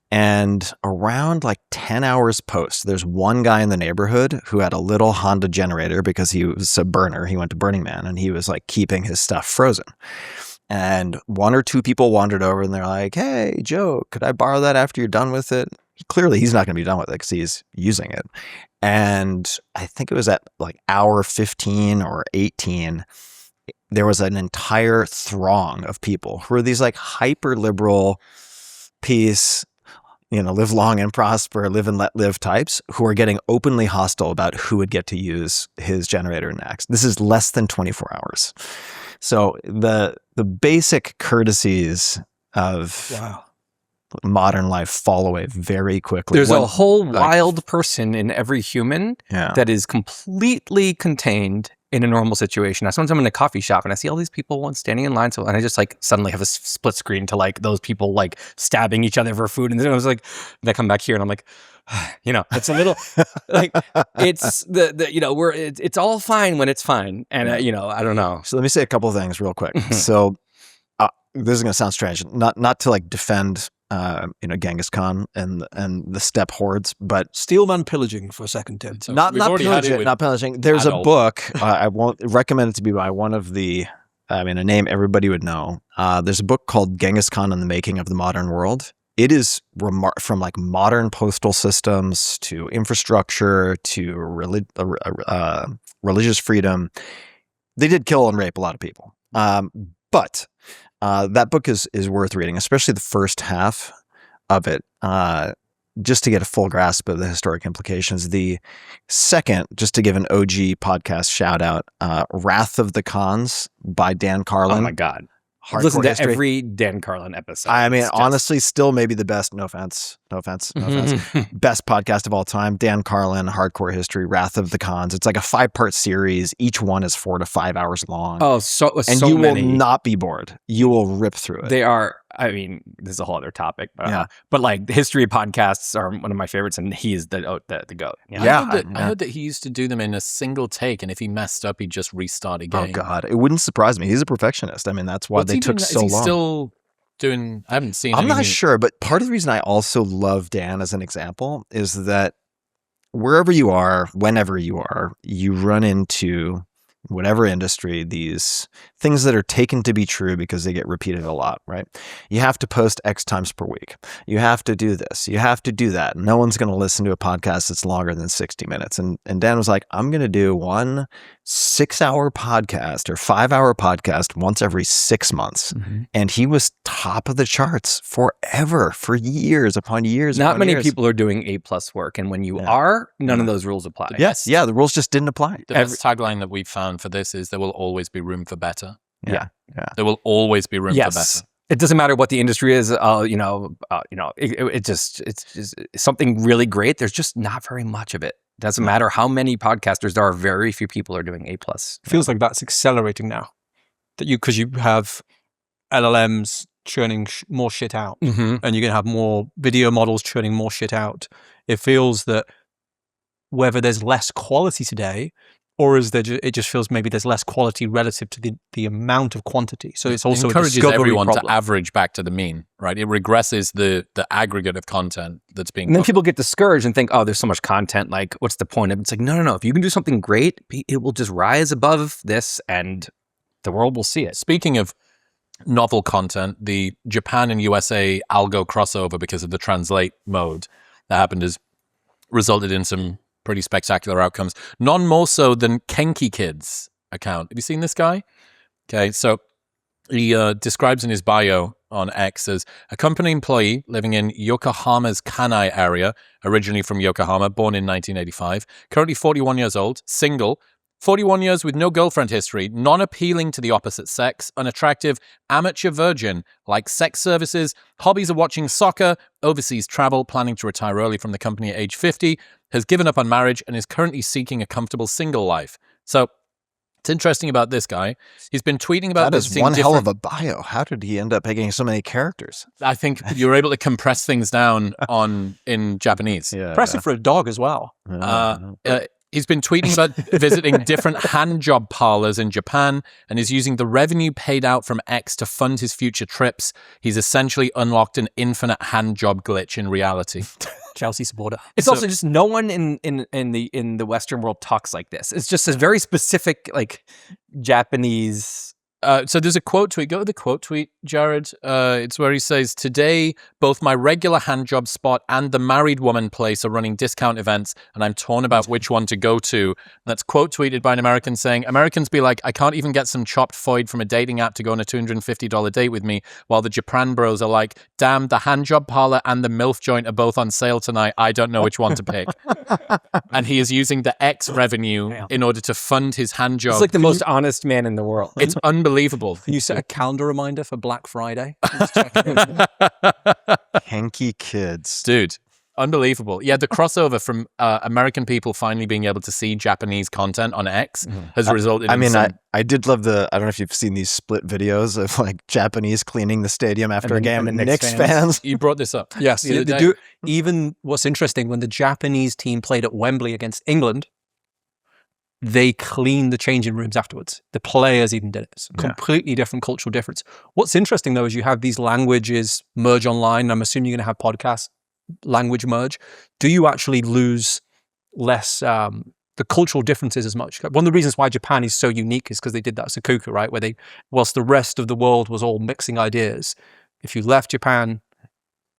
And around like 10 hours post, there's one guy in the neighborhood who had a little Honda generator because he was a burner. He went to Burning Man, and he was like keeping his stuff frozen. And 1 or 2 people wandered over, and they're like, hey, Joe, could I borrow that after you're done with it? Clearly, he's not going to be done with it because he's using it. And I think it was at like hour 15 or 18, there was an entire throng of people who were these like hyper liberal, peace, live long and prosper, live and let live types who are getting openly hostile about who would get to use his generator next. This is less than 24 hours. So the basic courtesies of modern life fall away very quickly. There's a whole wild person in every human that is completely contained in a normal situation. Now, sometimes I'm in a coffee shop and I see all these people standing in line, and I just like suddenly have a split screen to like those people like stabbing each other for food, and then I was like, they come back here and I'm like, it's a little like it's it's all fine when it's fine, and I don't know. So let me say a couple of things real quick. So this is going to sound strange, not to like defend Genghis Khan and the steppe hordes, but Steelman pillaging for a second, Tim. So not we've already had it pillaging. with Not pillaging. There's Adolf. a book. I won't recommend it to be by one of the. I mean, a name everybody would know. There's a book called Genghis Khan and the Making of the Modern World. It is from like modern postal systems to infrastructure to religious freedom. They did kill and rape a lot of people. But that book is worth reading, especially the first half of it, just to get a full grasp of the historic implications. The second, just to give an OG podcast shout out, Wrath of the Khans by Dan Carlin. Oh my God. Hardcore Listen to history. every Dan Carlin episode. I mean, It's just- honestly, still maybe the best. No offense. Best podcast of all time. Dan Carlin, Hardcore History, Wrath of the Khans. It's like a 5-part series. Each one is 4 to 5 hours long. Oh, so and so you many. will not be bored. You will rip through it. They are. I mean, this is a whole other topic. Yeah. But like history podcasts are one of my favorites, and he is the goat. You know? Yeah. I heard that he used to do them in a single take, and if he messed up, he'd just restart again. Oh God, it wouldn't surprise me. He's a perfectionist. I mean, that's why What's they he took doing? so Is he long. still doing? I haven't seen. I'm any not new- sure, but part of the reason I also love Dan as an example is that wherever you are, whenever you are, you run into whatever industry, these things that are taken to be true because they get repeated a lot, right? You have to post X times per week. You have to do this. You have to do that. No one's going to listen to a podcast that's longer than 60 minutes. And Dan was like, I'm going to do one 6-hour podcast or 5-hour podcast once every 6 months. Mm-hmm. And he was top of the charts forever, for years upon years. Not upon many years. people are doing A+ work, and when you Yeah. are, none of those rules apply. Yes. Yeah. The rules just didn't apply. The best tagline that we've found for this is there will always be room for better. Yeah. There will always be room for Yes. better. It doesn't matter what the industry is. It's just something really great. There's just not very much of it. Doesn't matter how many podcasters there are. Very few people are doing A+. Feels like that's accelerating now. Because you have LLMs churning more shit out, Mm-hmm. and you're going to have more video models churning more shit out. It feels that whether there's less quality today, or is there it just feels maybe there's less quality relative to the amount of quantity. So it's also It encourages a discovery everyone problem. to average back to the mean, right? It regresses the aggregate of content that's being. And then put. people get discouraged and think, oh, there's so much content. Like, what's the point of it? It's like, no. If you can do something great, it will just rise above this and the world will see it. Speaking of novel content, the Japan and USA algo crossover because of the translate mode that happened has resulted in some pretty spectacular outcomes. None more so than Kenki Kid's account. Have you seen this guy? Okay, so he describes in his bio on X as a company employee living in Yokohama's Kanai area, originally from Yokohama, born in 1985, currently 41 years old, single, 41 years with no girlfriend history, non-appealing to the opposite sex, unattractive, amateur virgin, like sex services, hobbies of watching soccer, overseas travel, planning to retire early from the company at age 50, has given up on marriage and is currently seeking a comfortable single life. So, it's interesting about this guy. He's been tweeting about That is visiting one hell of different- a bio. How did he end up getting so many characters? I think you're able to compress things down in Japanese. Yeah. Impressive for a dog as well. He's been tweeting about visiting different handjob parlors in Japan and is using the revenue paid out from X to fund his future trips. He's essentially unlocked an infinite handjob glitch in reality. Chelsea supporter. It's also just no one in the Western world talks like this. It's just a very specific like Japanese. So there's a quote tweet. Go to the quote tweet, Jared. It's where he says, "Today, both my regular handjob spot and the married woman place are running discount events, and I'm torn about which one to go to." And that's quote tweeted by an American saying, "Americans be like, I can't even get some chopped foid from a dating app to go on a $250 date with me, while the Japan bros are like, damn, the handjob parlor and the MILF joint are both on sale tonight. I don't know which one to pick." And he is using the X revenue in order to fund his handjob. It's like the most honest man in the world. It's unbelievable. Can you set a calendar reminder for Black Friday? Hanky kids. Dude, unbelievable. Yeah, the crossover from American people finally being able to see Japanese content on X has resulted in I did love I don't know if you've seen these split videos of like Japanese cleaning the stadium after a game and Knicks fans. You brought this up. Yes, The other they day. do. Even what's interesting, when the Japanese team played at Wembley against England, they cleaned the changing rooms afterwards. The players even did it. It's a completely different cultural difference. What's interesting though is you have these languages merge online. I'm assuming you're going to have podcast language merge. Do you actually lose less the cultural differences as much? One of the reasons why Japan is so unique is because they did that Sakuku, right? Where whilst the rest of the world was all mixing ideas, if you left Japan,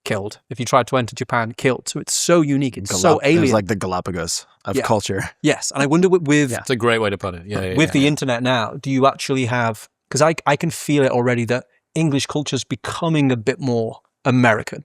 killed. If you tried to enter Japan, killed. So it's so unique. It's so alien. It's like the Galapagos of culture. Yes. And I wonder with it's a great way to put it. With the internet now, do you actually have, because I can feel it already that English culture is becoming a bit more American.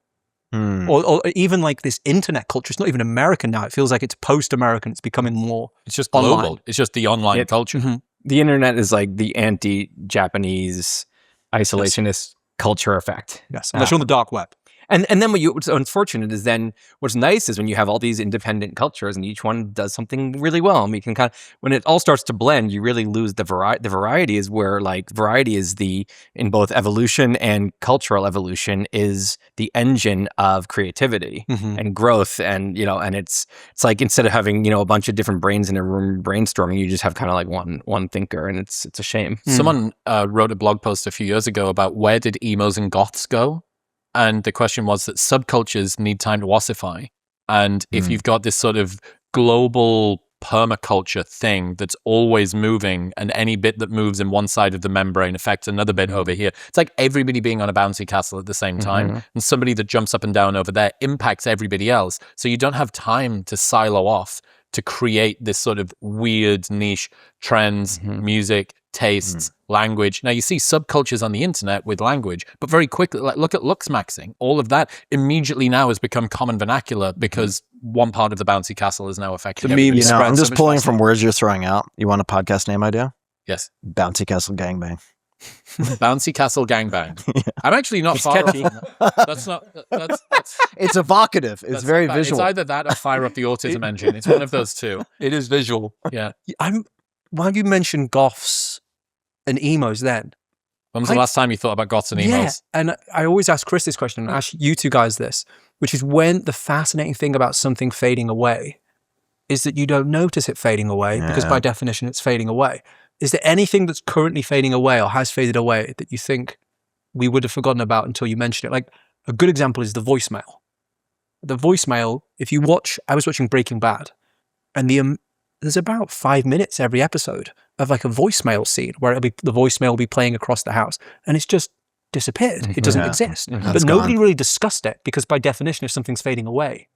Or even like this internet culture. It's not even American now. It feels like it's post-American. It's becoming more. It's just global. Online. It's just the online culture. Mm-hmm. The internet is like the anti-Japanese isolationist culture effect. Yes, unless you're on the dark web. And then what's unfortunate is then what's nice is when you have all these independent cultures and each one does something really well. And we can kind of, when it all starts to blend, you really lose the variety. The variety is where like variety is in both evolution and cultural evolution is the engine of creativity and growth. And, and it's like instead of having, a bunch of different brains in a room brainstorming, you just have kind of like one thinker, and it's a shame. Someone wrote a blog post a few years ago about where did emos and goths go? And the question was that subcultures need time to ossify. And if you've got this sort of global permaculture thing that's always moving, and any bit that moves in one side of the membrane affects another bit over here, it's like everybody being on a bouncy castle at the same time. And somebody that jumps up and down over there impacts everybody else. So you don't have time to silo off to create this sort of weird niche trends, music, tastes, language. Now you see subcultures on the internet with language, but very quickly, like look at looksmaxxing. All of that immediately now has become common vernacular because one part of the bouncy castle is now affected. The meme I'm just pulling from words you're throwing out. You want a podcast name idea? Yes. Bouncy Castle Gangbang. Bouncy Castle Gangbang. I'm actually not far off. That's not. That's It's evocative. It's very visual. It's either that or fire up the autism engine. It's one of those two. It is visual. Yeah. Why have you mentioned goths and emos then? When was the last time you thought about goths and emos? Yeah, and I always ask Chris this question, and ask you two guys this, which is when the fascinating thing about something fading away is that you don't notice it fading away because by definition it's fading away. Is there anything that's currently fading away or has faded away that you think we would have forgotten about until you mentioned it? Like a good example is the voicemail. The voicemail, if you watch, I was watching Breaking Bad, and there's about 5 minutes every episode of like a voicemail scene where the voicemail will be playing across the house, and it's just disappeared. It doesn't exist. But nobody really discussed it because by definition, if something's fading away.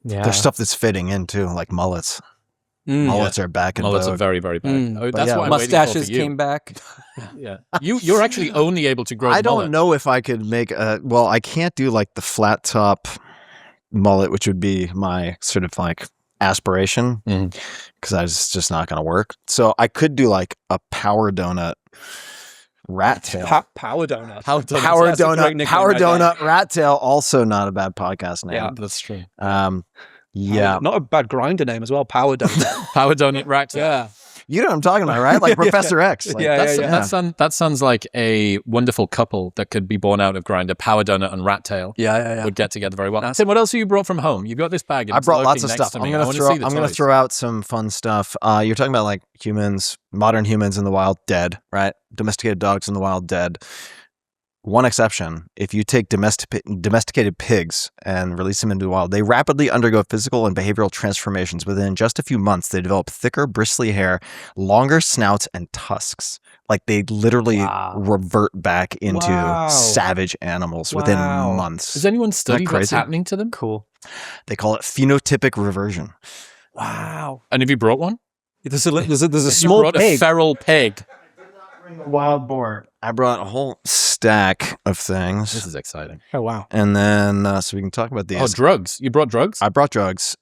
Yeah. There's stuff that's fitting in too, like mullets. Mullets are back in Mullets vogue. are very, very back. That's what I'm mustaches waiting for you. came back. Yeah, you're actually only able to grow. I don't mullet. know if I could make well, I can't do like the flat top mullet, which would be my sort of like aspiration, because it's just not going to work. So I could do like a power donut rat tail. Power donut. Power donut rat tail. Also not a bad podcast name. Yeah, that's true. Yeah, not a bad grinder name as well. Power donut. Power donut rat tail. Yeah. You know what I'm talking about, right? Like Professor X. Like, That sounds like a wonderful couple that could be born out of Grindr. Power donut and rat tail. Yeah. Would get together very well. Tim, what else have you brought from home? You've got this bag. And I brought lots of next stuff. to me. I'm going to throw out some fun stuff. You're talking about like humans, modern humans in the wild, dead, right? Domesticated dogs in the wild, dead. One exception, if you take domesticated pigs and release them into the wild, they rapidly undergo physical and behavioral transformations. Within just a few months, they develop thicker, bristly hair, longer snouts, and tusks. Like they literally revert back into savage animals within months. Has anyone studied what's happening to them? Cool. They call it phenotypic reversion. Wow. And have you brought one? There's a small pig. A feral pig. Wild boar. I brought a whole stack of things. This is exciting. Oh, wow. And then, so we can talk about these. Oh, drugs. You brought drugs? I brought drugs.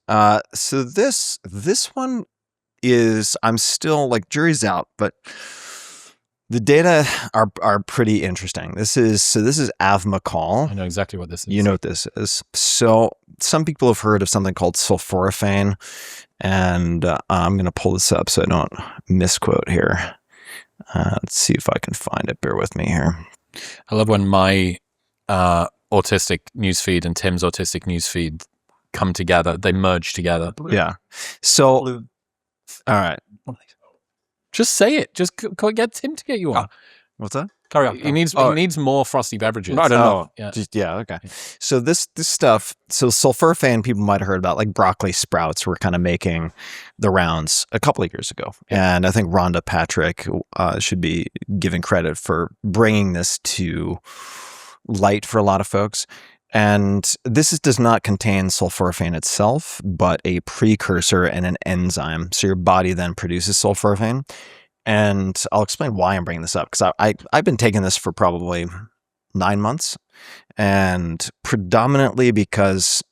So this one is, I'm still like jury's out, but the data are pretty interesting. This is Avmacol. I know exactly what this is. You know what this is. So some people have heard of something called sulforaphane, and I'm going to pull this up so I don't misquote here. Let's see if I can find it. Bear with me here. I love when my autistic newsfeed and Tim's autistic newsfeed come together. They merge together. Yeah. So All right. Just say it. Just get him to get you on. What's that? Carry on. He needs more frosty beverages. I don't know. Yeah. Okay. So this stuff, so sulforaphane, people might have heard about, like broccoli sprouts were kind of making the rounds a couple of years ago. Yeah. And I think Rhonda Patrick should be given credit for bringing this to light for a lot of folks. And this does not contain sulforaphane itself, but a precursor and an enzyme. So your body then produces sulforaphane. And I'll explain why I'm bringing this up, because I've been taking this for probably 9 months, and predominantly because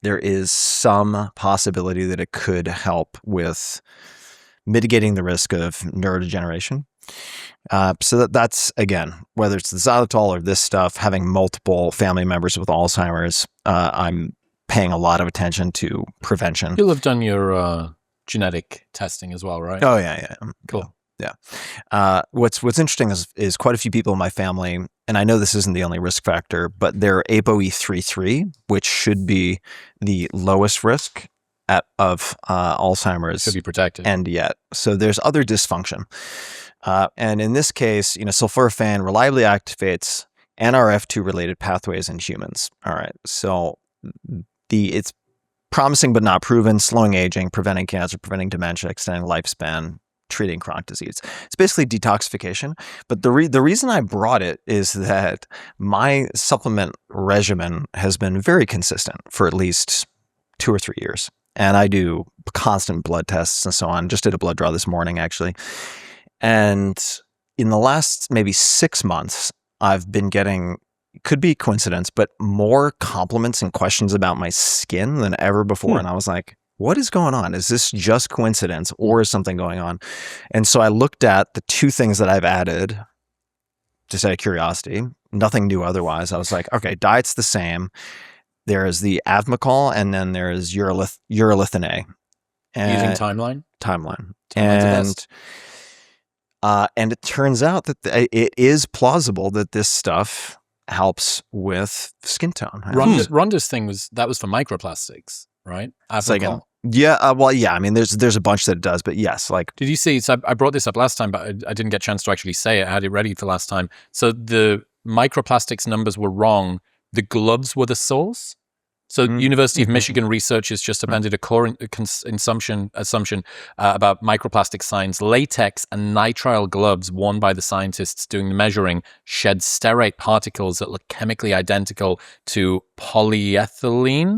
there is some possibility that it could help with mitigating the risk of neurodegeneration. So that's, again, whether it's the xylitol or this stuff, having multiple family members with Alzheimer's, I'm paying a lot of attention to prevention. You'll have done your genetic testing as well, right? Oh, yeah. Cool. Yeah. What's interesting is quite a few people in my family, and I know this isn't the only risk factor, but they're ApoE33, which should be the lowest risk of Alzheimer's. Should be protected. And yet, so there's other dysfunction. And in this case, sulforaphane reliably activates NRF2 related pathways in humans. All right. So it's promising but not proven, slowing aging, preventing cancer, preventing dementia, extending lifespan, treating chronic disease. It's basically detoxification. But the reason I brought it is that my supplement regimen has been very consistent for at least 2 or 3 years. And I do constant blood tests and so on. Just did a blood draw this morning, actually. And in the last maybe 6 months, I've been getting, could be coincidence, but more compliments and questions about my skin than ever before. And I was like, what is going on? Is this just coincidence or is something going on? And so I looked at the 2 things that I've added just out of curiosity, nothing new otherwise. I was like, okay, diet's the same. There is the Avmacol, and then there is urolithin A. Using Timeline? Timeline. And it turns out that it is plausible that this stuff helps with skin tone. Rhonda's thing was for microplastics, right? Avmacol. I mean, there's a bunch that it does, but yes, like. Did you see? So I brought this up last time, but I didn't get a chance to actually say it. I had it ready for last time. So the microplastics numbers were wrong. The gloves were the source. So University of Michigan researchers just appended a core assumption about microplastic science. Latex and nitrile gloves worn by the scientists doing the measuring shed sterate particles that look chemically identical to polyethylene.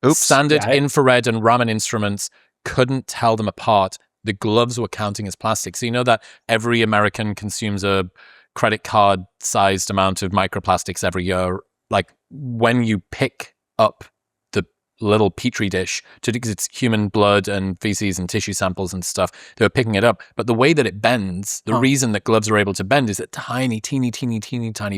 Oops. Standard infrared and Raman instruments couldn't tell them apart. The gloves were counting as plastic. So you know that every American consumes a credit card sized amount of microplastics every year. Like when you pick up the little petri dish, because it's human blood and feces and tissue samples and stuff, they're picking it up. But the way that it bends, the reason that gloves are able to bend is that tiny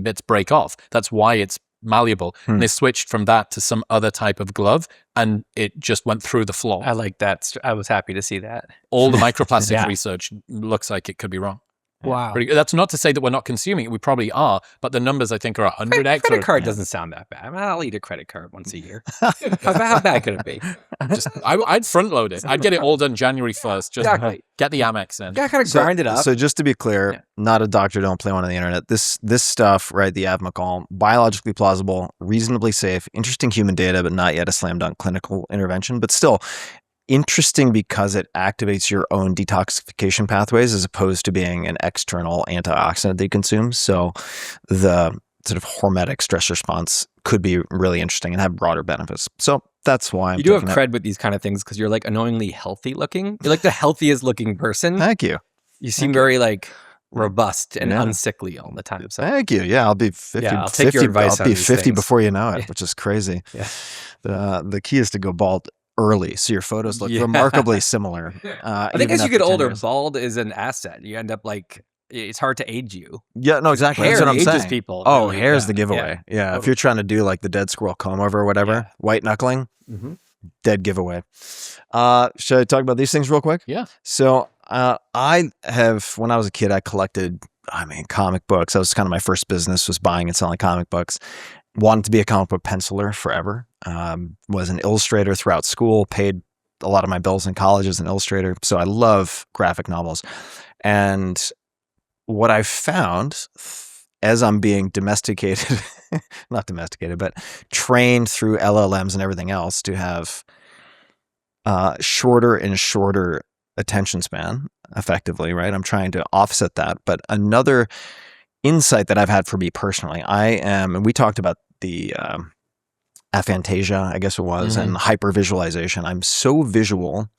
bits break off. That's why it's malleable. And they switched from that to some other type of glove, and it just went through the floor. I like that. I was happy to see that. All the microplastics research looks like it could be wrong. Wow. That's not to say that we're not consuming it. We probably are, but the numbers I think are 100x. Credit card doesn't sound that bad. I mean, I'll eat a credit card once a year. How bad could it be? I'd front load it. I'd get it all done January 1st. Just get the Amex in. Yeah, kind of grind it up. So just to be clear, not a doctor, don't play one on the internet. This stuff, right, the Avmacol, biologically plausible, reasonably safe, interesting human data, but not yet a slam dunk clinical intervention. But still, interesting because it activates your own detoxification pathways as opposed to being an external antioxidant they consume. So the sort of hormetic stress response could be really interesting and have broader benefits. So that's why you do have cred with these kind of things because you're like annoyingly healthy looking. You're like the healthiest looking person. Thank you. You seem very like robust and unsickly all the time. So. Thank you. Yeah, I'll be 50. Yeah, I'll take your advice. I'll be 50 before you know it, which is crazy. Yeah. The key is to go bald early, so your photos look remarkably similar. I think as you get older, bald is an asset. You end up like it's hard to age you. Yeah, no, exactly. Hair That's what I'm ages saying. people. Oh, really, hair's the giveaway. Yeah, if you're trying to do like the dead squirrel comb over or whatever, white knuckling, dead giveaway. Should I talk about these things real quick? Yeah. So I have, when I was a kid, I collected, comic books. That was kind of my first business, was buying and selling comic books. Wanted to be a comic book penciler forever. Was an illustrator throughout school, paid a lot of my bills in college as an illustrator. So I love graphic novels. And what I've found as I'm being domesticated, not domesticated, but trained through LLMs and everything else to have shorter and shorter attention span effectively, right? I'm trying to offset that. But another insight that I've had for me personally, and we talked about the aphantasia, I guess it was, and hypervisualization. I'm so visual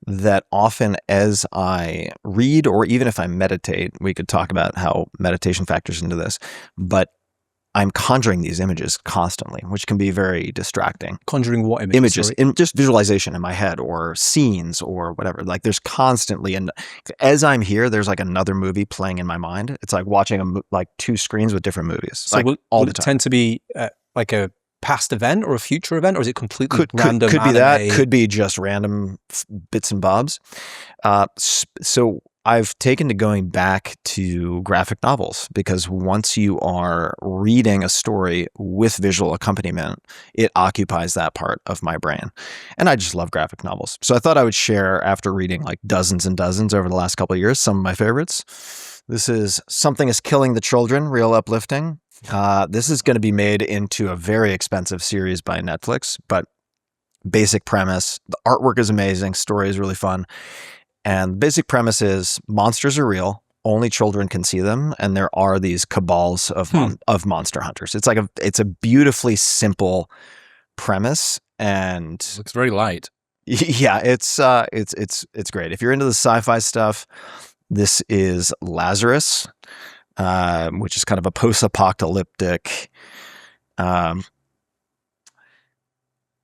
that often as I read, or even if I meditate, we could talk about how meditation factors into this, but I'm conjuring these images constantly, which can be very distracting. Conjuring what images? Images, in just visualization in my head, or scenes, or whatever. Like there's constantly, and as I'm here, there's like another movie playing in my mind. It's like watching like two screens with different movies. So like will the it time. tend to be like a past event or a future event, or is it completely random? Could be anime? that. Could be just random bits and bobs. So I've taken to going back to graphic novels, because once you are reading a story with visual accompaniment, it occupies that part of my brain. And I just love graphic novels. So I thought I would share, after reading like dozens and dozens over the last couple of years, some of my favorites. This is Something is Killing the Children, real uplifting. This is going to be made into a very expensive series by Netflix, but basic premise, the artwork is amazing, story is really fun. And the basic premise is monsters are real, only children can see them, and there are these cabals of monster hunters. It's a beautifully simple premise, and Looks very light. yeah, it's great. If you're into the sci-fi stuff, this is Lazarus, which is kind of a post-apocalyptic,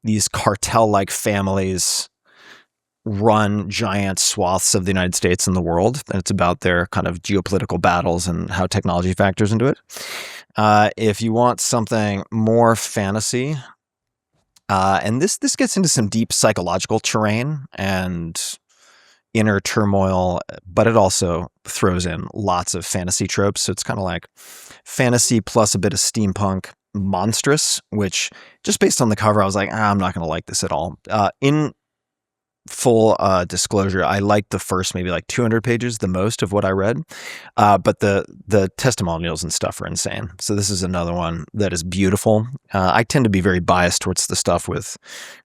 these cartel-like families run giant swaths of the United States and the world. And it's about their kind of geopolitical battles and how technology factors into it. If you want something more fantasy, and this gets into some deep psychological terrain and inner turmoil, but it also throws in lots of fantasy tropes. So it's kind of like fantasy plus a bit of steampunk. Monstrous, which just based on the cover, I was like, I'm not going to like this at all. In full disclosure, I liked the first maybe like 200 pages the most of what I read, but the testimonials and stuff are insane. So this is another one that is beautiful. I tend to be very biased towards the stuff with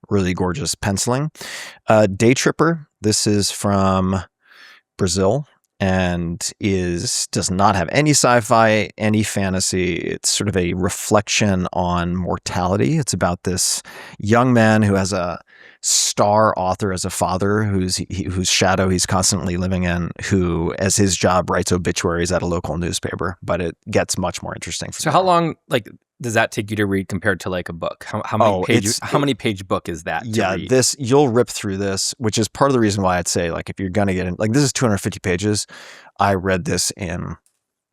really gorgeous penciling. Day Tripper, this is from Brazil, and does not have any sci-fi, any fantasy. It's sort of a reflection on mortality. It's about this young man who has a star author as a father, whose shadow he's constantly living in, who, as his job, writes obituaries at a local newspaper. But it gets much more interesting. So how long, does that take you to read compared to like a book? How many pages? How many page book is that? Yeah, to read? this, you'll rip through this, which is part of the reason why I'd say, like, if you're gonna get in, like, this is 250 pages. I read this in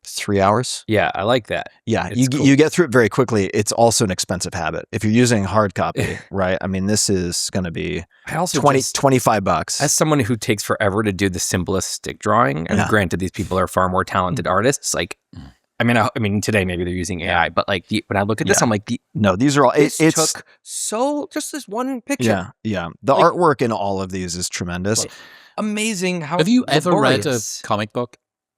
3 hours. Yeah, I like that. Yeah, It's cool. you get through it very quickly. It's also an expensive habit. If you're using hard copy, right? I mean, this is going to be I also $25. As someone who takes forever to do the simplest stick drawing, and granted, these people are far more talented artists. Like, I mean, today maybe they're using AI, but like when I look at this, I'm like, no, these are all. It It's took just this one picture. yeah. The artwork in all of these is tremendous. Amazing. How Have you ever read a laborious. comic book?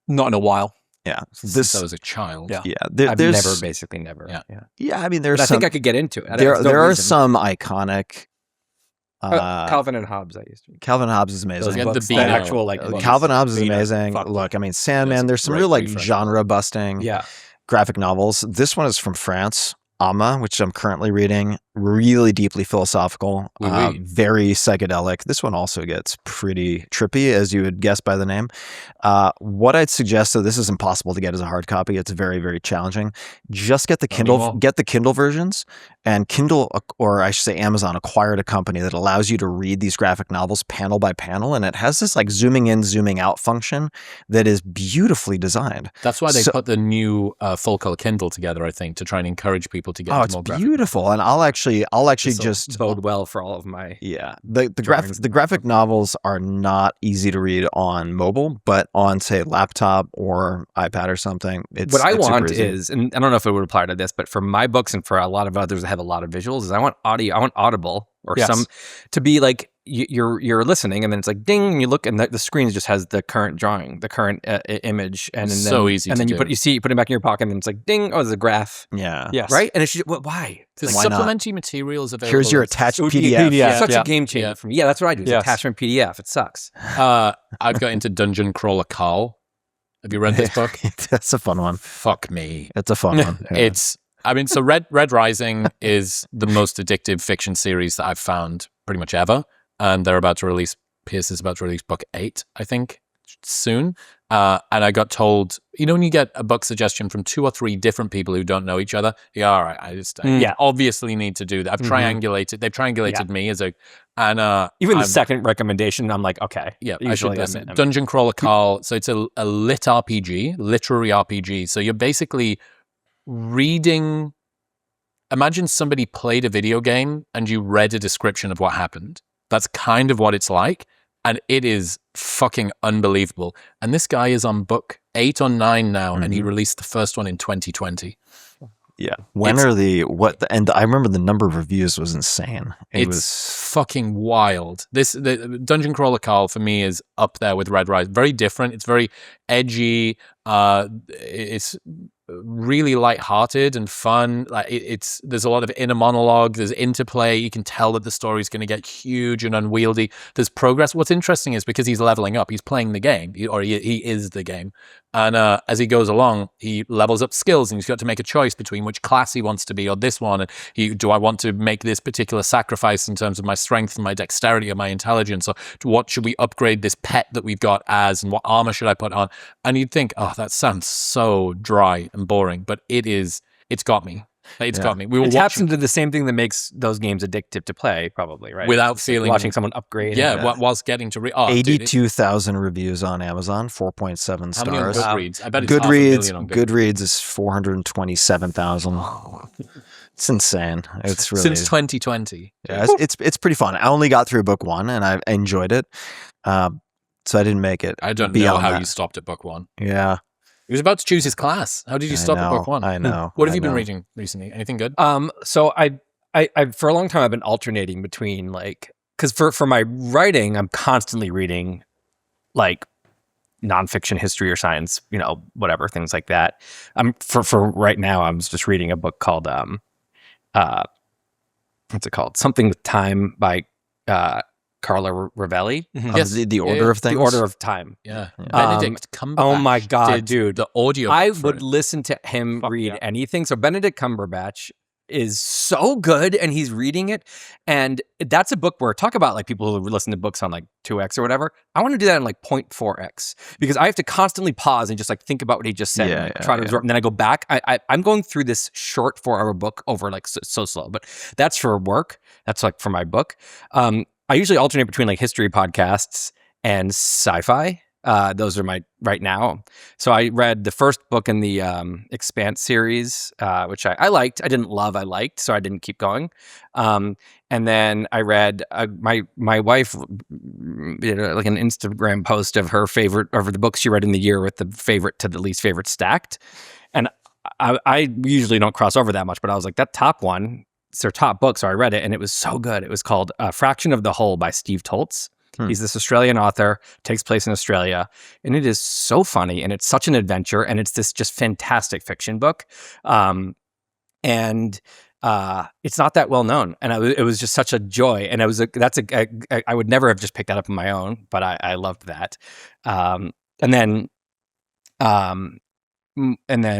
Not in a while. Yeah, Since I was a child. Yeah. Yeah, I've there's never. Yeah. Yeah. I mean, there's But I some. think I could get into it. There are some iconic. Calvin and Hobbes. I used to. Calvin Hobbes is amazing. Those get Books, the the Beano. actual like books. Calvin Hobbes is Beano. amazing. Fuck. Look, I mean, Sandman. There's some great real like refresh. genre busting Yeah. graphic novels. This one is from France, Amma, which I'm currently reading. Really deeply philosophical, Oui, oui. very psychedelic. This one also gets pretty trippy, as you would guess by the name. What I'd suggest, though, this is impossible to get as a hard copy. It's very, very challenging. Just get the anymore. Kindle versions, and Kindle, or I should say Amazon, acquired a company that allows you to read these graphic novels panel by panel, and it has this like zooming in, zooming out function that is beautifully designed. That's why they put the new full color Kindle together, I think, to try and encourage people to get into It's more graphic. beautiful, and I'll actually This'll just bode well for all of my. Yeah, the drawings. graphic novels are not easy to read on mobile, but on say laptop or iPad or something, it's What I it's super want easy. is, and I don't know if it would apply to this, but for my books and for a lot of others that have a lot of visuals, is I want audio, I want Audible or Yes. some to be like you're listening, and then it's like ding, and you look, and the screen just has the current drawing, the current image, and then So easy and to then you do. put it back in your pocket, and it's like ding, oh, there's a graph, Yeah. Yes. right? And it's just, why? There's Why not? supplementary materials available. Here's your attached It would be PDF. such yeah. a game changer Yeah. for me. Yeah, that's what I do. It's Yes. attachment PDF. It sucks. I've got into Dungeon Crawler Carl. Have you read this book? That's a fun one. Fuck me. It's a fun one. Yeah. So Red Rising is the most addictive fiction series that I've found pretty much ever. And Pierce is about to release book 8, I think, soon. And I got told, when you get a book suggestion from 2 or 3 different people who don't know each other, all right, I obviously need to do that. They've triangulated me Even the second recommendation, I'm like, okay. Yeah, I should listen. Dungeon Crawler Carl. So it's a lit RPG, literary RPG. So you're basically reading. Imagine somebody played a video game and you read a description of what happened. That's kind of what it's like. And it is fucking unbelievable. And this guy is on book 8 or 9 now, and he released the first one in 2020. Yeah. And I remember the number of reviews was insane. It's fucking wild. The Dungeon Crawler Carl for me is up there with Red Rise. Very different. It's very edgy. It's really lighthearted and fun. There's a lot of inner monologue. There's interplay. You can tell that the story's going to get huge and unwieldy. There's progress. What's interesting is because he's leveling up, he's playing the game, he is the game. And as he goes along, he levels up skills, and he's got to make a choice between which class he wants to be or this one. And do I want to make this particular sacrifice in terms of my strength and my dexterity or my intelligence? Or what should we upgrade this pet that we've got as, and what armor should I put on? And you'd think, oh, that sounds so dry and boring, but it's got me. It's got me. It taps into the same thing that makes those games addictive to play, probably, right? Without feeling... Watching someone upgrade. Yeah, whilst getting to read... 82,000 reviews on Amazon, 4.7 stars. How many on Goodreads? I bet it's Goodreads on Goodreads is 427,000. It's insane. It's really... Since 2020. Yeah, it's pretty fun. I only got through book 1, and I enjoyed it. So I didn't make it. I don't know how you stopped at book 1. Yeah. He was about to choose his class. How did you stop at book 1? I know. What have you been reading recently? Anything good? So I for a long time I've been alternating between because for my writing I'm constantly reading nonfiction, history or science, whatever, things like that. For right now I'm just reading a book called what's it called? Something with Time by Carla Ravelli. Yes, the Order of Things. The Order of Time. Yeah. Benedict Cumberbatch. Oh my God, dude. The audio. I would listen to him read anything. So Benedict Cumberbatch is so good, and he's reading it. And that's a book where, talk about people who listen to books on 2x or whatever. I want to do that in 0.4x because I have to constantly pause and just think about what he just said and try to absorb. And then I go back. I'm going through this short 4-hour book over so slow, but that's for work. That's for my book. I usually alternate between history podcasts and sci-fi. Those are my right now. So I read the first book in the Expanse series, which I liked. I didn't love, I liked, so I didn't keep going. And then I read my wife did an Instagram post of her favorite, of the books she read in the year with the favorite to the least favorite stacked. And I usually don't cross over that much, but I was like, that top one, it's their top book, so I read it, and it was so good. It was called Fraction of the Whole by Steve Toltz. He's this Australian author, takes place in Australia, and it is so funny, and it's such an adventure, and it's this just fantastic fiction book. And it's not that well known, and it was just such a joy, and I would never have just picked that up on my own, but I loved that. And then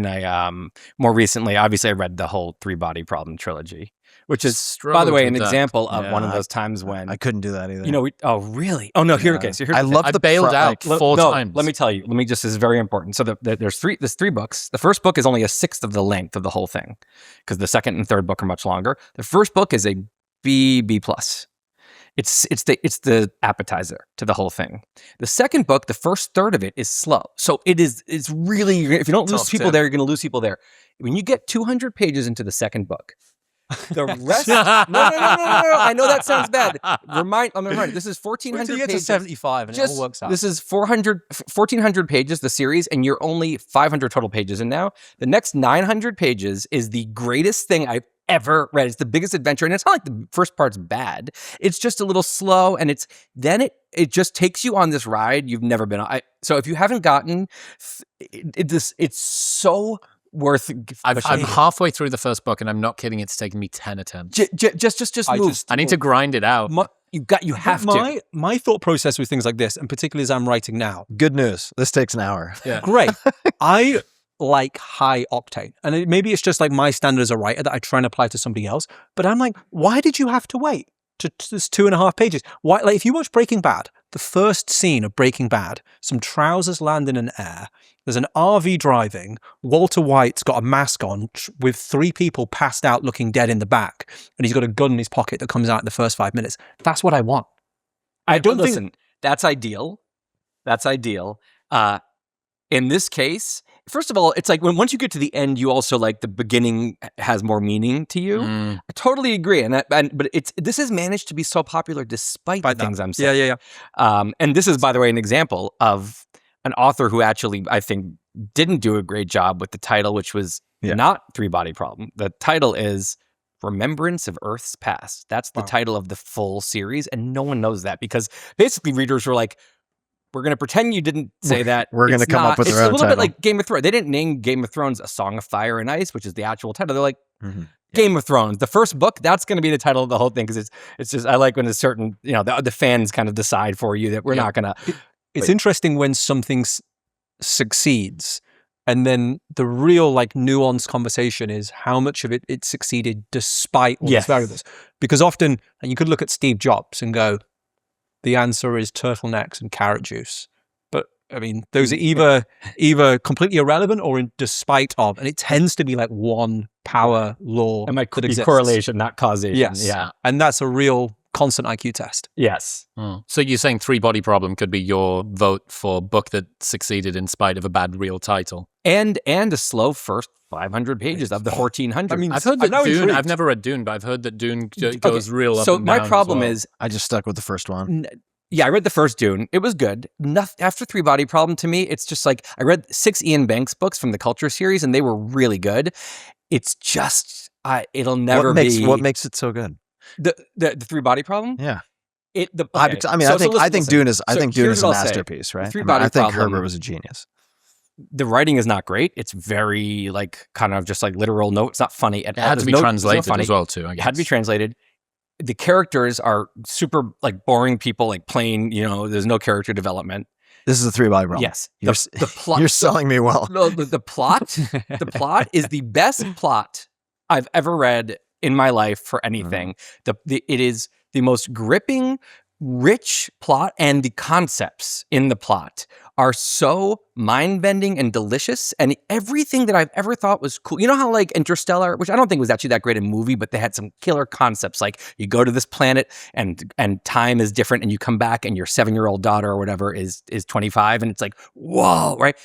I more recently, obviously, I read the whole 3-Body Problem trilogy, which is, by the way, an example of one of those times when I couldn't do that either. Oh, really? Oh no, here. Okay, so here's I love the bailed out 4 times. Let me tell you. This is very important. So there's 3 books. The first book is only a 1/6 of the length of the whole thing, because the second and third book are much longer. The first book is a B+. It's the appetizer to the whole thing. The second book, the first third of it is slow. So it's really, if you don't lose people there, you're going to lose people there. When you get 200 pages into the second book, the rest. No. I know that sounds bad. I'm reminded. This is 1,400 pages. You get to 75 and it all works out. This is 1,400 pages, the series, and you're only 500 total pages in now. The next 900 pages is the greatest thing I've ever read. It's the biggest adventure, and it's not like the first part's bad. It's just a little slow, and it just takes you on this ride you've never been on. So if you haven't gotten it's so worth. I'm halfway through the first book, and I'm not kidding. It's taken me 10 attempts. Just move. I need to grind it out. You have to. My thought process with things like this, and particularly as I'm writing now. Good news. This takes an hour. Yeah. Great. I like high octane, and maybe it's just like my standard as a writer that I try and apply to somebody else. But I'm like, why did you have to wait to this 2.5 pages? Why? Like, if you watch Breaking Bad, the first scene of Breaking Bad, some trousers land in an air. There's an RV driving. Walter White's got a mask on with 3 people passed out looking dead in the back. And he's got a gun in his pocket that comes out in the first 5 minutes. That's what I want. I don't think... That's ideal. That's ideal. In this case, first of all, it's like once you get to the end, you also like the beginning has more meaning to you. I totally agree. But this has managed to be so popular despite the things I'm saying. Yeah. And this is, by the way, an example of an author who actually, I think, didn't do a great job with the title, which was not Three Body Problem. The title is Remembrance of Earth's Past. That's the title of the full series, and no one knows that because basically readers were like, we're going to pretend you didn't say that. We're going to come up with our own title. It's a little bit like Game of Thrones. They didn't name Game of Thrones A Song of Fire and Ice, which is the actual title. They're like, Game of Thrones. The first book, that's going to be the title of the whole thing because it's just, I like when a certain, the fans kind of decide for you that we're not going to. It's interesting when something succeeds, and then the real like nuanced conversation is how much of it succeeded despite all these variables. Because often, and you could look at Steve Jobs and go, the answer is turtlenecks and carrot juice. But I mean, those are either completely irrelevant or in despite of, and it tends to be like one power law. It might be correlation, not causation. Yes. Yeah. And that's a real constant IQ test. Yes. So you're saying Three Body Problem could be your vote for book that succeeded in spite of a bad real title? And a slow first 500 pages of the 1400. I mean, I've heard that Dune, I've never read Dune, but I've heard that Dune goes real up so and down. My problem as well. is... I just stuck with the first one. Yeah, I read the first Dune. It was good. After Three Body Problem, to me, it's just like, I read 6 Ian Banks books from the Culture series, and they were really good. It's just, it'll never be... What makes it so good? The Three Body Problem? Yeah. I think Dune is a masterpiece, right? I think Herbert was a genius. The writing is not great. It's very like kind of just like literal. No, it's not funny. It had to be translated as well too. I guess. It had to be translated. The characters are super like boring people, like plain. There's no character development. This is a Three Body Problem. Yes, the plot. You're selling me well. No, the plot. The plot is the best plot I've ever read in my life for anything. It is the most gripping, rich plot, and the concepts in the plot are so mind-bending and delicious, and everything that I've ever thought was cool. You know how like Interstellar, which I don't think was actually that great a movie, but they had some killer concepts, like you go to this planet and time is different, and you come back and your 7-year-old daughter or whatever is 25, and it's like, whoa, right?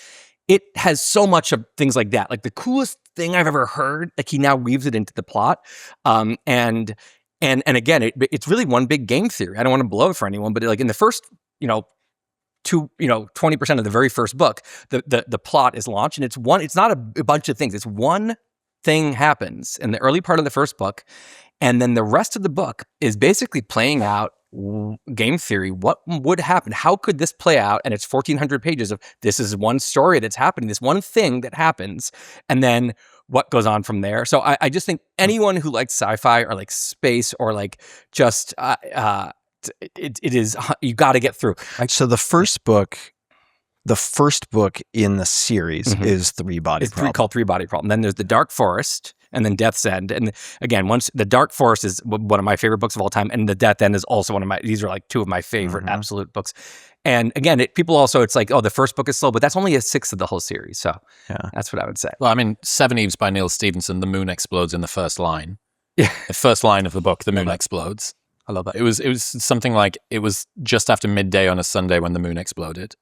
It has so much of things like that. Like the coolest thing I've ever heard, like he now weaves it into the plot. And again, it's really one big game theory. I don't want to blow it for anyone, but like in the first, 20% of the very first book, the plot is launched, and it's not a bunch of things. It's one thing happens in the early part of the first book, and then the rest of the book is basically playing out game theory. What would happen? How could this play out? And it's 1,400 pages of this is one story that's happening, this one thing that happens, and then what goes on from there. So I just think anyone who likes sci-fi or like space or like just it is, you got to get through. So the first book in the series is Three Body Problem. It's called Three Body Problem. Then there's The Dark Forest, and then Death's End. And again, once The Dark Forest is one of my favorite books of all time, and The Death End is also these are like 2 of my favorite absolute books. And again, it's like, oh, the first book is slow, but that's only a 1/6 of the whole series. So that's what I would say. Well, I mean, Seven Eves by Neil Stephenson, the moon explodes in the first line. Yeah. The first line of the book, the moon explodes. I love that. It was something like, it was just after midday on a Sunday when the moon exploded.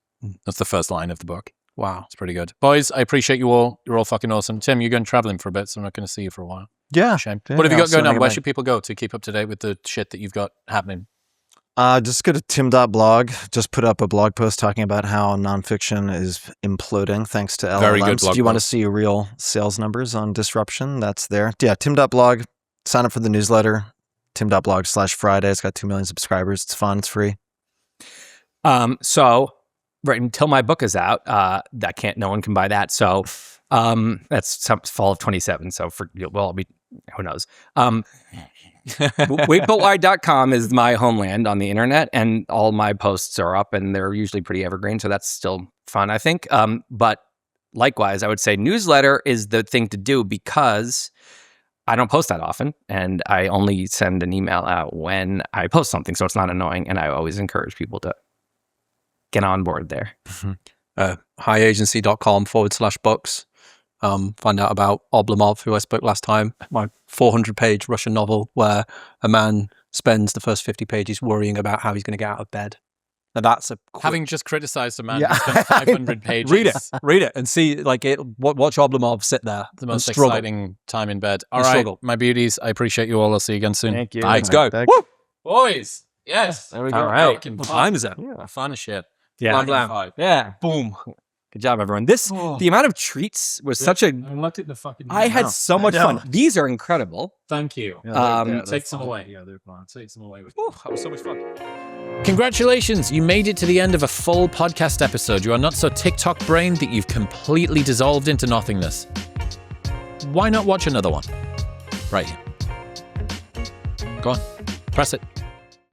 That's the first line of the book. Wow. It's pretty good. Boys, I appreciate you all. You're all fucking awesome. Tim, you're going traveling for a bit, so I'm not going to see you for a while. Yeah. Shame. What have you got going on? Where should people go to keep up to date with the shit that you've got happening? Just go to tim.blog. Just put up a blog post talking about how nonfiction is imploding thanks to LLMs. Very good blog If you want to post. see real sales numbers on disruption, that's there. Yeah, tim.blog. sign up for the newsletter, tim.blog/Friday. It's got 2 million subscribers. It's fun. It's free. So right until my book is out, no one can buy that. So that's fall of 27. So who knows? Waitbutwide.com is my homeland on the internet, and all my posts are up, and they're usually pretty evergreen. So that's still fun, I think. But likewise, I would say newsletter is the thing to do because I don't post that often, and I only send an email out when I post something, so it's not annoying. And I always encourage people to get on board there. Highagency.com/books. Find out about Oblomov, who I spoke last time, my 400-page Russian novel where a man spends the first 50 pages worrying about how he's going to get out of bed. Now that's having just criticized a man who spent 500 pages. Read it, and see watch Oblomov sit there. The most exciting time in bed. All right, my beauties. I appreciate you all. I'll see you again soon. Thank you. Bye. Let's go, Woo! Boys. Yes. There we go. All right. Time is it? Yeah. Fun as shit. Yeah. Blam. Yeah. Boom. Good job, everyone. The amount of treats was such a. I looked at the fucking. I had so much fun. These are incredible. Thank you. Take some away. Yeah, they're fun. Take some away with. That was so much fun. Congratulations! You made it to the end of a full podcast episode. You are not so TikTok brained that you've completely dissolved into nothingness. Why not watch another one? Right here. Go on. Press it.